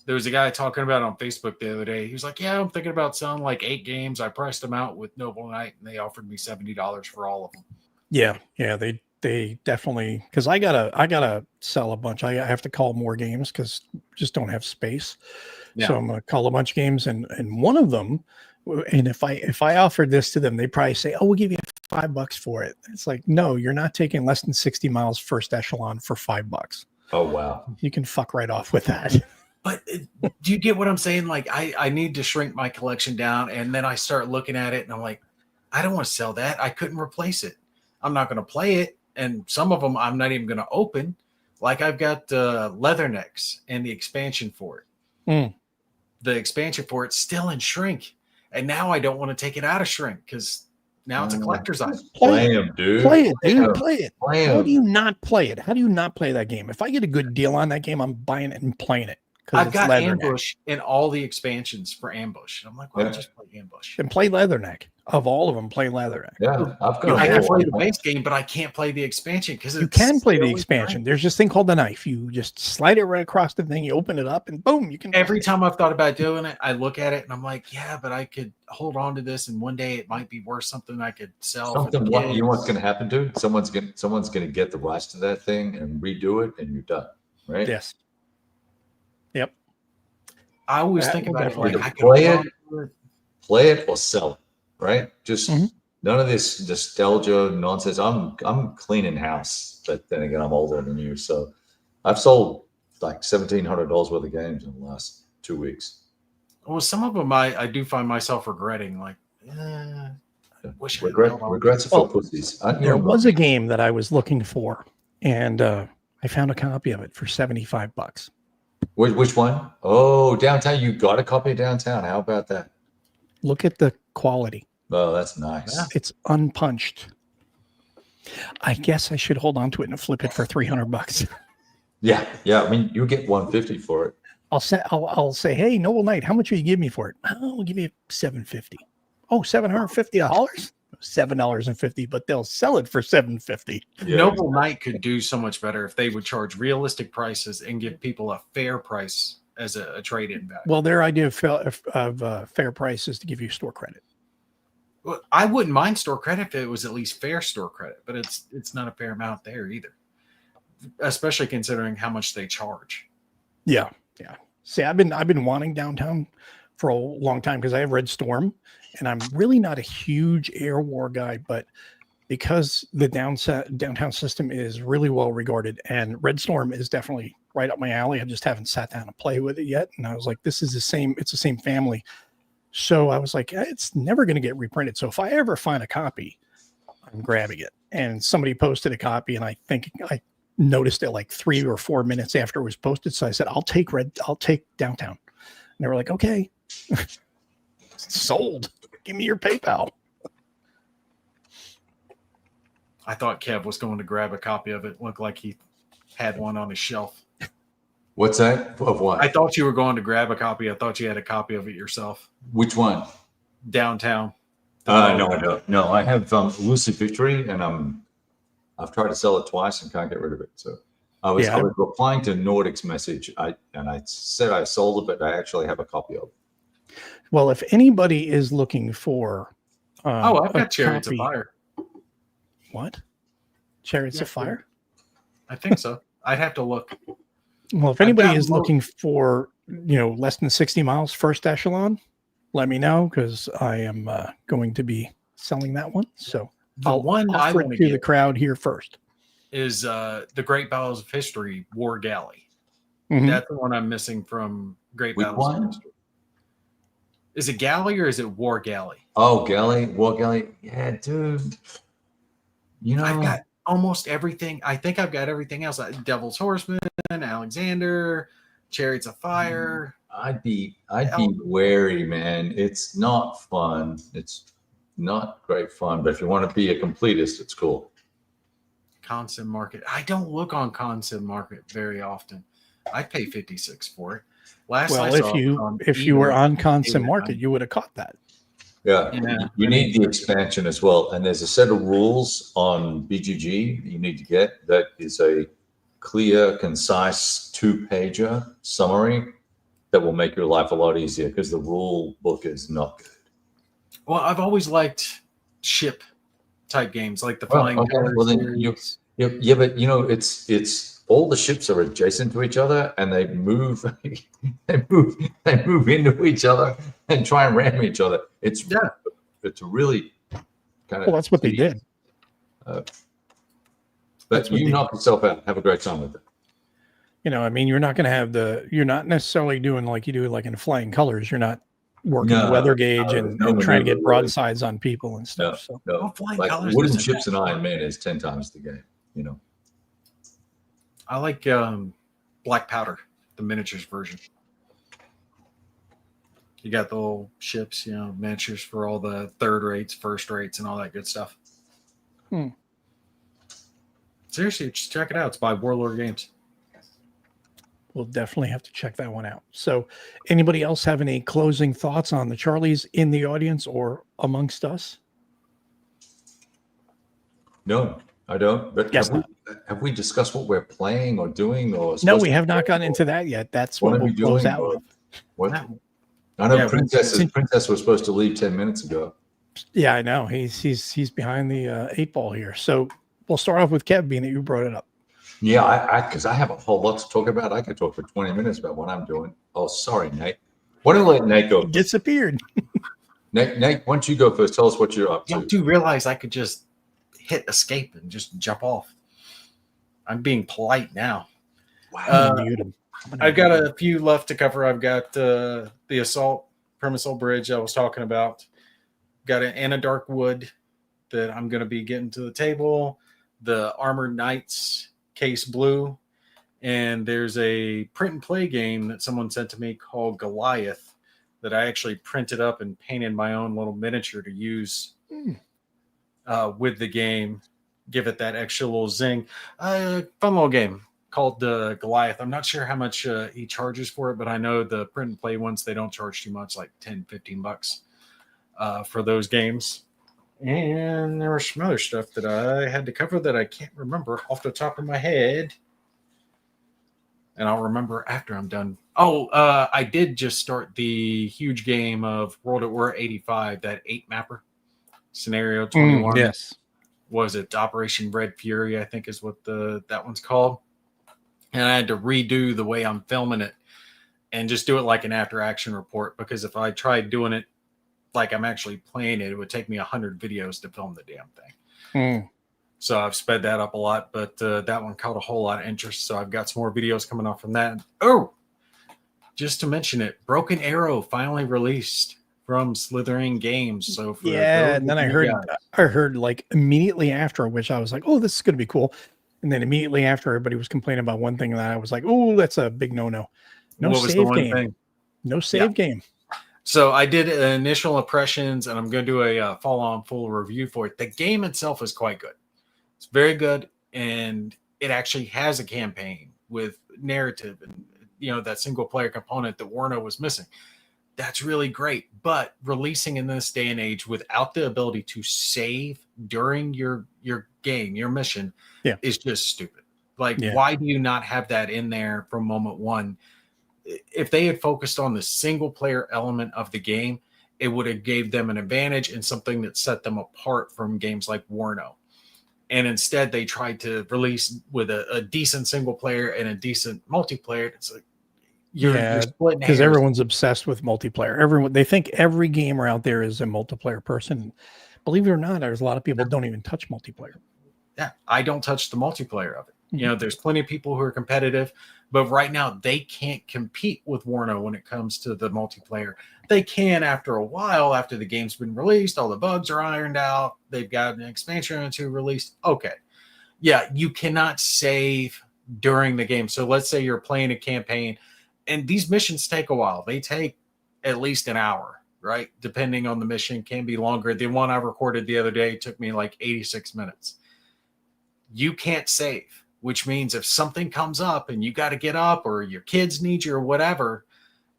Speaker 2: There was a guy talking about it on Facebook the other day. He was like, yeah, I'm thinking about selling like 8 games. I priced them out with Noble Knight and they offered me $70 for all of them.
Speaker 1: Yeah. They definitely, because I gotta sell a bunch. I have to call more games because just don't have space. Yeah. So I'm gonna call a bunch of games, and one of them, and if I offered this to them, they probably say, oh, we'll give you $5 for it. It's like, no, you're not taking less than 60 miles first echelon for $5.
Speaker 3: Oh wow.
Speaker 1: You can fuck right off with that.
Speaker 2: But do you get what I'm saying? Like I need to shrink my collection down, and then I start looking at it and I'm like, I don't want to sell that. I couldn't replace it. I'm not going to play it. And some of them I'm not even going to open. Like I've got Leathernecks and the expansion for it. The expansion for it's still in shrink. And now I don't want to take it out of shrink because now it's a collector's item.
Speaker 3: Play him, dude.
Speaker 1: Play it, dude. Play it.
Speaker 3: Play
Speaker 1: How do you not play it? How do you not play that game? If I get a good deal on that game, I'm buying it and playing it.
Speaker 2: I've got Ambush in all the expansions for Ambush. I'm like, well, I'll just play Ambush.
Speaker 1: And play Leatherneck. Of all of them, play Leatherneck.
Speaker 3: Yeah,
Speaker 2: I can play the base game, but I can't play the expansion because
Speaker 1: you can play the expansion. There's this thing called the knife. You just slide it right across the thing. You open it up, and boom, you can.
Speaker 2: Every time I've thought about doing it, I look at it and I'm like, yeah, but I could hold on to this, and one day it might be worth something I could sell.
Speaker 3: Something. You know what's going to happen, dude? Someone's going to get the rights to that thing and redo it, and you're done. Right?
Speaker 1: Yes. Yep.
Speaker 2: I was thinking about it. Like, I
Speaker 3: play it or sell it, right? Just None of this nostalgia nonsense. I'm cleaning house, but then again, I'm older than you, so I've sold like $1,700 worth of games in the last 2 weeks.
Speaker 2: Well, some of them I do find myself regretting. Like, wish I had held on.
Speaker 3: Regrets are for pussies.
Speaker 1: There was a game that I was looking for, and I found a copy of it for $75.
Speaker 3: Which one? Oh, Downtown. You got a copy of Downtown. How about that?
Speaker 1: Look at the quality.
Speaker 3: Oh, that's nice.
Speaker 2: Yeah.
Speaker 1: It's unpunched. I guess I should hold on to it and flip it for $300.
Speaker 3: Yeah. I mean, you get $150 for it.
Speaker 1: I'll say, hey, Noble Knight, how much will you give me for it? I'll give you $750. Oh, $750? $7.50, but they'll sell it for $750.
Speaker 3: Yeah.
Speaker 2: Noble Knight could do so much better if they would charge realistic prices and give people a fair price as a trade-in value.
Speaker 1: Well, their idea of fair price is to give you store credit.
Speaker 2: Well, I wouldn't mind store credit if it was at least fair store credit, but it's not a fair amount there either, especially considering how much they charge.
Speaker 1: Yeah. See, I've been wanting Downtown for a long time because I have Red Storm, and I'm really not a huge Air War guy, but because the downtown system is really well regarded, and Red Storm is definitely right up my alley. I just haven't sat down and play with it yet, and I was like, it's the same family. So I was like, it's never going to get reprinted. So if I ever find a copy, I'm grabbing it. And somebody posted a copy, and I think I noticed it like 3 or 4 minutes after it was posted. So I said, I'll take Downtown. And they were like, okay, sold. Give me your PayPal.
Speaker 2: I thought Kev was going to grab a copy of it. Looked like he had one on his shelf.
Speaker 3: What's that? Of what?
Speaker 2: I thought you were going to grab a copy. I thought you had a copy of it yourself.
Speaker 3: Which one?
Speaker 2: Downtown.
Speaker 3: No, I don't. No, I have Lucid Victory, and I've tried to sell it twice and can't get rid of it. So I was replying to Nordic's message, I said I sold it, but I actually have a copy of it.
Speaker 1: Well, if anybody is looking for,
Speaker 2: I've got Chariots of Fire.
Speaker 1: What? Chariots of Fire?
Speaker 2: I think so. I'd have to look.
Speaker 1: Well, if anybody is looking for, less than 60 miles first echelon, let me know, because I am going to be selling that one. So
Speaker 2: I'll offer it
Speaker 1: to the crowd here first.
Speaker 2: Is the Great Battles of History War Galley.
Speaker 1: Mm-hmm.
Speaker 2: That's the one I'm missing from Great
Speaker 3: Which
Speaker 2: Battles
Speaker 3: one?
Speaker 2: of History. Is it Galley or is it War Galley?
Speaker 3: Oh, Galley, War Galley. Yeah, dude.
Speaker 2: I've got almost everything. I think I've got everything else. Devil's Horseman, Alexander, Chariots of Fire.
Speaker 3: I'd be wary, man. It's not fun. It's not great fun. But if you want to be a completist, it's cool.
Speaker 2: Consim Market. I don't look on Consim Market very often. I pay $56 for it.
Speaker 1: If you were on Consim Market, you would have caught that.
Speaker 3: Yeah. You need the expansion as well. And there's a set of rules on BGG that you need to get. That is a clear, concise 2-pager summary that will make your life a lot easier, because the rule book is not good.
Speaker 2: Well, I've always liked ship type games like the Flying Colors.
Speaker 3: Well, then but it's all the ships are adjacent to each other, and they move they move into each other and try and ram each other. It's really kind of,
Speaker 1: well, that's what they did.
Speaker 3: But you knock yourself out. Have a great time with it.
Speaker 1: You're not going to have you're not necessarily doing like you do like in Flying Colors. You're not working the weather gauge and trying to get broadsides on people and stuff.
Speaker 3: Like wooden ships and Iron Man is 10 times the game.
Speaker 2: I like Black Powder, the miniatures version. You got the little ships, miniatures for all the third rates, first rates, and all that good stuff. Seriously, just check it out. It's by Warlord Games.
Speaker 1: We'll definitely have to check that one out. So anybody else have any closing thoughts on the Charlies in the audience or amongst us?
Speaker 3: No, I don't. But have we discussed what we're playing or doing? No,
Speaker 1: we have not gotten into that yet. That's what we'll close out with.
Speaker 3: What? I know Princess was supposed to leave 10 minutes ago.
Speaker 1: Yeah, I know. He's behind the 8 ball here. So we'll start off with Kev, being that you brought it up.
Speaker 3: Yeah, because I have a whole lot to talk about. I could talk for 20 minutes about what I'm doing. Oh, sorry, Nate. Why don't I let Nate go?
Speaker 1: He disappeared.
Speaker 3: Nate, why don't you go first? Tell us what you're up
Speaker 2: Y'all
Speaker 3: to.
Speaker 2: do realize I could just hit escape and just jump off. I'm being polite now.
Speaker 1: I'm gonna mute him.
Speaker 2: I've got a few left to cover. I've got the assault premisal bridge I was talking about. Got an Anna Dark Wood that I'm going to be getting to the table. The Armored Knights Case Blue. And there's a print and play game that someone sent to me called Goliath that I actually printed up and painted my own little miniature to use with the game. Give it that extra little zing. Fun little game called Goliath. I'm not sure how much he charges for it, but I know the print and play ones, they don't charge too much, like 10, 15 bucks for those games. And there was some other stuff that I had to cover that I can't remember off the top of my head. And I'll remember after I'm done. I did just start the huge game of World at War 85, that 8-mapper. Scenario 21.
Speaker 1: Yes.
Speaker 2: Was it Operation Red Fury, I think is what that one's called. And I had to redo the way I'm filming it and just do it like an after-action report, because if I tried doing it like I'm actually playing it, it would take me 100 videos to film the damn thing. So I've sped that up a lot, but that one caught a whole lot of interest. So I've got some more videos coming off from that. Oh, just to mention it, Broken Arrow finally released from Slithering Games. So for
Speaker 1: and then I heard like immediately after, which I was like, oh, this is going to be cool. And then immediately after, everybody was complaining about one thing that I was like, oh, that's a big no-no. No save game. No save game.
Speaker 2: So I did initial impressions, and I'm going to do a full review for it. The game itself is quite good. It's very good, and it actually has a campaign with narrative and that single player component that Warno was missing. That's really great, but releasing in this day and age without the ability to save during your game, your mission, is just stupid. Why do you not have that in there from moment one? If they had focused on the single player element of the game, it would have gave them an advantage and something that set them apart from games like Warno. And instead they tried to release with a decent single player and a decent multiplayer. It's like you're splitting
Speaker 1: because
Speaker 2: hairs.
Speaker 1: everyone's obsessed with multiplayer. They think every gamer out there is a multiplayer person. Believe it or not, there's a lot of people don't even touch multiplayer.
Speaker 2: Yeah, I don't touch the multiplayer of it. There's plenty of people who are competitive, but right now they can't compete with Warno when it comes to the multiplayer. They can after a while, after the game's been released, all the bugs are ironed out, they've got an expansion or two released. Okay. Yeah, you cannot save during the game. So let's say you're playing a campaign, and these missions take a while. They take at least an hour, right? Depending on the mission, can be longer. The one I recorded the other day took me like 86 minutes. You can't save, which means if something comes up and you got to get up or your kids need you or whatever,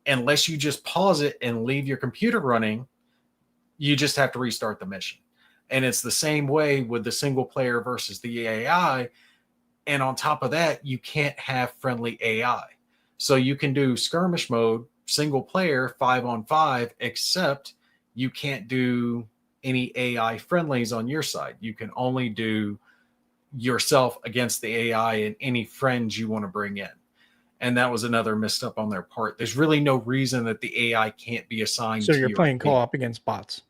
Speaker 2: unless you just pause it and leave your computer running, you just have to restart the mission. And it's the same way with the single player versus the AI. And on top of that, you can't have friendly AI. So you can do skirmish mode, single player, 5-on-5, except you can't do any AI friendlies on your side. You can only do yourself against the AI and any friends you want to bring in. And that was another misstep on their part. There's really no reason that the AI can't be assigned.
Speaker 1: So you're playing co-op against bots.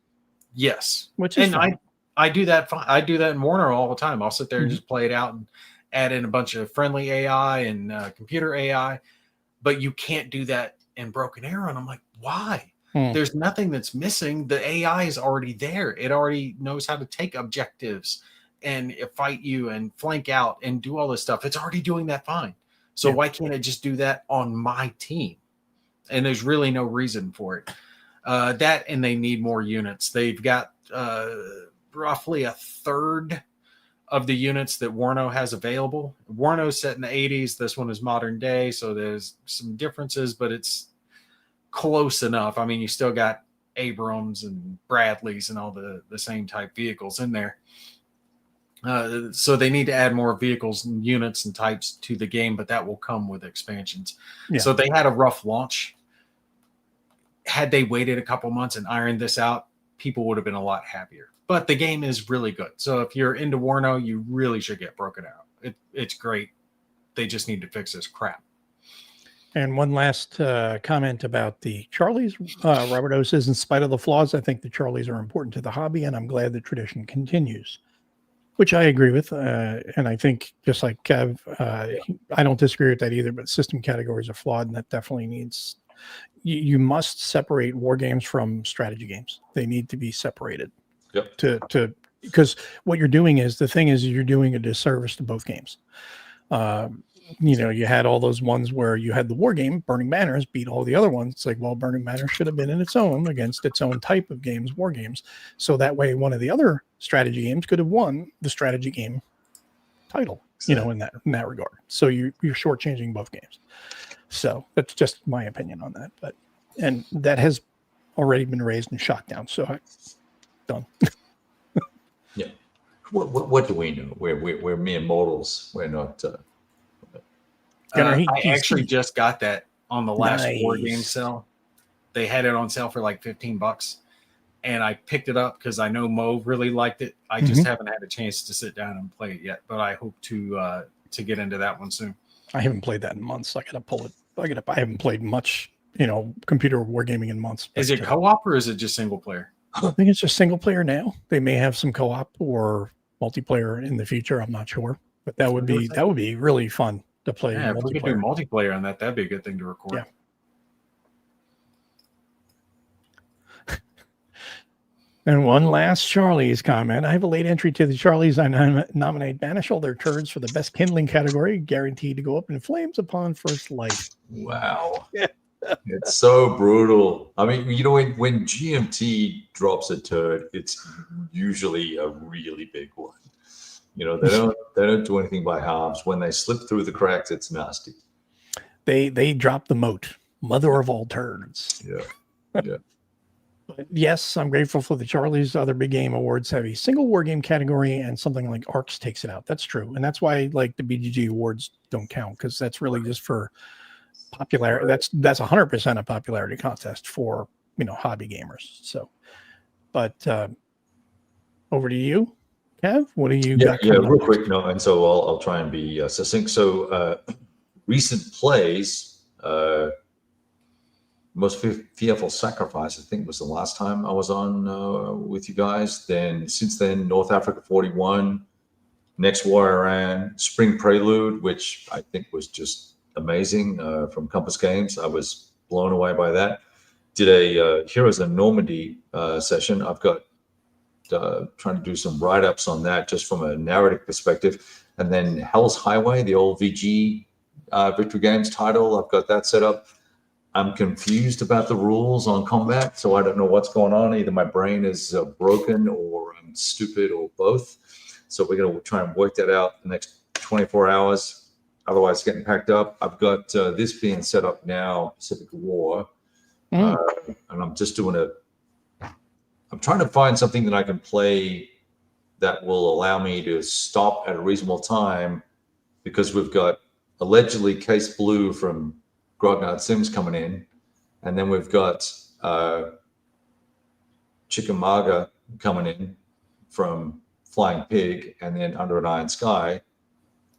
Speaker 2: Yes.
Speaker 1: Which is fine.
Speaker 2: I do that. I do that in Warner all the time. I'll sit there and just play it out and add in a bunch of friendly AI and computer AI, but you can't do that in Broken Arrow. And I'm like, why? There's nothing that's missing. The AI is already there. It already knows how to take objectives and fight you and flank out and do all this stuff. It's already doing that fine. So why can't it just do that on my team? And there's really no reason for it. That, and they need more units. They've got roughly a third of the units that Warno has available. Warno's set in the 80s. This one is modern day. So there's some differences, but it's close enough. I mean, you still got Abrams and Bradleys and all the same type vehicles in there. So they need to add more vehicles and units and types to the game, but that will come with expansions. So they had a rough launch. Had they waited a couple months and ironed this out, people would have been a lot happier. But the game is really good. So if you're into Warno, you really should get Broken Arrow. It's great. They just need to fix this crap.
Speaker 1: And one last comment about the Charlies. Robert O says, in spite of the flaws, I think the Charlies are important to the hobby, and I'm glad the tradition continues, which I agree with. And I think, just like Kev, I don't disagree with that either, but system categories are flawed, and that definitely needs, you must separate war games from strategy games. They need to be separated.
Speaker 3: Yep.
Speaker 1: Because what you're doing is, the thing is, you're doing a disservice to both games. You had all those ones where you had the war game, Burning Banners, beat all the other ones. It's like, well, Burning Banners should have been in its own against its own type of games, war games. So that way, one of the other strategy games could have won the strategy game title, in that regard. So you're shortchanging both games. So that's just my opinion on that. And that has already been raised and shot down. So done.
Speaker 3: Yeah. What do we know? We're mere mortals. We're not.
Speaker 2: I actually just got that on the last war game
Speaker 1: Nice.
Speaker 2: sale. They had it on sale for like $15, and I picked it up because I know Mo really liked it. I just haven't had a chance to sit down and play it yet, but I hope to get into that one soon.
Speaker 1: I haven't played that in months. I gotta pull it. I haven't played much, computer wargaming in months.
Speaker 2: Is it co-op or is it just single player?
Speaker 1: I think it's just single player now. They may have some co-op or multiplayer in the future. I'm not sure, but that would be really fun to play.
Speaker 2: Yeah, if we could do multiplayer on that, that'd be a good thing to record.
Speaker 1: Yeah. And one last Charlie's comment. I have a late entry to the Charlie's. I nominate Banish all their turds for the best kindling category, guaranteed to go up in flames upon first light.
Speaker 3: Wow.
Speaker 1: Yeah.
Speaker 3: It's so brutal. I mean, when GMT drops a turd, it's usually a really big one. They don't do anything by halves. When they slip through the cracks, it's nasty.
Speaker 1: They drop the moat, mother of all turds.
Speaker 3: Yeah.
Speaker 1: But yes, I'm grateful for the Charlie's. Other big game awards have a single war game category, and something like Arcs takes it out. That's true, and that's why the BGG awards don't count, because that's really just for popularity. That's 100% a popularity contest for hobby gamers. So, but over to you, Kev. What do you got?
Speaker 3: Yeah, real quick. No, and so I'll try and be succinct. So recent plays. Most Fearful Sacrifice, I think, was the last time I was on with you guys. Then since then, North Africa 41, Next War Iran, Spring Prelude, which I think was just amazing from Compass Games. I was blown away by that. Did a Heroes of Normandy session. I've got trying to do some write-ups on that just from a narrative perspective. And then Hell's Highway, the old VG Victory Games title, I've got that set up. I'm confused about the rules on combat, so I don't know what's going on. Either my brain is broken or I'm stupid or both. So we're going to try and work that out the next 24 hours. Otherwise, getting packed up. I've got this being set up now, Pacific War. And I'm just doing I'm trying to find something that I can play that will allow me to stop at a reasonable time, because we've got allegedly Case Blue from Grognard Sims coming in, and then we've got Chickamauga coming in from Flying Pig, and then Under an Iron Sky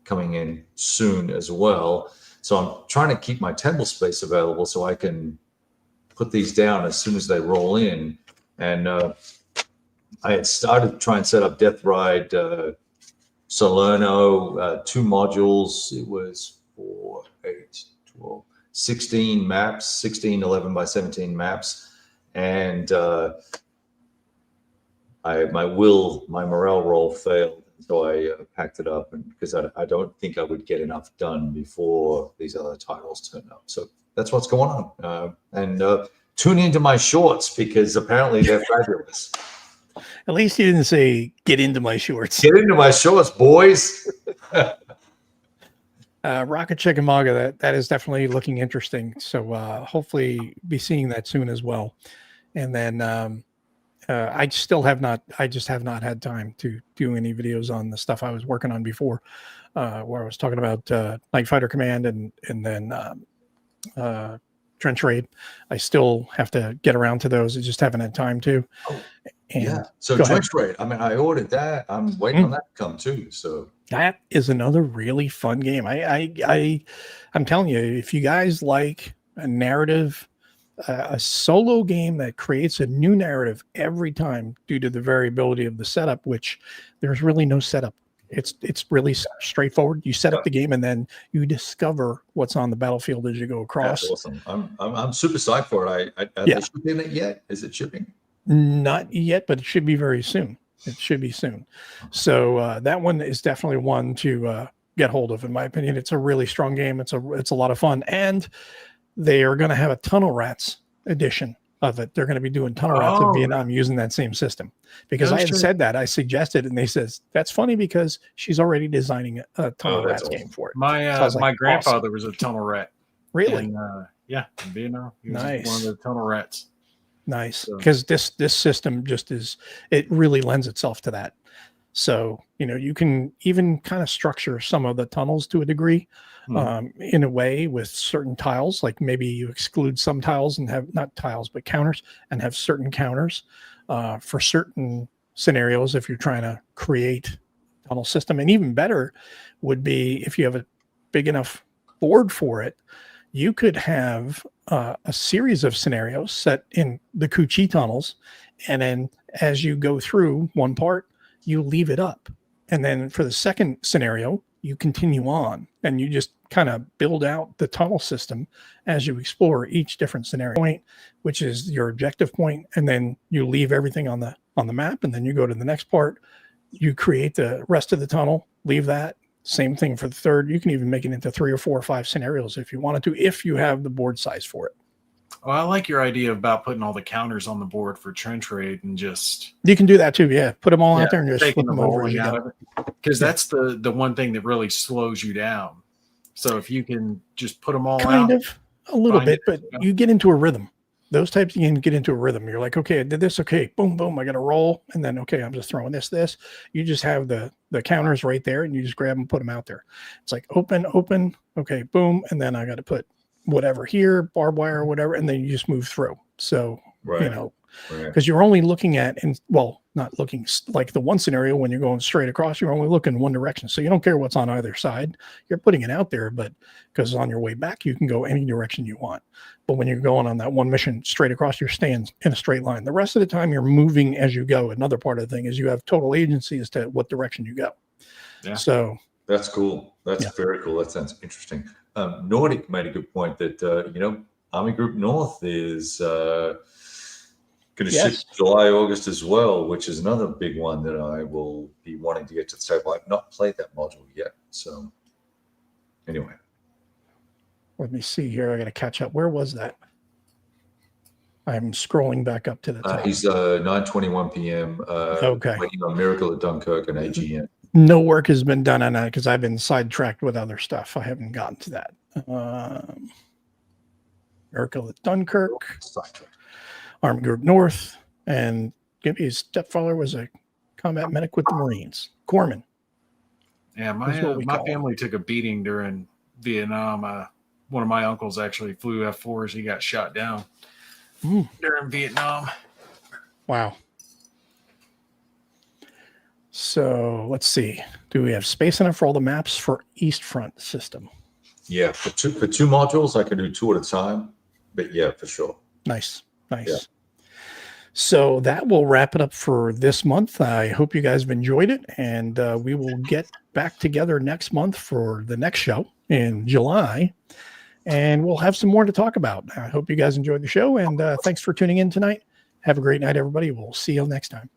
Speaker 3: coming in soon as well. So I'm trying to keep my table space available so I can put these down as soon as they roll in. And I had started to try and set up Death Ride Salerno, 2 modules. It was 4, 8, 12. 16 maps, 16 11 by 17 maps, and my morale roll failed, so I packed it up, and because I don't think I would get enough done before these other titles turn up. So that's what's going on, and tune into my shorts, because apparently they're fabulous.
Speaker 1: At least you didn't say get into my shorts.
Speaker 3: Get into my shorts, boys.
Speaker 1: Rocket Chickamauga, that is definitely looking interesting. So hopefully be seeing that soon as well. And then I just have not had time to do any videos on the stuff I was working on before, where I was talking about Night Fighter Command and then Trench Raid. I still have to get around to those. I just haven't had time to.
Speaker 3: Oh, yeah. So Trench Raid, I mean, I ordered that. I'm waiting on that to come too. So
Speaker 1: That is another really fun game. I'm telling you, if you guys like a narrative, a solo game that creates a new narrative every time due to the variability of the setup, which there's really no setup. It's really straightforward. You set up the game and then you discover what's on the battlefield as you go across.
Speaker 3: That's awesome. I'm super psyched for it. Are
Speaker 1: Yeah.
Speaker 3: they shipping it yet? Is it shipping?
Speaker 1: Not yet, but it should be very soon. It should be soon. So that one is definitely one to get hold of, in my opinion. It's a really strong game. It's a lot of fun, and they are going to have a Tunnel Rats edition of it. They're going to be doing Tunnel Rats in Vietnam using that same system. Because I had said that, I suggested, and they says that's funny because she's already designing a Tunnel Rats game for it.
Speaker 2: My grandfather was a Tunnel Rat.
Speaker 1: Really?
Speaker 2: And, yeah, in Vietnam. He was
Speaker 1: Nice.
Speaker 2: one of the Tunnel Rats.
Speaker 1: Nice, because this system just it really lends itself to that. So you can even kind of structure some of the tunnels to a degree, in a way with certain tiles. Like maybe you exclude some tiles and have not tiles but counters, and have certain counters for certain scenarios if you're trying to create a tunnel system. And even better would be if you have a big enough board for it, you could have a series of scenarios set in the Cu Chi tunnels, and then as you go through one part, you leave it up, and then for the second scenario, you continue on, and you just kind of build out the tunnel system as you explore each different scenario point, which is your objective point, and then you leave everything on the map, and then you go to the next part. You create the rest of the tunnel, leave that. Same thing for the third. You can even make it into 3 or 4 or 5 scenarios if you wanted to, if you have the board size for it.
Speaker 2: Well, I like your idea about putting all the counters on the board for trench raid and just...
Speaker 1: You can do that too, yeah. Put them all out there and just flip them over.
Speaker 2: Because that's the one thing that really slows you down. So if you can just put them all out...
Speaker 1: Kind of, a little bit, but you get into a rhythm. Those types of games get into a rhythm. You're like, okay, I did this. Okay, boom, boom. I got to roll. And then, okay, I'm just throwing this. You just have the counters right there, and you just grab them, put them out there. It's like open. Okay, boom. And then I got to put whatever here, barbed wire or whatever. And then you just move through. So, because you're only looking at, not looking like the one scenario when you're going straight across, you're only looking one direction. So you don't care what's on either side. You're putting it out there, but because on your way back, you can go any direction you want. But when you're going on that one mission straight across, you're staying in a straight line. The rest of the time, you're moving as you go. Another part of the thing is you have total agency as to what direction you go. Yeah. So
Speaker 3: that's cool. That's very cool. That sounds interesting. Nordic made a good point that, Army Group North is going to ship July, August as well, which is another big one that I will be wanting to get to the table. I've not played that module yet. So anyway.
Speaker 1: Let me see here. I got to catch up. Where was that? I'm scrolling back up to the top.
Speaker 3: He's 9:21 p.m. Waiting on Miracle at Dunkirk and AGN.
Speaker 1: No work has been done on that because I've been sidetracked with other stuff. I haven't gotten to that. Miracle at Dunkirk. Army Group North, and Gibby's stepfather was a combat medic with the Marines. Corpsman.
Speaker 2: Yeah, my family took a beating during Vietnam. One of my uncles actually flew F-4s. He got shot down during Vietnam.
Speaker 1: Wow. So let's see. Do we have space enough for all the maps for East Front system?
Speaker 3: Yeah, for two modules, I can do 2 at a time. But yeah, for sure.
Speaker 1: Nice.
Speaker 3: Yeah.
Speaker 1: So that will wrap it up for this month. I hope you guys have enjoyed it, and we will get back together next month for the next show in July, and we'll have some more to talk about. I hope you guys enjoyed the show, and thanks for tuning in tonight. Have a great night, everybody. We'll see you next time.